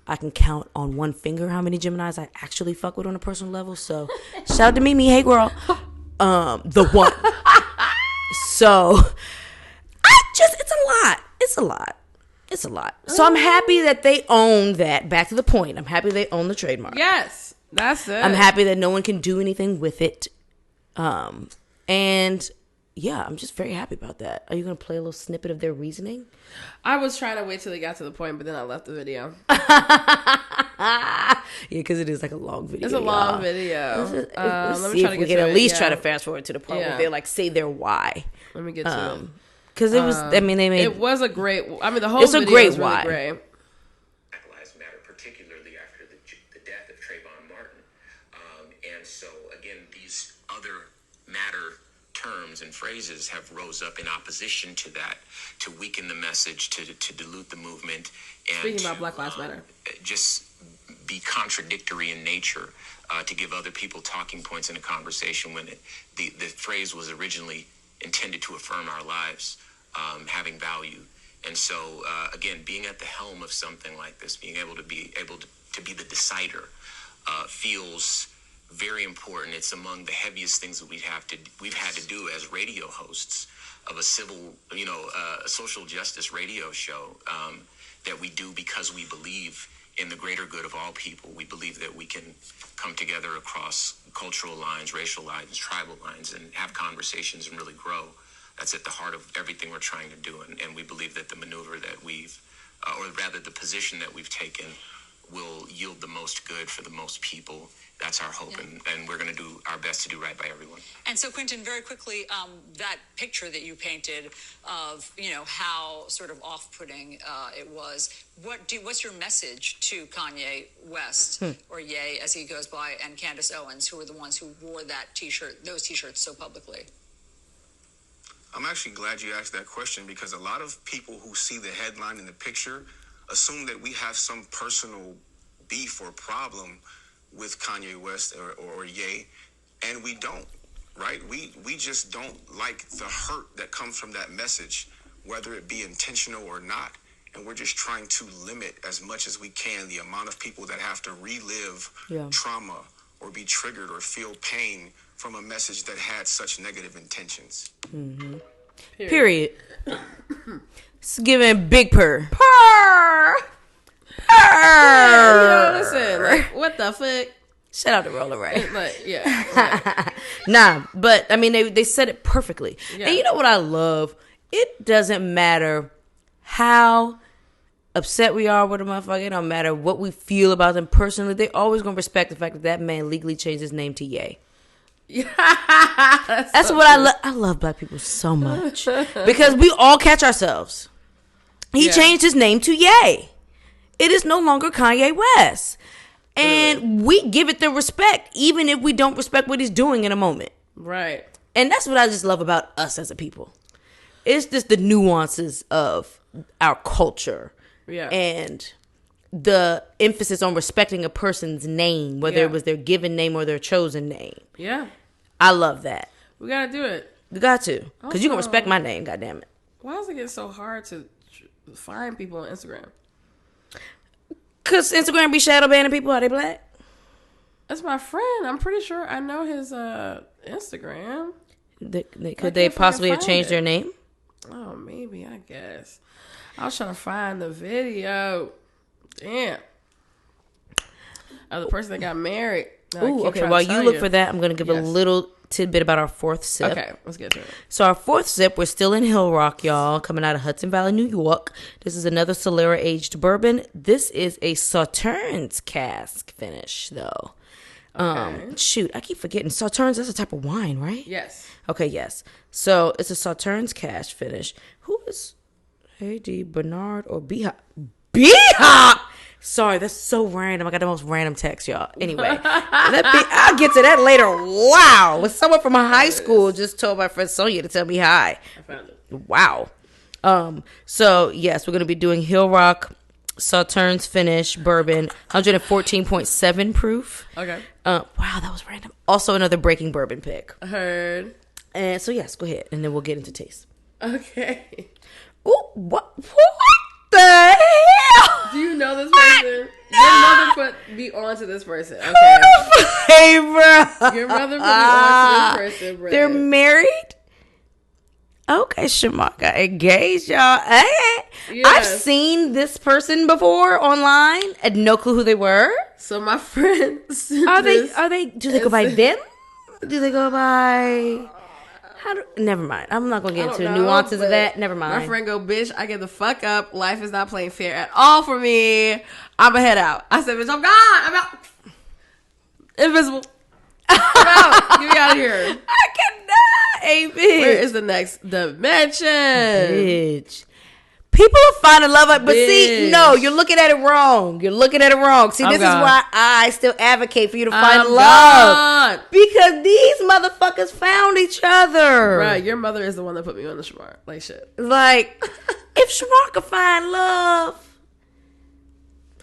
I can count on one finger how many Geminis I actually fuck with on a personal level. So shout out to Mimi, hey girl, the one. So it's a lot. So I'm happy that they own that. Back to the point, I'm happy they own the trademark. Yes, that's it. I'm happy that no one can do anything with it. And yeah, I'm just very happy about that. Are you going to play a little snippet of their reasoning? I was trying to wait till they got to the point, but then I left the video. Yeah, because it is like a long video. It's a long video. Let's see if we can at least try to fast forward to the part where they like say their why. Let me get to it. Because it was, I mean, they made... It was a great... I mean, the whole it's video a great is really why. great. Black Lives Matter, particularly after the death of Trayvon Martin. And so, again, these other matter terms and phrases have rose up in opposition to that, to weaken the message, to dilute the movement. And Speaking about Black Lives Matter. Just be contradictory in nature, to give other people talking points in a conversation when the phrase was originally intended to affirm our lives, having value. And so, again, being at the helm of something like this, being able to be the decider, feels very important. It's among the heaviest things that we've had to do as radio hosts of a a social justice radio show, that we do because we believe in the greater good of all people. We believe that we can come together across cultural lines, racial lines, tribal lines, and have conversations and really grow. That's at the heart of everything we're trying to do. And we believe that the maneuver that or rather the position that we've taken, will yield the most good for the most people. That's our hope, and we're going to do our best to do right by everyone. And so, Quentin, very quickly, that picture that you painted of, how sort of off-putting it was, what's your message to Kanye West, or Ye, as he goes by, and Candace Owens, who were the ones who wore those T-shirts so publicly? I'm actually glad you asked that question, because a lot of people who see the headline in the picture assume that we have some personal beef or problem with Kanye West or Ye, and we don't, right? We just don't like the hurt that comes from that message, whether it be intentional or not, and we're just trying to limit as much as we can the amount of people that have to relive trauma or be triggered or feel pain from a message that had such negative intentions. Mm-hmm. Period. It's giving big purr. Yeah, listen, like, what the fuck? Shout out to Roller Ray. Like, yeah. Nah, but I mean, they said it perfectly. Yeah. And you know what I love? It doesn't matter how upset we are with a motherfucker. It don't matter what we feel about them personally. They always gonna respect the fact that that man legally changed his name to Ye. Yeah, that's so what I love. I love black people so much because we all catch ourselves. He changed his name to Ye. It is no longer Kanye West. And we give it the respect, even if we don't respect what he's doing in a moment. Right. And that's what I just love about us as a people. It's just the nuances of our culture. Yeah. And the emphasis on respecting a person's name, whether it was their given name or their chosen name. Yeah. I love that. We got to do it. You got to. Because you can respect my name, goddammit. Why does it get so hard to find people on Instagram? Because Instagram be shadow banning people. Are they black? That's my friend. I'm pretty sure I know his Instagram. Could they possibly have changed their name? Oh, maybe. I guess. I was trying to find the video. Damn. The person that got married. Ooh, okay. While you look for that, I'm going to give a little tidbit about our fourth sip. Okay, let's get to it. So our fourth sip, we're still in Hill Rock, y'all, coming out of Hudson Valley, New York. This is another Solera aged bourbon. This is a Sauternes cask finish, though. Okay. Shoot, I keep forgetting. Sauternes, that's a type of wine, right? Yes. Okay, yes. So it's a Sauternes cask finish. Who is A.D. Bernard or B-Hop? B-Hop! Sorry, that's so random. I got the most random text, y'all. Anyway, I'll get to that later. Wow. Was someone from high school just told my friend Sonia to tell me hi. I found it. Wow. So, yes, we're going to be doing Hill Rock Sauternes finish bourbon, 114.7 proof. Okay. Wow, that was random. Also another breaking bourbon pick. Heard. And so, yes, go ahead. And then we'll get into taste. Okay. Ooh, what the hell? Do you know this person? Your mother put me on to this person. Okay. Hey, bro. Your mother put me on to this person, bro. They're married? Okay, Shamar got engaged, y'all. Hey, yes. I've seen this person before online. I had no clue who they were. So my friends do they go by them? Do they go by... Never mind. I'm not going to get into the nuances of that. Never mind. My friend go, bitch, I get the fuck up. Life is not playing fair at all for me. I'm going to head out. I said, bitch, I'm gone. I'm out. Invisible. I'm out. Get me out of here. I cannot. Hey, bitch. Where is the next dimension? Bitch. People are finding love, but see, no, you're looking at it wrong. You're looking at it wrong. See, this is why I still advocate for you to find love. Because these motherfuckers found each other. Right, your mother is the one that put me on the Shamar. Like, shit. Like, if Shamar could find love,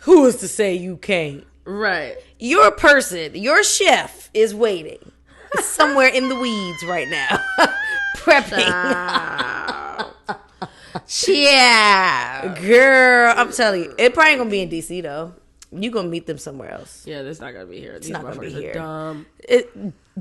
Who is to say you can't? Right. Your person, your chef is waiting somewhere in the weeds right now, prepping. Yeah. Girl, I'm telling you, it probably ain't gonna be in DC though. You gonna meet them somewhere else. Yeah, it's not gonna be here. These not gonna be here. Dumb.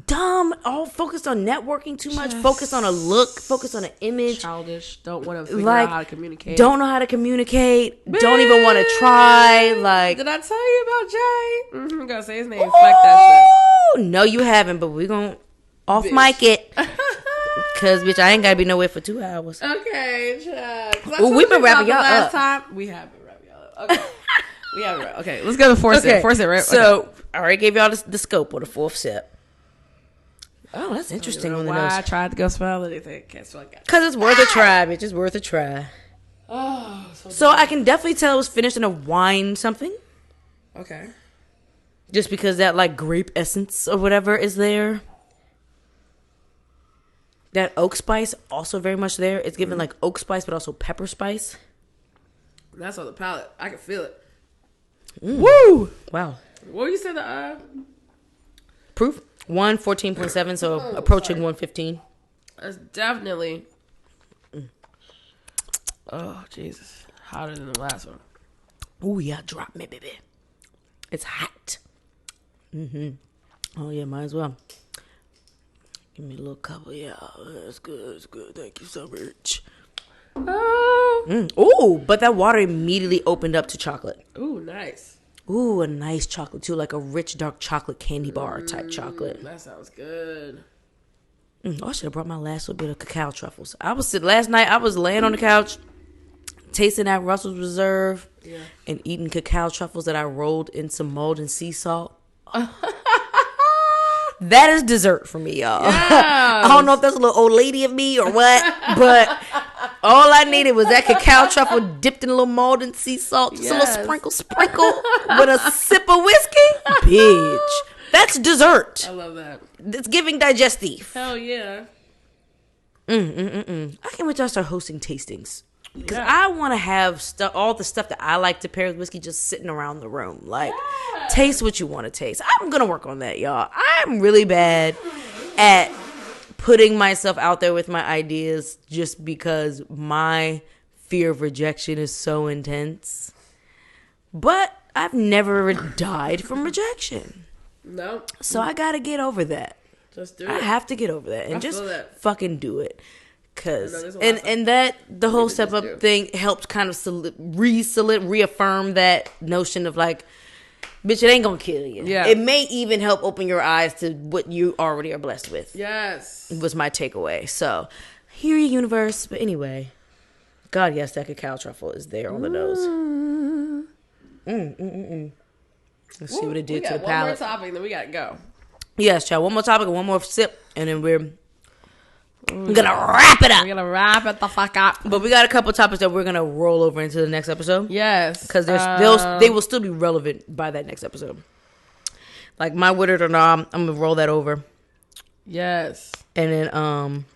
Dumb. All focused on networking too much. Focused on a look. Focused on an image. Childish. Don't want to figure out how to communicate. Don't know how to communicate. Don't even want to try. Like, did I tell you about Jay? I'm gonna say his name. Fuck that shit. No, you haven't. But we gonna off mic it. Cause bitch, I ain't gotta be nowhere for 2 hours. Okay, Chuck. Well, we've been wrapping y'all up. Time. We have been wrapping y'all up. Okay. We have it. Okay, let's go to fourth sip. Fourth sip, right? So I already gave y'all the scope of the fourth sip. Oh, that's interesting on the nose. I tried to go smell anything. Can't smell it. Cause it's worth a try, bitch. It's worth a try. Oh, so I can definitely tell it was finished in a wine something. Okay. Just because that like grape essence or whatever is there. That oak spice also very much there. It's given like oak spice, but also pepper spice. That's on the palate. I can feel it. Woo! Wow. What you said the proof? 114.7, so approaching 115. That's definitely. Oh Jesus! Hotter than the last one. Oh yeah, drop me, baby. It's hot. Oh yeah, might as well. Give me a little couple. Yeah, that's good. That's good. Thank you so much. Ooh, but that water immediately opened up to chocolate. Ooh, nice. Ooh, a nice chocolate too, like a rich dark chocolate candy bar type chocolate. That sounds good. I should have brought my last little bit of cacao truffles. Last night. I was laying on the couch, tasting that Russell's Reserve, and eating cacao truffles that I rolled in some molten sea salt. That is dessert for me, y'all. Yes. I don't know if that's a little old lady of me or what, but all I needed was that cacao truffle dipped in a little molten sea salt, just a little sprinkle with a sip of whiskey. Bitch, that's dessert. I love that. It's giving digestive. Hell yeah. I can't wait till I start hosting tastings. Because I want to have all the stuff that I like to pair with whiskey just sitting around the room. Like, taste what you want to taste. I'm going to work on that, y'all. I'm really bad at putting myself out there with my ideas just because my fear of rejection is so intense. But I've never died from rejection. No. So I got to get over that. Just do it. I have to get over that and just fucking do it. Cause and that the whole step up thing helped kind of reaffirm that notion of like, bitch, it ain't gonna kill you. Yeah, it may even help open your eyes to what you already are blessed with. Yes, was my takeaway. So here, you universe. But anyway, God, yes, that cacao truffle is there on the nose. Let's see what it did to the palate. One more topic, then we gotta go. Yes, child. One more topic and one more sip, and then we're gonna wrap it up. We're gonna wrap it the fuck up. But we got a couple topics that we're gonna roll over into the next episode. Yes, because they will still be relevant by that next episode. Like my with it or not, I'm gonna roll that over. Yes, and then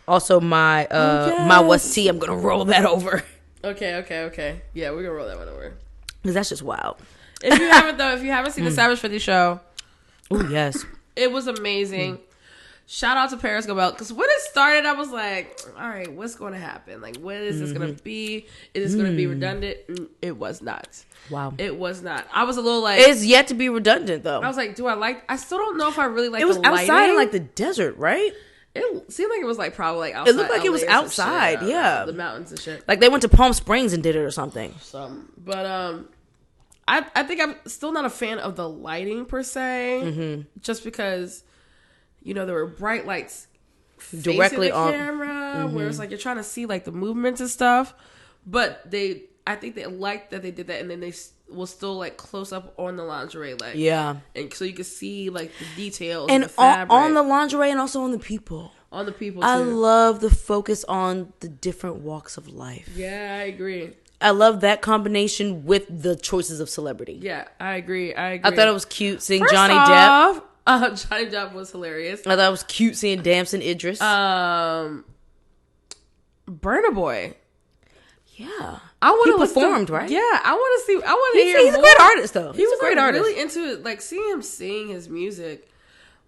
also my my what's tea, I'm gonna roll that over. Okay. Yeah, we're gonna roll that one over because that's just wild. If you haven't seen the Savage 50 show, oh yes, it was amazing. Shout out to Paris Gobel, because when it started, I was like, all right, what's going to happen? Like, what is this going to be? Is this going to be redundant? It was not. Wow. It was not. I was a little like... It's yet to be redundant, though. I was like, I still don't know if I really like the lighting. It was outside in, like, the desert, right? It seemed like it was, like, probably, like, outside. It looked like it was outside, yeah. The mountains and shit. Like, they went to Palm Springs and did it or something. But, I think I'm still not a fan of the lighting, per se. Just because... You know, there were bright lights directly the on the camera, where it's like you're trying to see like the movements and stuff. But I think they liked that they did that, and then they was still like close up on the lingerie, like and so you could see like the details and the fabric on the lingerie and also on the people. On the people, too. I love the focus on the different walks of life. Yeah, I agree. I love that combination with the choices of celebrity. Yeah, I agree. I thought it was cute seeing Johnny Depp. Johnny Depp was hilarious. I thought it was cute seeing Damson Idris. Burna Boy. Yeah. I want He to performed, right? Yeah, I want to see. I want to hear. He's a great artist, though. He was a great artist. really into it. Like seeing him sing his music,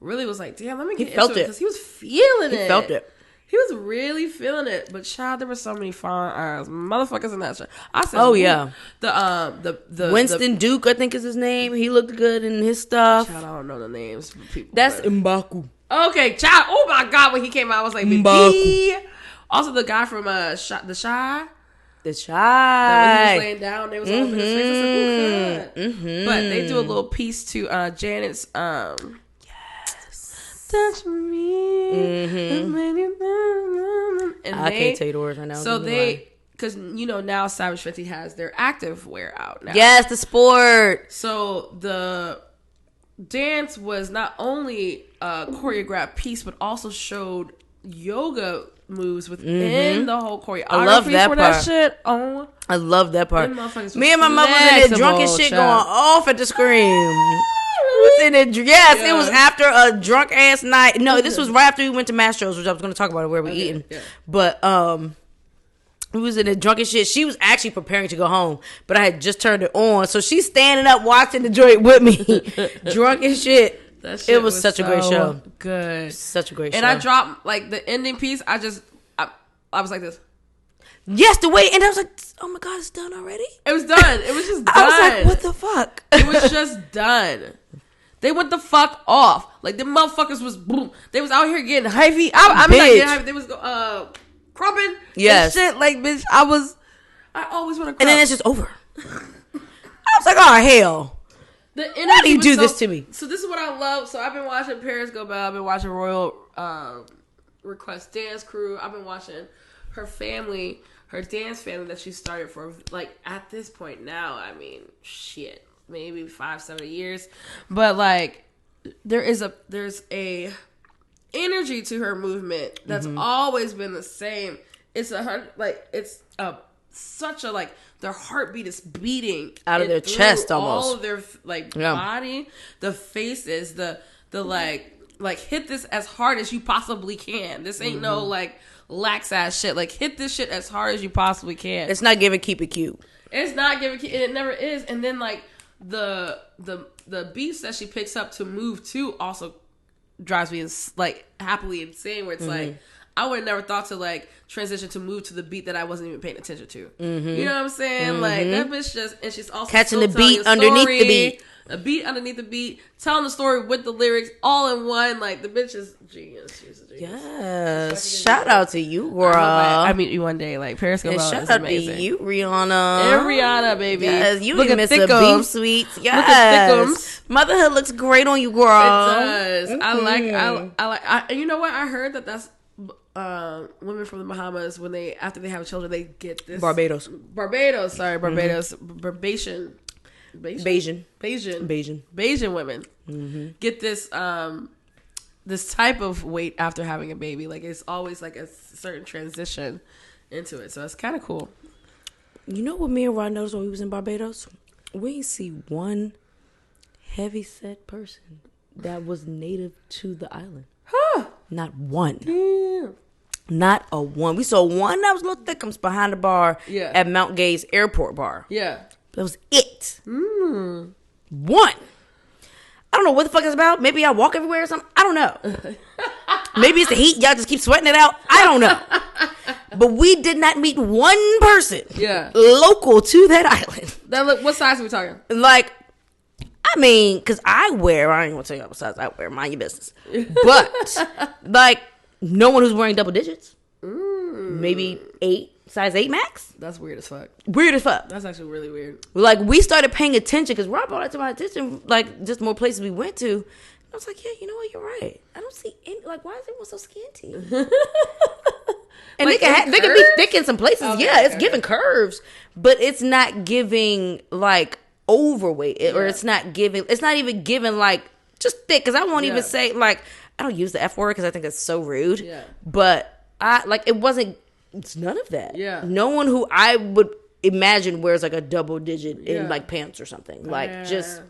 really was like, damn. Let me get He felt into it it. because he was feeling it. He felt it. He was really feeling it. But child, there were so many fine motherfuckers in that show. I said, Oh, yeah. The Winston Duke, I think is his name. He looked good in his stuff. Child, I don't know the names of people. That's but- M'Baku. Okay, child. Oh my god, when he came out, I was like, M'Baku. Also, the guy from The Shy. The That when he Shy. was laying down, they was all up in his face. I said, "Who could?" But they do a little piece to Janet's. Yes. Touch me. And I can't tell you the words right now. So they, because now Savage 50 has their active wear out now. Yes, the sport. So the dance was not only a choreographed piece, but also showed yoga moves within the whole choreography. I love that for part. that shit. Oh, I love that part. them motherfuckers Me was and my mother was in there drunk and flexible, shit child. going off at the scream. Was in it, yes, it was after a drunk ass night. No, this was right after we went to Mastro's, which I was going to talk about where we eating. Yeah. But we was in the drunk and shit. She was actually preparing to go home, but I had just turned it on, so she's standing up watching the joint with me, drunk and shit. That shit It was such a great show. Good. Such a great show. And I dropped like the ending piece. I was like this. Yes, the way, and I was like, oh my god, it's done already. It was done. It was just done. I was like, what the fuck? It was just done. They went the fuck off. Like the motherfuckers was boom. They was out here getting hyphy. I mean, like, getting hyphy. They was crumping. Yes. And shit. Like, bitch, I always want to. And then it's just over. I was like, oh hell. The energy Why do you was do this to me? So this is what I love. So I've been watching Paris Go Bell. I've been watching Royal Request Dance Crew. I've been watching her family, her dance family that she started for, like, at this point now, I mean, shit, maybe 5-7 years. But like there's a energy to her movement that's always been the same. It's such a, like, their heartbeat is beating out of their chest almost. All of their body, the faces, the like hit this as hard as you possibly can. This ain't no like lax ass shit. Like, hit this shit as hard as you possibly can. It's not giving keep it cute. It's not giving, and it never is. And then like the beats that she picks up to move to also drives me like happily insane. Where it's like, I would have never thought to like transition to move to the beat that I wasn't even paying attention to. You know what I'm saying? Like, that bitch just, and she's also catching still the telling beat a underneath story, the beat. a beat underneath the beat, telling the story with the lyrics all in one. Like, the bitch is genius. She's a genius. Yes. Shout out to you, girl. I meet you one day. Like, Paris Go And Bell shout is out amazing. to you, Rihanna. And Rihanna, baby. Yes, you Look and at Mr. Thickums. Beef Sweets. Look at Yes. Thickums. Motherhood looks great on you, girl. It does. I like. You know what? I heard that's women from the Bahamas, when they, after they have children, they get this Barbados. Barbadian women get this this type of weight after having a baby. Like, it's always like a certain transition into it, so it's kind of cool. You know what me and Rod noticed when we was in Barbados? We didn't see one heavy-set person that was native to the island. Huh. Not one. Yeah. Not a one. We saw one that was little thickums behind the bar at Mount Gay's airport bar. Yeah. That was it. One. I don't know what the fuck it's about. Maybe I walk everywhere or something. I don't know. Maybe it's the heat. Y'all just keep sweating it out. I don't know. But we did not meet one person local to that island. What size are we talking? Like, I mean, because I ain't gonna tell you what size I wear. Mind your business. But, like, no one who's wearing double digits. Maybe 8, size 8 max. That's weird as fuck. Weird as fuck. That's actually really weird. Like, we started paying attention because Rob brought it to my attention, like, just more places we went to. I was like, yeah, you know what? You're right. I don't see any, like, why is everyone so skinty? And like, they can be thick in some places. Okay, yeah, it's giving curves, but it's not giving, like, overweight, or it's not even giving, like, just thick. Because I won't even say, like, I don't use the F word because I think that's so rude. Yeah. But it's none of that. Yeah. No one who I would imagine wears like a double digit in like pants or something. Like, just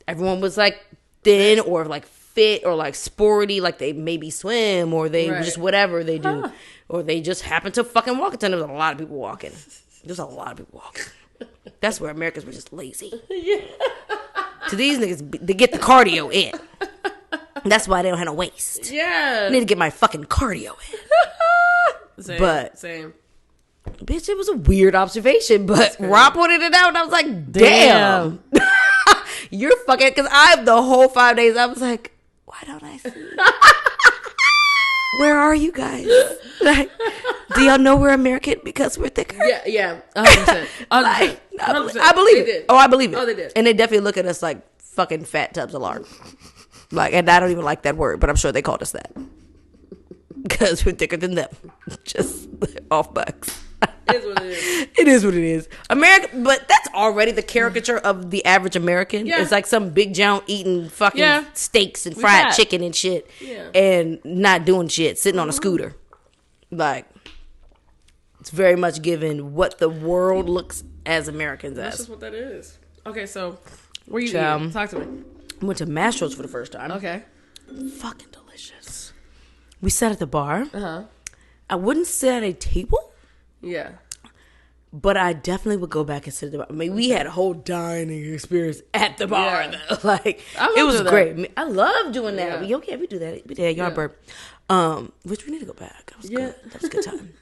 everyone was like thin or like fit or like sporty, like they maybe swim or they just whatever they do. Or they just happen to fucking walk. And there was a lot of people walking. There's a lot of people walking. That's where Americans were just lazy. Yeah. So these niggas, they get the cardio in. That's why they don't have no waist. Yeah. I need to get my fucking cardio in. Same. Bitch, it was a weird observation, but Rob pointed it out, and I was like, damn. You're fucking, because the whole 5 days, I was like, why don't I see you? Where are you guys? Like, do y'all know we're American because we're thicker? Yeah. 100%. 100%. I believe it. Did. Oh, I believe it. Oh, they did. And they definitely look at us like fucking fat tubs of lard. Like, and I don't even like that word, but I'm sure they called us that. Because we're thicker than them. Just off bucks. It is what it is. It is what it is. America, but that's already the caricature of the average American. Yeah. It's like some big John eating fucking steaks and fried chicken and shit, and not doing shit, sitting on a scooter. Like, it's very much given what the world looks as Americans That's as. just what that is. Okay, so where you eating? Talk to me. I went to Mastro's for the first time. Okay. Fucking delicious. We sat at the bar. Uh-huh. I wouldn't sit at a table. Yeah. But I definitely would go back and sit at the bar. I mean, we had a whole dining experience at the bar, though. Like, it was great. I love doing that. Yeah. Okay, we do that. We did Yardbird. Which we need to go back. That was good. That was a good time.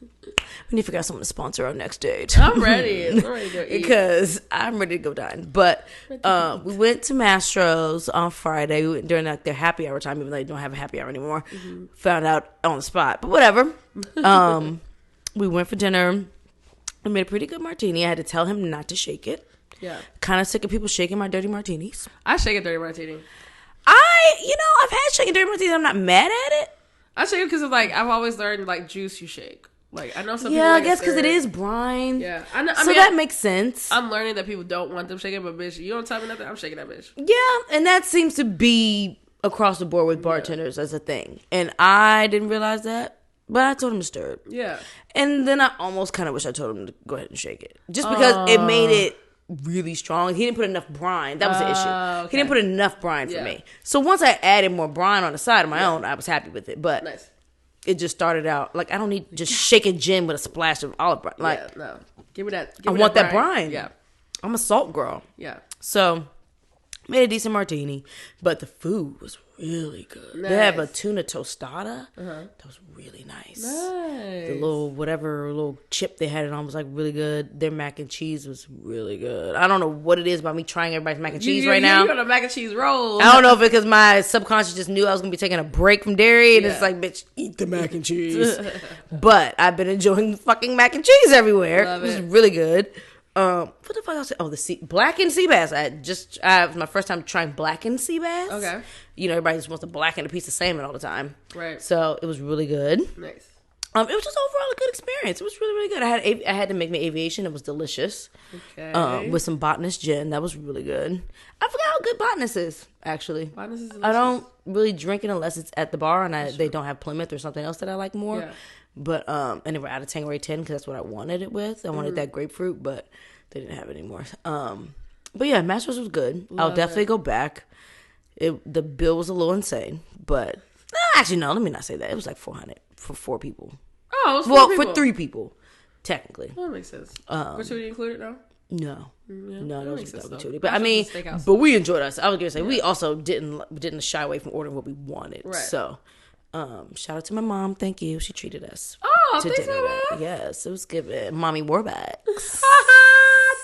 We need to figure out someone to sponsor our next date. I'm ready. I'm ready to go eat. Because I'm ready to go dine. But we went to Mastro's on Friday. We went during their happy hour time, even though they don't have a happy hour anymore. Mm-hmm. Found out on the spot. But whatever. We went for dinner. I made a pretty good martini. I had to tell him not to shake it. Yeah. Kind of sick of people shaking my dirty martinis. I shake a dirty martini. I've had shaking dirty martinis. I'm not mad at it. I shake it because of, like, I've always learned, like, juice you shake. Like, I know some people. Yeah, I guess because it is brine. Yeah. I mean, that makes sense. I'm learning that people don't want them shaking, but bitch, you don't tell me nothing, I'm shaking that bitch. Yeah, and that seems to be across the board with bartenders as a thing. And I didn't realize that. But I told him to stir it. Yeah. And then I almost kind of wish I told him to go ahead and shake it. Just because it made it really strong. He didn't put enough brine. That was the issue. Okay. He didn't put enough brine for me. So once I added more brine on the side of my own, I was happy with it. But it just started out, like, I don't need just shaking gin with a splash of olive brine. Like, no. Give me that. I want that brine. Yeah. I'm a salt girl. Yeah. So, made a decent martini. But the food was really good. Nice. They have a tuna tostada. That was really nice. The little chip they had it on was like really good. Their mac and cheese was really good. I don't know what it is about me trying everybody's mac and cheese right now. You got a mac and cheese roll. I don't know if it's because my subconscious just knew I was going to be taking a break from dairy. And it's like, bitch, eat the mac and cheese. But I've been enjoying fucking mac and cheese everywhere. It was really good. What the fuck else? Oh, blackened sea bass. It was my first time trying blackened sea bass. Okay. Everybody just wants to blacken a piece of salmon all the time. Right. So it was really good. Nice. It was just overall a good experience. It was really, really good. I had to make my aviation. It was delicious. Okay. With some botanist gin. That was really good. I forgot how good botanist is, actually. Botanist is delicious. I don't really drink it unless it's at the bar and they don't have Plymouth or something else that I like more. Yeah. But, and they were out of Tanqueray 10 because that's what I wanted it with. I wanted that grapefruit, but they didn't have it anymore. But yeah, Masters was good. I'll definitely go back. The bill was a little insane, but actually, no, let me not say that. It was like $400 for 4 people. Oh, it was 4 people. For 3 people, technically. That makes sense. Gratuity included, no? No. No, that was gratuity. But I mean, but we enjoyed us. I was going to say, we also didn't shy away from ordering what we wanted. Right. So, shout out to my mom. Thank you. She treated us. Oh, thanks, Mama. Yes, it was good. Mommy Warbucks.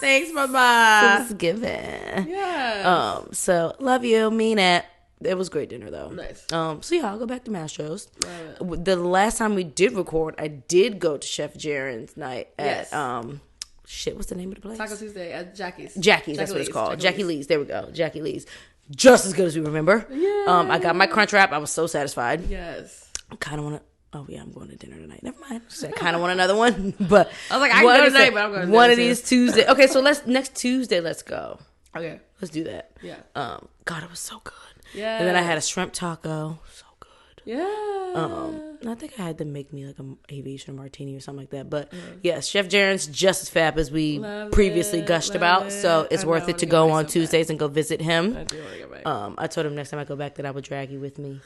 Thanks, Mama. It was given. Yeah. So love you. Mean it. It was great dinner though. Nice. So yeah, I'll go back to Mastro's. Right. The last time we did record, I did go to Chef Jaren's night at what's the name of the place? Taco Tuesday at Jackie's. That's what it's called. Jackie Lee's. There we go. Jackie Lee's. Just as good as we remember. Yeah. I got my crunch wrap. I was so satisfied. Yes. I kind of want to. Oh yeah, I'm going to dinner tonight. Never mind. I kind of want another one, but I was like, I can go tonight, but I'm going to one of these Tuesday. Okay, so next Tuesday, let's go. Okay, let's do that. Yeah. God, it was so good. Yeah. And then I had a shrimp taco. So good. Yeah. I think I had to make me like an aviation martini or something like that. But yes, Chef Jaren's just as fab as we previously gushed about. So it's worth it to go on Tuesdays and go visit him. I do want to go back. I told him next time I go back that I would drag you with me.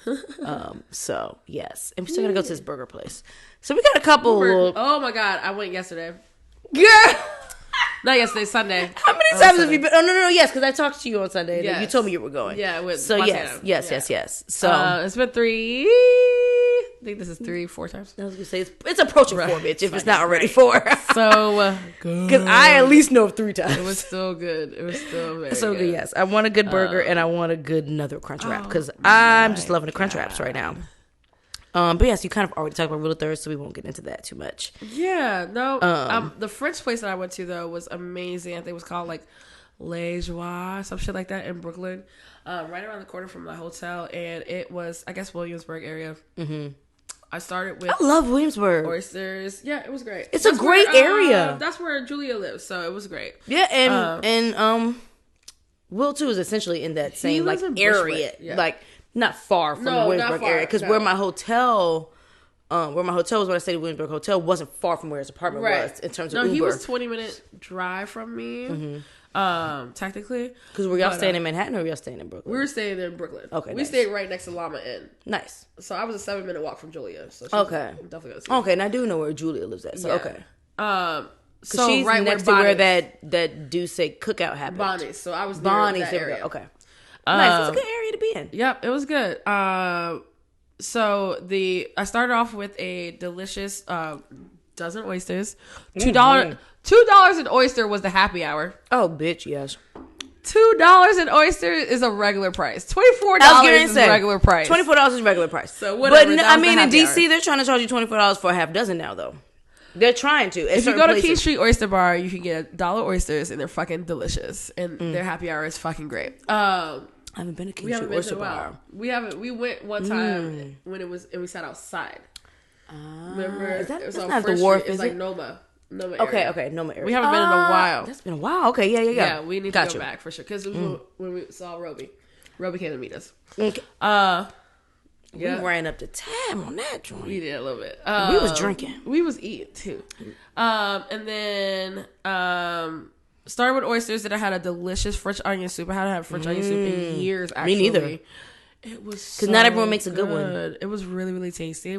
So yes, and we're still gonna go to this burger place. So we got a couple. Oh my God, I went yesterday. Girl, Not yesterday, Sunday. How many times have you been? Oh, no, yes, because I talked to you on Sunday. Yes. You told me you were going. Yeah, with so Montana. yes. So it's been 3. I think this is 3-4 times. I was gonna say it's approaching 4, bitch. If it's not already 4. So Because I at least know 3 times. it was still good. It was still very So good. yes, I want a good burger and I want a good another crunch wrap because I'm just loving the crunch wraps right now. But yes, you kind of already talked about Real Thirst, so we won't get into that too much. Yeah, no. The French place that I went to though was amazing. I think it was called like Les Joie, some shit like that in Brooklyn, right around the corner from my hotel, and it was I guess Williamsburg area. Mm-hmm. I started with I love Williamsburg. oysters. Yeah, it was great. It's a great area. That's where Julia lives, so it was great. Yeah, and Will too is essentially in that same like lives in area, Bushwick, yeah. like not far from the not Williamsburg far, area. Because where my hotel was, when I stayed at Williamsburg Hotel, wasn't far from where his apartment was in terms of Uber. No, he was 20-minute drive from me. Technically, because were y'all staying in Manhattan or were y'all staying in Brooklyn? we were staying in Brooklyn. Okay, we nice. stayed right next to Llama Inn. Nice. So I was a 7-minute walk from Julia. So Okay. definitely gonna see her. Okay, and I do know where Julia lives at. So Yeah. okay. So she's right next where to where Bonnie's- that Duce cookout happened. Bonnie's. So I was near Bonnie's. that There we area. go. Okay. Nice. It's a good area to be in. Yep, it was good. So I started off with a delicious dozen oysters. $2 an oyster was the happy hour. Oh, bitch, yes. $2 an oyster is a regular price. $24 is regular price. $24 is regular price. So whatever, But that was the in happy DC, hour. they're trying to charge you $24 for a half dozen now, though. They're trying to. If you go to Key Street Oyster Bar, you can get $1 oysters, and they're fucking delicious. And their happy hour is fucking great. I haven't been to King We haven't Street been Oyster to a while. Bar. We haven't. We went one time when it was, and we sat outside. Remember? Is that- It was that's on not the First wharf, Street. It's is like it? Noma area. Okay, Noma area. We haven't been in a while. That's been a while. Okay, yeah. Yeah, we need to Got go you. back for sure. Because when we saw Roby. Roby came to meet us. Okay. Yeah. We ran up to tab on that joint. We did a little bit. We was drinking. We was eating too. And then started with oysters. Then I had a delicious French onion soup. I hadn't had French onion soup in years, actually. Me neither. It was Because not everyone makes a good one. It was really, really tasty.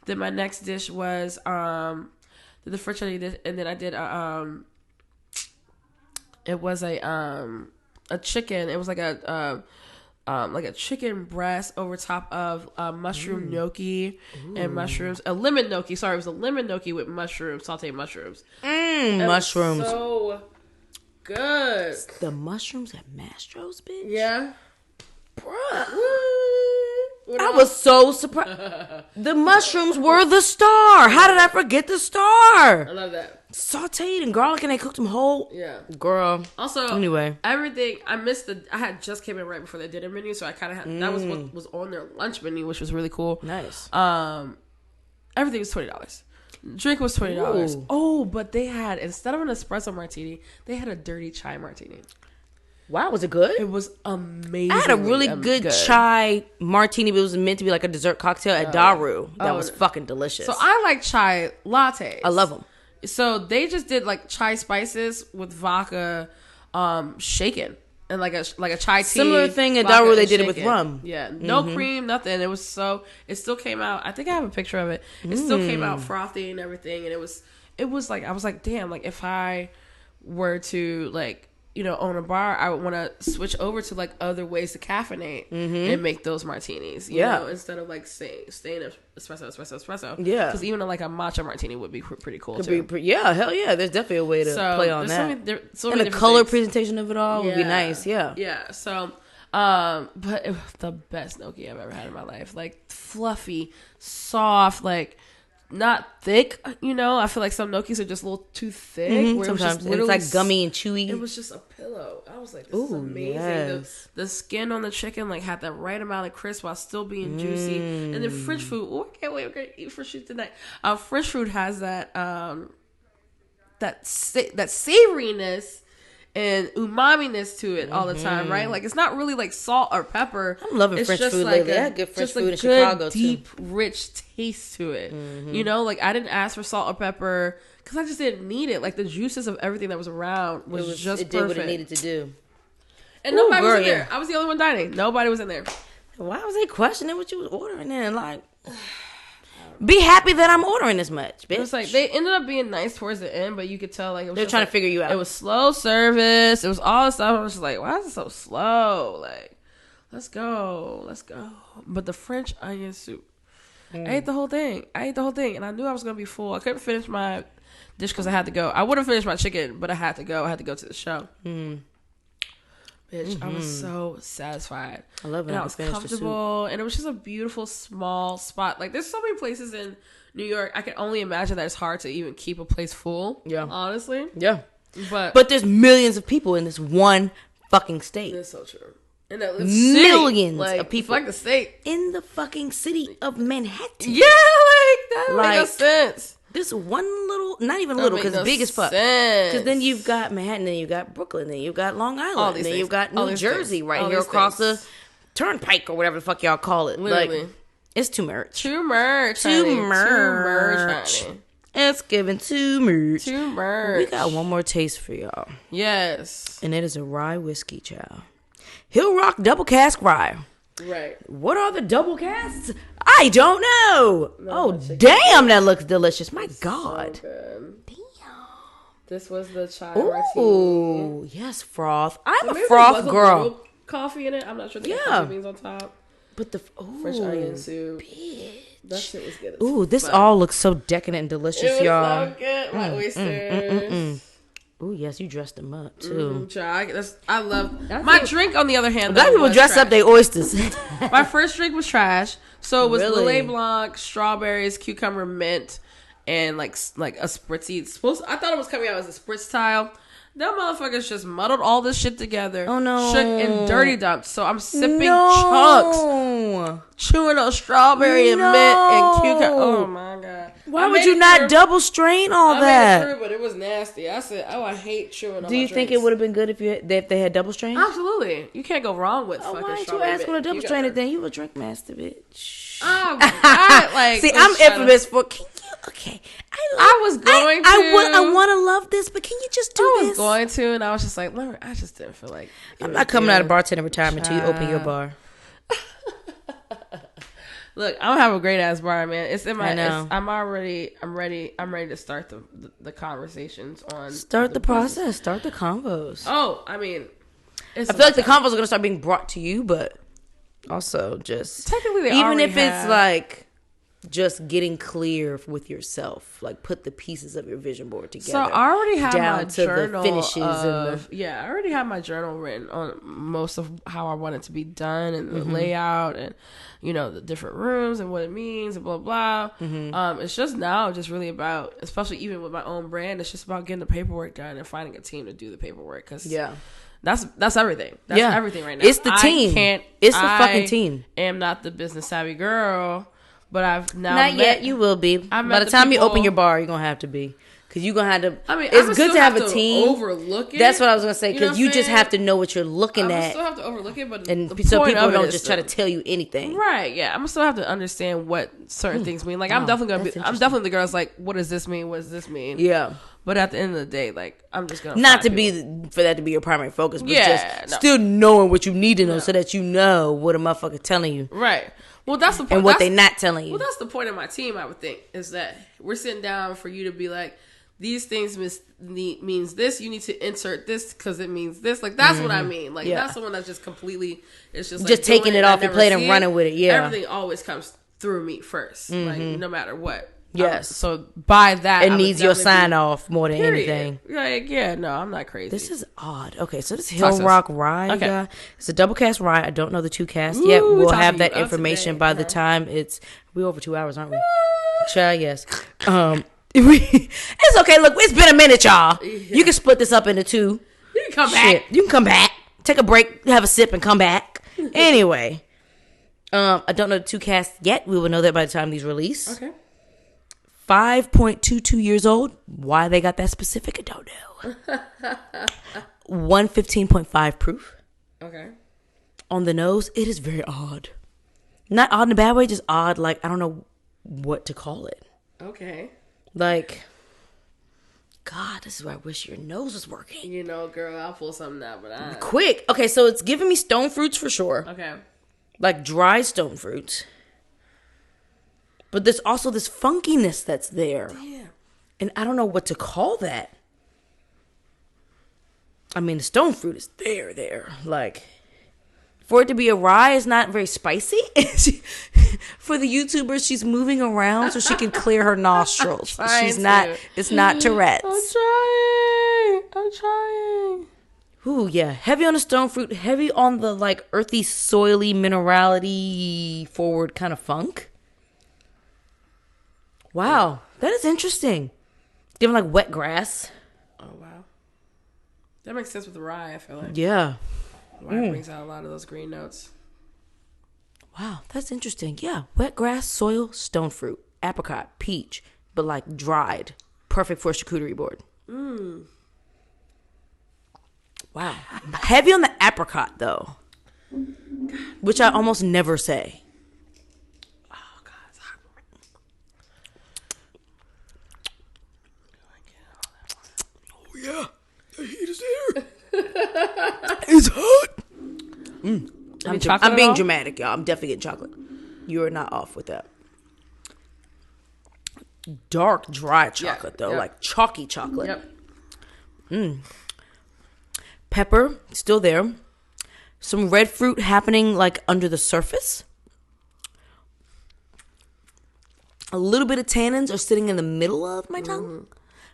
Then my next dish was the French onion dish, and then I did it was a chicken. It was like a chicken breast over top of mushroom gnocchi and mushrooms. A lemon gnocchi. Sorry, it was a lemon gnocchi with mushrooms, sauteed mushrooms. It mushrooms. was so good. The mushrooms at Mastro's, bitch? Yeah. Bruh. I was so surprised. The mushrooms were the star. How did I forget the star? I love that. Sauteed and garlic, and they cooked them whole. Yeah. Girl. Also, anyway, everything I missed. I had just came in right before their dinner menu, so I kind of had that was what was on their lunch menu, which was really cool. Nice. Everything was $20. Drink was $20. Oh, but they had, instead of an espresso martini, they had a dirty chai martini. Wow, was it good? It was amazing. I had a really good chai martini, but it was meant to be like a dessert cocktail at Daru. That was fucking delicious. So I like chai lattes. I love them. So they just did like chai spices with vodka, shaken, and like a chai tea. Similar thing at vodka Daru, they and did it with shaken. rum. Yeah, no cream, nothing. It was it still came out. I think I have a picture of it. It still came out frothy and everything, and it was like, I was like, damn, like if I were to like, own a bar, I would want to switch over to like other ways to caffeinate and make those martinis. You know, instead of like staying espresso. Yeah, because even like a matcha martini would be pretty cool too. Yeah, hell yeah. There's definitely a way to play on that. And the color presentation of it all would be nice. Yeah, yeah. So, but it was the best gnocchi I've ever had in my life. Like fluffy, soft, like. Not thick, I feel like some gnocchis are just a little too thick. Where sometimes it was it's like gummy and chewy. It was just a pillow. I was like, this is amazing. Yes. The skin on the chicken like had that right amount of crisp while still being juicy. And then French food. Oh, I can't wait. We're gonna eat French food tonight. French food has that that savoriness and umami-ness to it all the time, right? Like it's not really like salt or pepper. I'm loving it's French just food like lately. I had good French food in good, Chicago deep, too. rich taste to it. Like I didn't ask for salt or pepper because I just didn't need it. Like the juices of everything that was around was just it perfect. did what it needed to do. And nobody was in there. I was the only one dining. Nobody was in there. Why was they questioning what you was ordering then? Like, Be happy that I'm ordering this much, bitch. It was like they ended up being nice towards the end, but you could tell like it was They're just, trying to like, figure you out. It was slow service. It was all this stuff. I was just like, why is it so slow? Like, let's go. But the French onion soup, I ate the whole thing. And I knew I was gonna be full. I couldn't finish my dish because I had to go. I would have finished my chicken, but I had to go. I had to go to the show. Bitch, I was so satisfied. I love it. And I was comfortable, and it was just a beautiful small spot. Like, there's so many places in New York. I can only imagine that it's hard to even keep a place full. Yeah, honestly. Yeah, but there's millions of people in this one fucking state. That's so true. And that millions like, of people, like the state in the fucking city of Manhattan. Yeah, like that like, makes no sense. This one little, not even little, because it's big as fuck. Because then you've got Manhattan, then you've got Brooklyn, then you've got Long Island, then you've got New Jersey right here across the turnpike or whatever the fuck y'all call it. Literally. Like, it's too much. Too much. Honey. It's giving too much. Too much. We got one more taste for y'all. Yes. And it is a rye whiskey, child. Hill Rock Double Cask Rye. Right. What are the double casks? I don't know. Damn, that looks delicious. My God. So good. Damn. This was the chai martini. Ooh, yes, froth. I'm a froth girl. Coffee in it. I'm not sure. The coffee beans on top. But the fresh onion soup. Bitch. That shit was good. Ooh, this all looks so decadent and delicious, y'all. So good. My oysters. Ooh, yes, you dressed them up too. I love my drink. On the other hand, a lot of people dress up their oysters. My first drink was trash, so it was Really? Lillet Blanc, strawberries, cucumber, mint, and like a spritzy. I thought it was coming out as a spritz style. Them motherfuckers just muddled all this shit together. Oh no! Shook and dirty dumped. So I'm sipping chunks, chewing on strawberry and mint and cucumber. Oh my God! Why would you not double strain all that? I made it through, but it was nasty. I said, "Oh, I hate chewing on." Do you think it would have been good if they had double strain? Absolutely. You can't go wrong with. Oh, fucking why didn't you strawberry ask for a mint. double strain it then? You a drink master, bitch. Oh my God! Like, see, I'm infamous for. Can you? Okay, I was going to. I want to love this, but can you just do this? I was going to, and I was just like, I just didn't feel like. I'm not coming out of bartender retirement until you open your bar. Look, I'm gonna have a great ass bar, man. It's in my. I know. I'm ready to start the conversations on. Start the process. Start the convos. Oh, I mean, I feel like the convos are gonna start being brought to you, but also just technically, even if it's like just getting clear with yourself, like put the pieces of your vision board together. So I already have down my to journal the finishes I already have my journal written on most of how I want it to be done and the layout and the different rooms and what it means and blah blah. It's just now just really about, especially even with my own brand, it's just about getting the paperwork done and finding a team to do the paperwork because that's everything. That's everything right now. It's the team. It's the fucking team. I am not the business savvy girl. But I've now not yet. You will be. By the time you open your bar, you're gonna have to be, because you're gonna have to. I mean, it's good to have a team. Overlook it. That's what I was gonna say, because you just have to know what you're looking at. I still have to overlook it, but and so people don't just try to tell you anything. Right? Yeah, I'm gonna still have to understand what certain things mean. Like I'm definitely gonna be. I'm definitely the girl that's like, what does this mean? What does this mean? Yeah. But at the end of the day, like I'm just gonna not to be for that to be your primary focus, but just still knowing what you need to know so that you know what a motherfucker telling you. Right. Well, that's the point. And what they not telling you. Well, that's the point of my team, I would think, is that we're sitting down for you to be like, these things means this. You need to insert this because it means this. Like, that's what I mean. Like, that's the one that's just completely, it's just like taking it off your plate and running with it. Yeah. Everything always comes through me first, like, no matter what. Yes. So by that, it needs your sign off more than anything. Like, no, I'm not crazy. This is odd. Okay, so this Hill Rock Rye, okay. It's a double cast rye. I don't know the two casts yet. We'll have that information by the time we're over 2 hours, aren't we? Child, yes. It's okay. Look, it's been a minute, y'all. Yeah. You can split this up into two. You can come back. You can come back. Take a break, have a sip, and come back. Anyway, I don't know the two casts yet. We will know that by the time these release. Okay. 5.22 years old. Why they got that specific, I don't know. 115.5 proof. Okay. On the nose, it is very odd. Not odd in a bad way, just odd. Like, I don't know what to call it. Okay. Like, God, this is where I wish your nose was working. Girl, I'll pull something out, but quick. Okay, so it's giving me stone fruits for sure. Okay. Like dried stone fruits. but there's also this funkiness that's there. Yeah. And I don't know what to call that. I mean, the stone fruit is there. Like, for it to be a rye is not very spicy. For the YouTubers, she's moving around so she can clear her nostrils. She's not, it's not Tourette's. I'm trying. Ooh, yeah. Heavy on the stone fruit, heavy on the, like, earthy, soily, minerality forward kind of funk. Wow. That is interesting. Giving, like, wet grass. Oh, wow. That makes sense with the rye, I feel like. Yeah. Rye brings out a lot of those green notes. Wow, that's interesting. Yeah. Wet grass, soil, stone fruit, apricot, peach, but, like, dried. Perfect for a charcuterie board. Wow. Heavy on the apricot, though. Which I almost never say. Oh, God, it's hot. Oh, yeah. The heat is there. It's hot. I'm being dramatic, y'all. I'm definitely getting chocolate. You are not off with that. Dark, dry chocolate, though. Yep. Like chalky chocolate. Yep. Pepper, still there. Some red fruit happening, like, under the surface. A little bit of tannins are sitting in the middle of my tongue.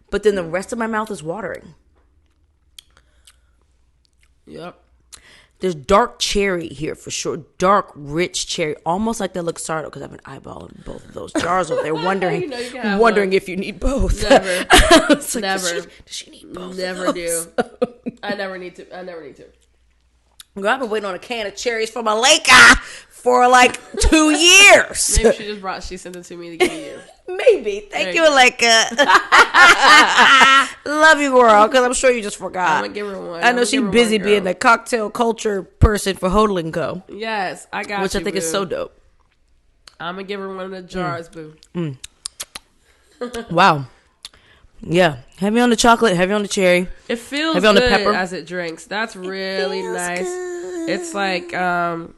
But then the rest of my mouth is watering. Yep. There's dark cherry here for sure. Dark, rich cherry. Almost like that Luxardo, because I have an eyeball in both of those jars over there, wondering if you need both. Never. Like, Never. Does she need both? Never do. I never need to. Girl, I've been waiting on a can of cherries from Malika for like 2 years. Maybe she sent it to me to give you. Maybe. Thank you, go. Malika. Love you, girl, because I'm sure you just forgot. I'm going to give her one. I know she's busy being the cocktail culture person for Hodel & Co. Yes, I got which you, I think boo. is so dope. I'm going to give her one of the jars, boo. Wow. Yeah. Heavy on the chocolate, heavy on the cherry. It feels heavy good on the pepper. as it drinks. That's really nice. Good. It's like, one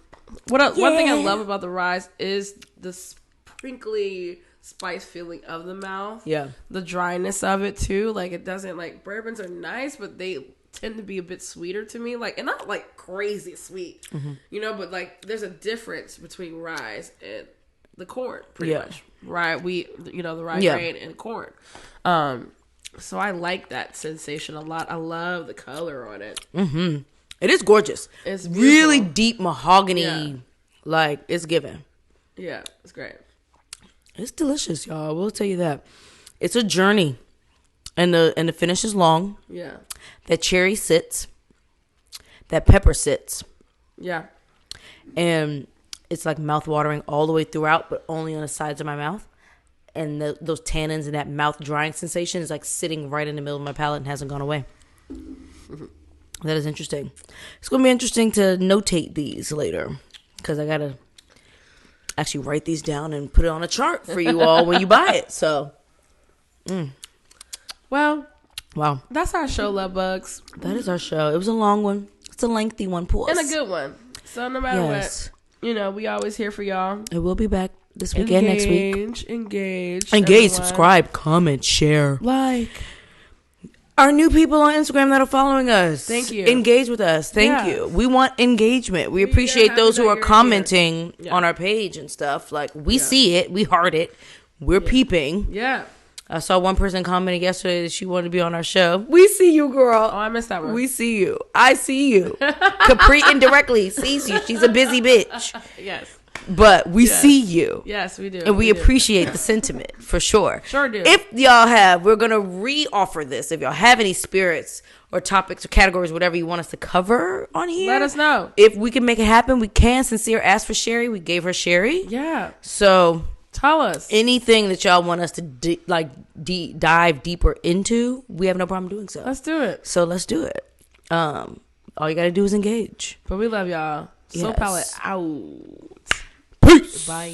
thing I love about the rye is the sprinkly spice feeling of the mouth. Yeah. The dryness of it too. Like, it doesn't, like, bourbons are nice, but they tend to be a bit sweeter to me. Like, and not like crazy sweet, you know, but like there's a difference between rye and the corn, pretty much. Rye, the rye grain and corn. So I like that sensation a lot. I love the color on it. Mm-hmm. It is gorgeous. It's really deep mahogany. Like, it's given. Yeah, it's great. It's delicious, y'all. I will tell you that. It's a journey. And the finish is long. Yeah. That cherry sits. That pepper sits. Yeah. And it's like mouth-watering all the way throughout, but only on the sides of my mouth. And those tannins and that mouth-drying sensation is like sitting right in the middle of my palate and hasn't gone away. That is interesting. It's going to be interesting to notate these later, because I got to actually write these down and put it on a chart for you all when you buy it. So, well, wow. That's our show, Love Bugs. That is our show. It was a long one. It's a lengthy one, plus. And a good one. So no matter what, we always here for y'all. It will be back this weekend, next week. Engage, everyone. Subscribe, comment, share. Like. Our new people on Instagram that are following us. Thank you. Engage with us. Thank you. We want engagement. We appreciate those who are commenting on our page and stuff. Like, we see it. We heart it. We're peeping. Yeah. I saw one person commenting yesterday that she wanted to be on our show. We see you, girl. Oh, I missed that one. We see you. I see you. Capri indirectly sees you. She's a busy bitch. Yes. But we see you. Yes, we do. And we appreciate the sentiment, for sure. Sure do. If y'all we're going to re-offer this. If y'all have any spirits or topics or categories, whatever you want us to cover on here, let us know. If we can make it happen, we can. Sincere asked for Sherry. We gave her Sherry. Yeah. So tell us. Anything that y'all want us to dive deeper into, we have no problem doing so. Let's do it. So let's do it. All you got to do is engage. But we love y'all. Soul Palate out. Peace. Bye.